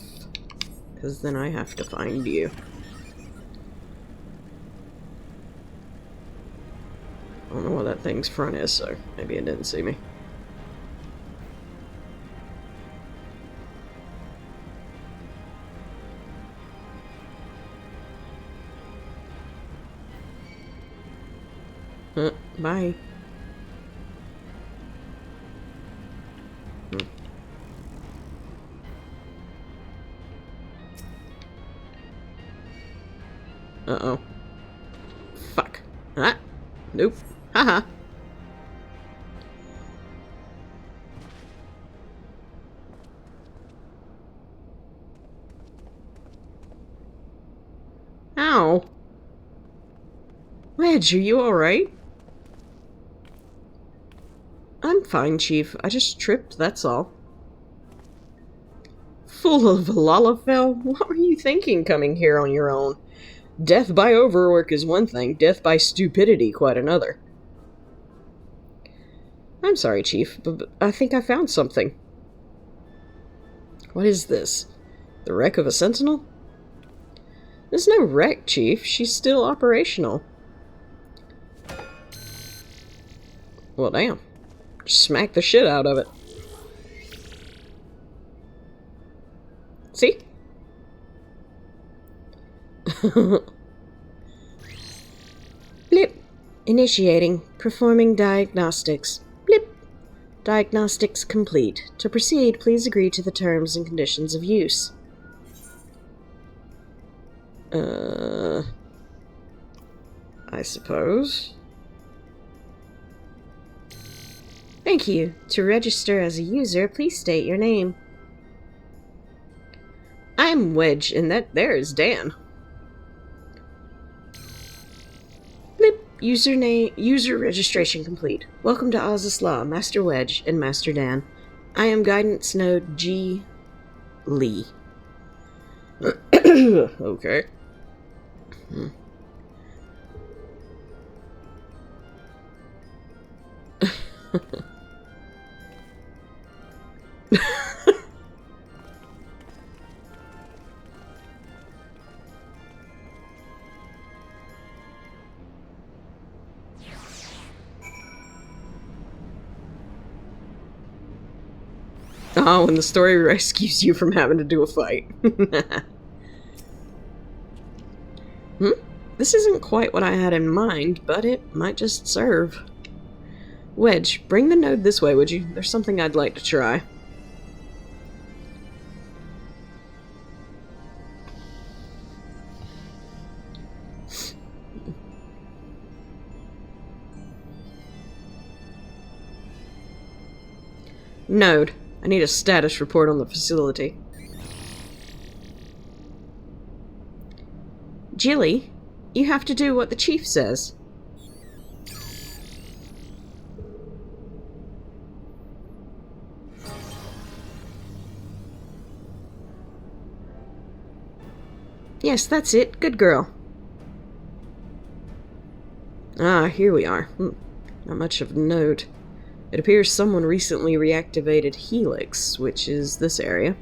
because then I have to find you. I don't know what that thing's front is, so maybe it didn't see me. Bye. Uh-oh. Fuck. Ah. Nope. Haha. Ow. Wedge, are you alright? I'm fine, Chief. I just tripped, that's all. Full of Lalafell? What were you thinking coming here on your own? Death by overwork is one thing, death by stupidity quite another. I'm sorry, Chief, but I think I found something. What is this? The wreck of a sentinel? There's no wreck, Chief. She's still operational. Well, damn. Smack the shit out of it. See? Blip. Initiating. Performing diagnostics. Blip. Diagnostics complete. To proceed, please agree to the terms and conditions of use. I suppose. Thank you. To register as a user, please state your name. I'm Wedge, and that there is Dan. Blip. User registration complete. Welcome to Azys Law, Master Wedge and Master Dan. I am Guidance Node G. Lee. Okay. Oh, and the story rescues you from having to do a fight. This isn't quite what I had in mind, but it might just serve. Wedge, bring the node this way, would you? There's something I'd like to try. Node. I need a status report on the facility. Jilly, you have to do what the chief says. Yes, that's it. Good girl. Ah, here we are. Not much of a note. It appears someone recently reactivated Helix, which is this area.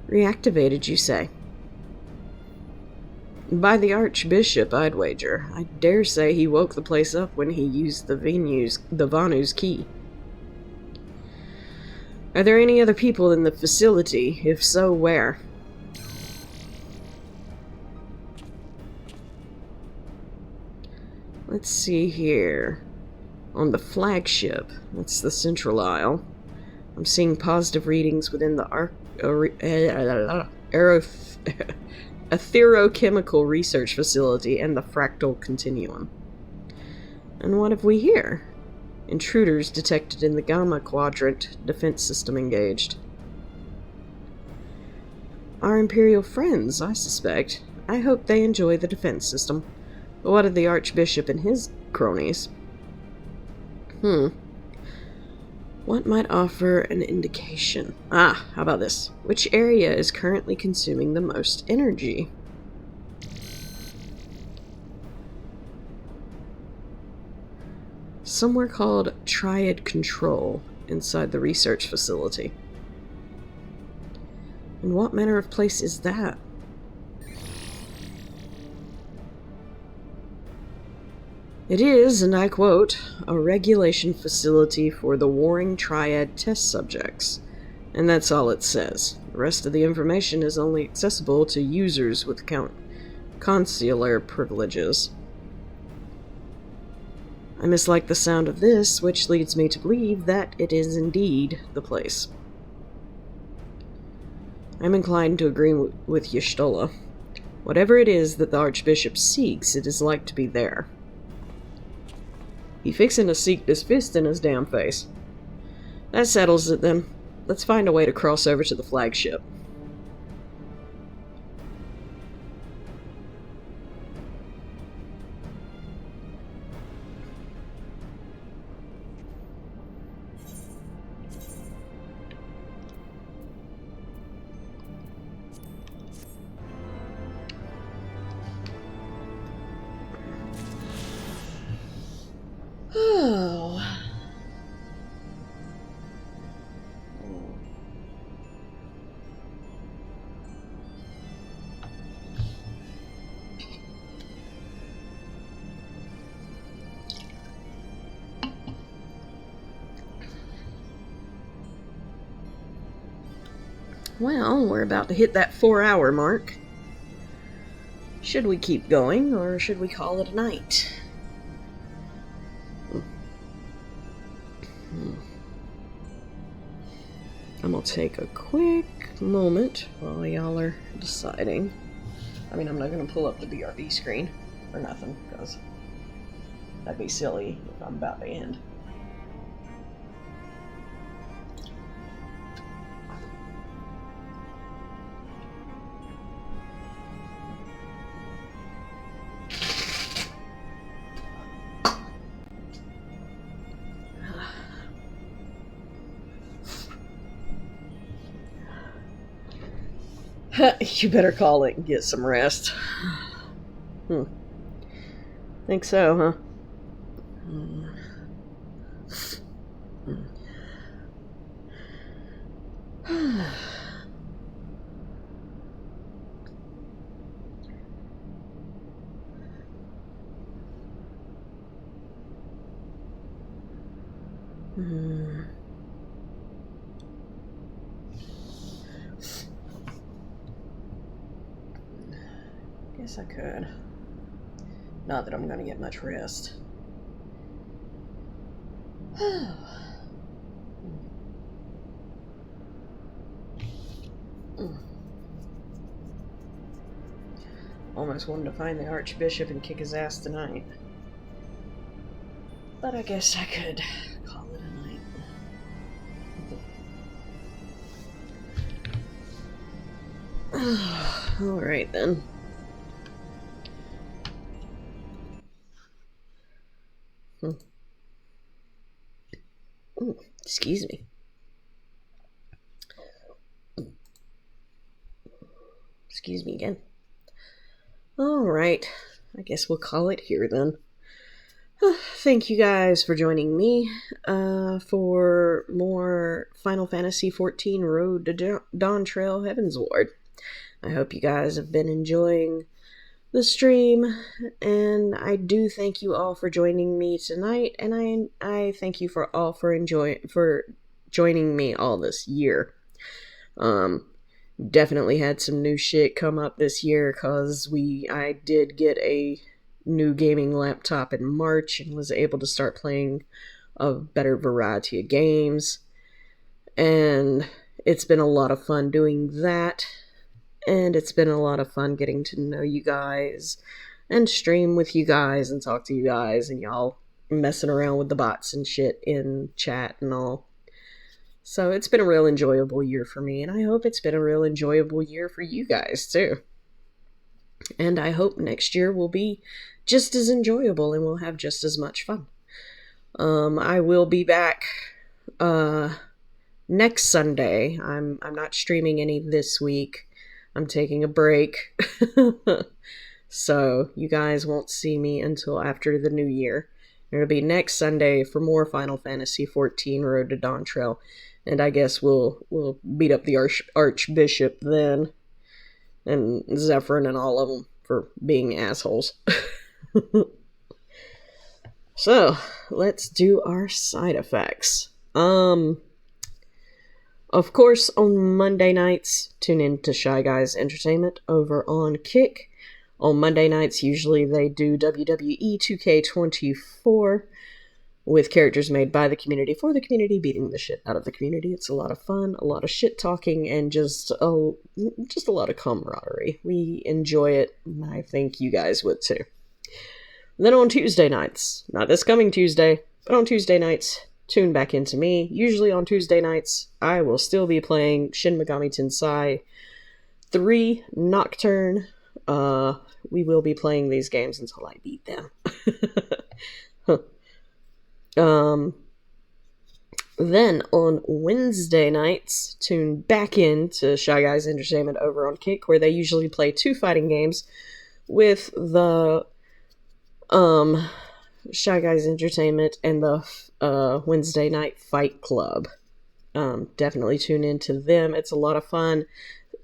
Reactivated, you say? By the Archbishop, I'd wager. I dare say he woke the place up when he used the Vanu's key. Are there any other people in the facility? If so, where? Let's see here. On the flagship, that's the central aisle. I'm seeing positive readings within the Aerochemical research facility and the fractal continuum. And what have we here? Intruders detected in the Gamma Quadrant. Defense system engaged. Our Imperial friends, I suspect. I hope they enjoy the defense system. But what of the Archbishop and his cronies? What might offer an indication? How about this? Which area is currently consuming the most energy? Somewhere called Triad Control inside the research facility. And what manner of place is that? It is, and I quote, a regulation facility for the Warring Triad test subjects. And that's all it says. The rest of the information is only accessible to users with consular privileges. I mislike the sound of this, which leads me to believe that it is indeed the place. I'm inclined to agree with Y'shtola. Whatever it is that the Archbishop seeks, it is like to be there. He fixin' to seek this fist in his damn face. That settles it then. Let's find a way to cross over to the flagship. Oh. Well, we're about to hit that 4-hour mark. Should we keep going, or should we call it a night? I'm gonna take a quick moment while y'all are deciding. I mean, I'm not gonna pull up the BRB screen or nothing, because that'd be silly if I'm about to end. You better call it and get some rest. Think so, huh? Guess I could. Not that I'm gonna get much rest. Almost wanted to find the Archbishop and kick his ass tonight. But I guess I could call it a night. Alright then. Excuse me. Excuse me again. Alright, I guess we'll call it here then. Thank you guys for joining me for more Final Fantasy XIV Road to Dawntrail Heavensward. I hope you guys have been enjoying the stream, and I do thank you all for joining me tonight, and I thank you for joining me all this year. Definitely had some new shit come up this year, cause I did get a new gaming laptop in March and was able to start playing a better variety of games. And it's been a lot of fun doing that. And it's been a lot of fun getting to know you guys and stream with you guys and talk to you guys and y'all messing around with the bots and shit in chat and all. So it's been a real enjoyable year for me, and I hope it's been a real enjoyable year for you guys too. And I hope next year will be just as enjoyable and we'll have just as much fun. I will be back next Sunday. I'm not streaming any this week. I'm taking a break. So you guys won't see me until after the new year. It'll be next Sunday for more Final Fantasy XIV Road to Dawntrail. And I guess we'll beat up the Archbishop then. And Zephyrin and all of them for being assholes. So, let's do our side effects. Of course, on Monday nights, tune in to Shy Guys Entertainment over on Kick. On Monday nights, usually they do WWE 2K24 with characters made by the community for the community, beating the shit out of the community. It's a lot of fun, a lot of shit talking, and just a lot of camaraderie. We enjoy it, and I think you guys would too. Then on Tuesday nights, not this coming Tuesday, but on Tuesday nights, tune back into me. Usually on Tuesday nights, I will still be playing Shin Megami Tensei 3 Nocturne. We will be playing these games until I beat them. Then on Wednesday nights, tune back in to Shy Guys Entertainment over on Kick, where they usually play 2 fighting games with the Shy Guys Entertainment and the Wednesday Night Fight Club. Definitely tune into them. It's a lot of fun.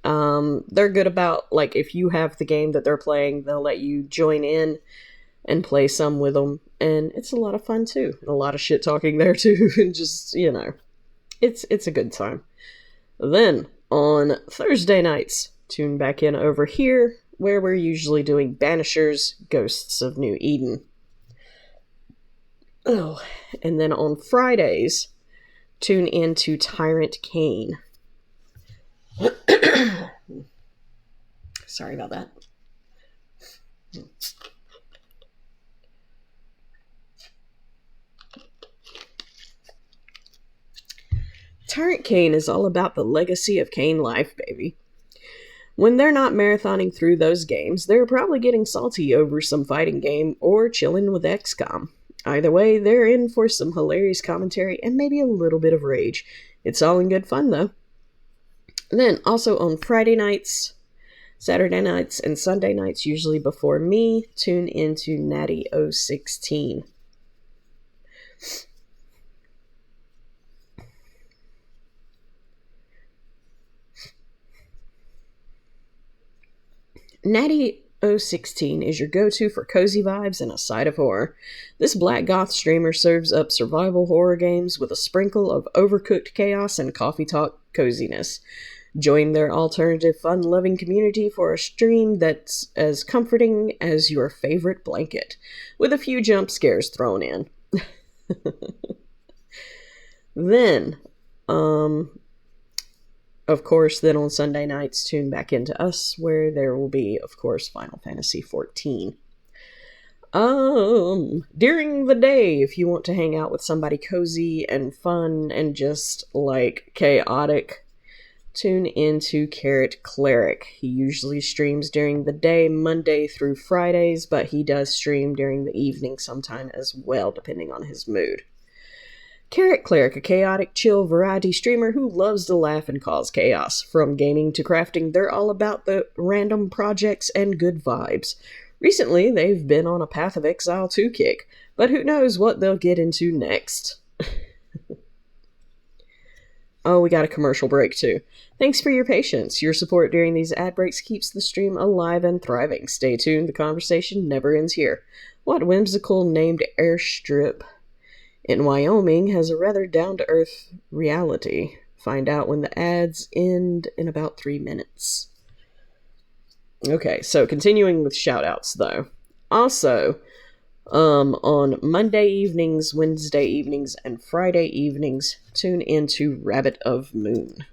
They're good about, like, if you have the game that they're playing, they'll let you join in and play some with them, and it's a lot of fun too. A lot of shit talking there too, and just, you know, it's a good time. Then, on Thursday nights, tune back in over here, where we're usually doing Banishers, Ghosts of New Eden. Oh, and then on Fridays, tune in to Tyrant Kane. Sorry about that. Tyrant Kane is all about the legacy of Kane life, baby. When they're not marathoning through those games, they're probably getting salty over some fighting game or chilling with XCOM. Either way, they're in for some hilarious commentary and maybe a little bit of rage. It's all in good fun, though. Then, also on Friday nights, Saturday nights, and Sunday nights, usually before me, tune into Natty 016. Natty 016 is your go-to for cozy vibes and a side of horror. This black goth streamer serves up survival horror games with a sprinkle of overcooked chaos and coffee talk coziness. Join their alternative fun-loving community for a stream that's as comforting as your favorite blanket, with a few jump scares thrown in. Then, of course, then on Sunday nights, tune back into us, where there will be, of course, Final Fantasy XIV. During the day, if you want to hang out with somebody cozy and fun and just, like, chaotic, tune into Carrot Cleric. He usually streams during the day, Monday through Fridays, but he does stream during the evening sometime as well, depending on his mood. Carrot Cleric, a chaotic, chill variety streamer who loves to laugh and cause chaos. From gaming to crafting, they're all about the random projects and good vibes. Recently, they've been on a Path of Exile 2 kick, but who knows what they'll get into next. Oh, we got a commercial break too. Thanks for your patience. Your support during these ad breaks keeps the stream alive and thriving. Stay tuned, the conversation never ends here. What whimsical named airstrip in Wyoming has a rather down-to-earth reality? Find out when the ads end in about 3 minutes. Okay, so continuing with shoutouts though. Also, on Monday evenings, Wednesday evenings, and Friday evenings, tune into Rabbit of Moon.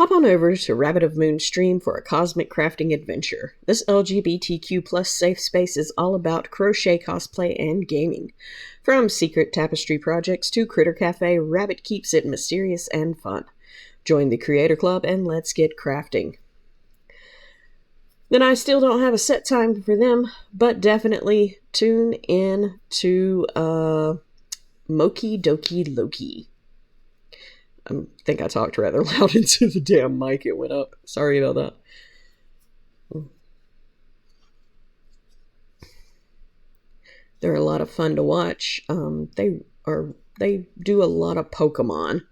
hop on over to Rabbit of Moon stream for a cosmic crafting adventure. This LGBTQ plus safe space is all about crochet, cosplay, and gaming. From secret tapestry projects to Critter Cafe, Rabbit keeps it mysterious and fun. Join the Creator Club and let's get crafting. Then I still don't have a set time for them, but definitely tune in to Moki Doki Loki. I think I talked rather loud into the damn mic. It went up. Sorry about that. They're a lot of fun to watch. They do a lot of Pokemon.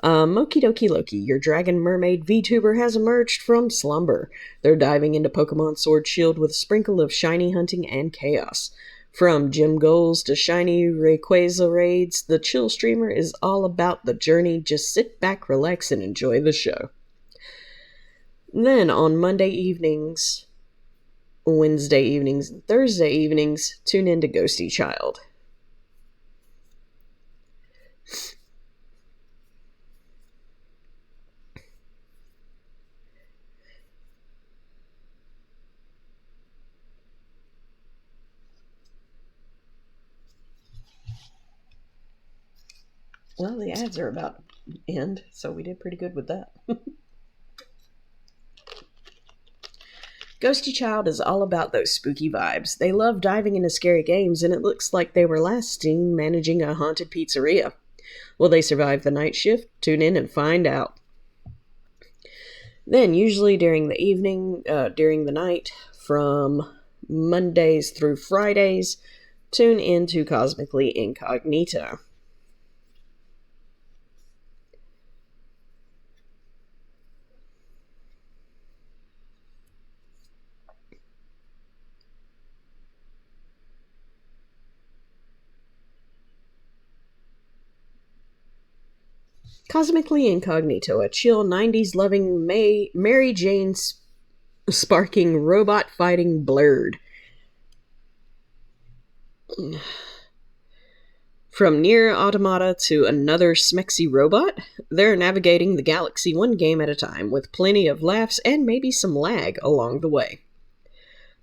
Moki Doki Loki, your dragon mermaid VTuber, has emerged from slumber. They're diving into Pokemon Sword Shield with a sprinkle of shiny hunting and chaos. From gym goals to shiny Rayquaza raids, the chill streamer is all about the journey. Just sit back, relax, and enjoy the show. Then on Monday evenings, Wednesday evenings, and Thursday evenings, tune in to Ghosty Child. Well, the ads are about to end, so we did pretty good with that. Ghosty Child is all about those spooky vibes. They love diving into scary games, and it looks like they were last seen managing a haunted pizzeria. Will they survive the night shift? Tune in and find out. Then, usually during the night, from Mondays through Fridays, tune in to Cosmically Incognito. Cosmically Incognito, a chill 90s loving Mary Jane sparking robot fighting blurred. From Nier Automata to another smexy robot, they're navigating the galaxy one game at a time with plenty of laughs and maybe some lag along the way.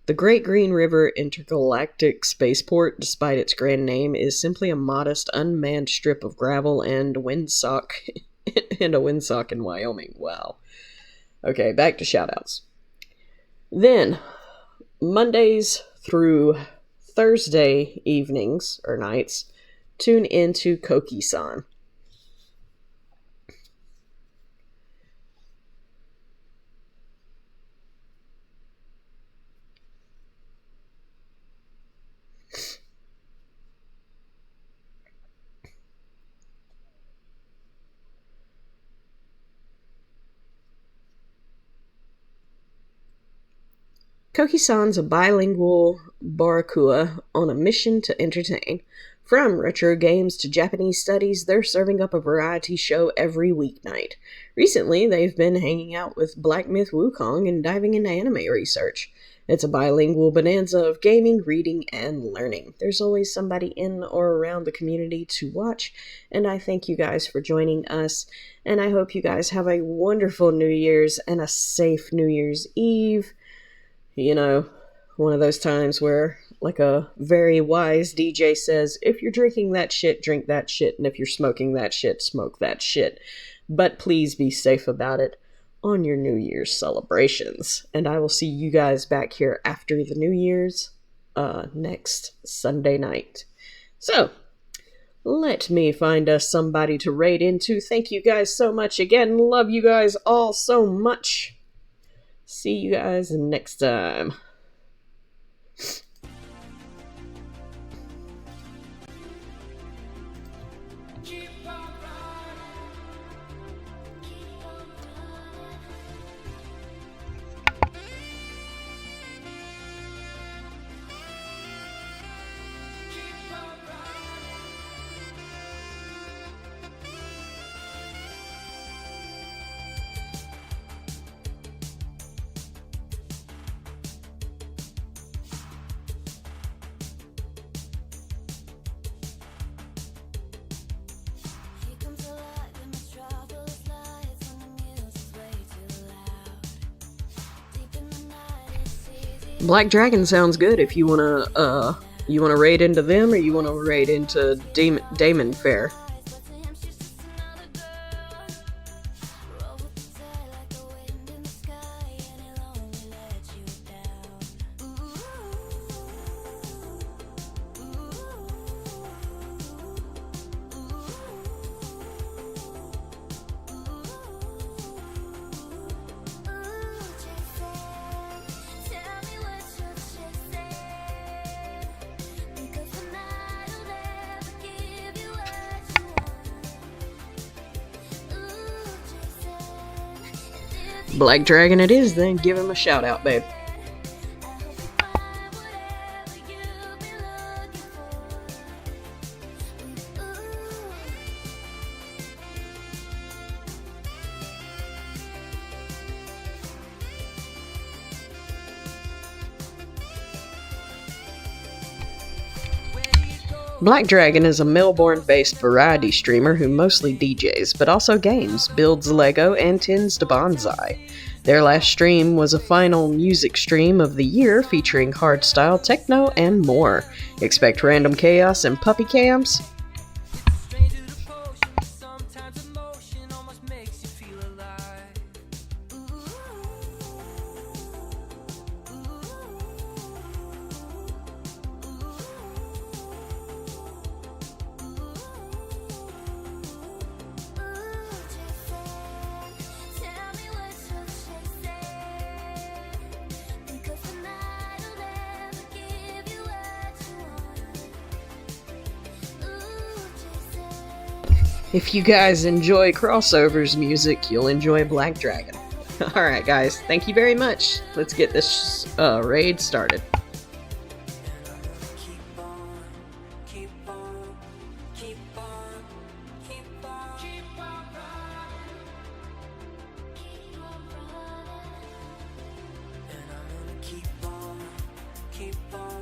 The Great Green River Intergalactic Spaceport, despite its grand name, is simply a modest, unmanned strip of gravel and a windsock in Wyoming. Wow. Okay, back to shoutouts. Then, Mondays through Thursday evenings, or nights, tune into Koki-san. Koki-san's a bilingual Barakua on a mission to entertain. From retro games to Japanese studies, they're serving up a variety show every weeknight. Recently, they've been hanging out with Black Myth Wukong and diving into anime research. It's a bilingual bonanza of gaming, reading, and learning. There's always somebody in or around the community to watch, and I thank you guys for joining us, and I hope you guys have a wonderful New Year's and a safe New Year's Eve. You know, one of those times where, like a very wise DJ says, if you're drinking that shit, drink that shit, and if you're smoking that shit, smoke that shit. But please be safe about it on your New Year's celebrations. And I will see you guys back here after the New Year's next Sunday night. So, let me find us somebody to raid into. Thank you guys so much again. Love you guys all so much. See you guys next time. Black Dragon sounds good if you wanna raid into them or you wanna raid into Damon Fair. Black Dragon it is then. Give him a shout out, babe. Black Dragon is a Melbourne-based variety streamer who mostly DJs, but also games, builds Lego, and tends to bonsai. Their last stream was a final music stream of the year featuring hardstyle, techno, and more. Expect random chaos and puppy cams. If you guys enjoy crossovers music, you'll enjoy Black Dragon. Alright guys, thank you very much. Let's get this raid started. Keep on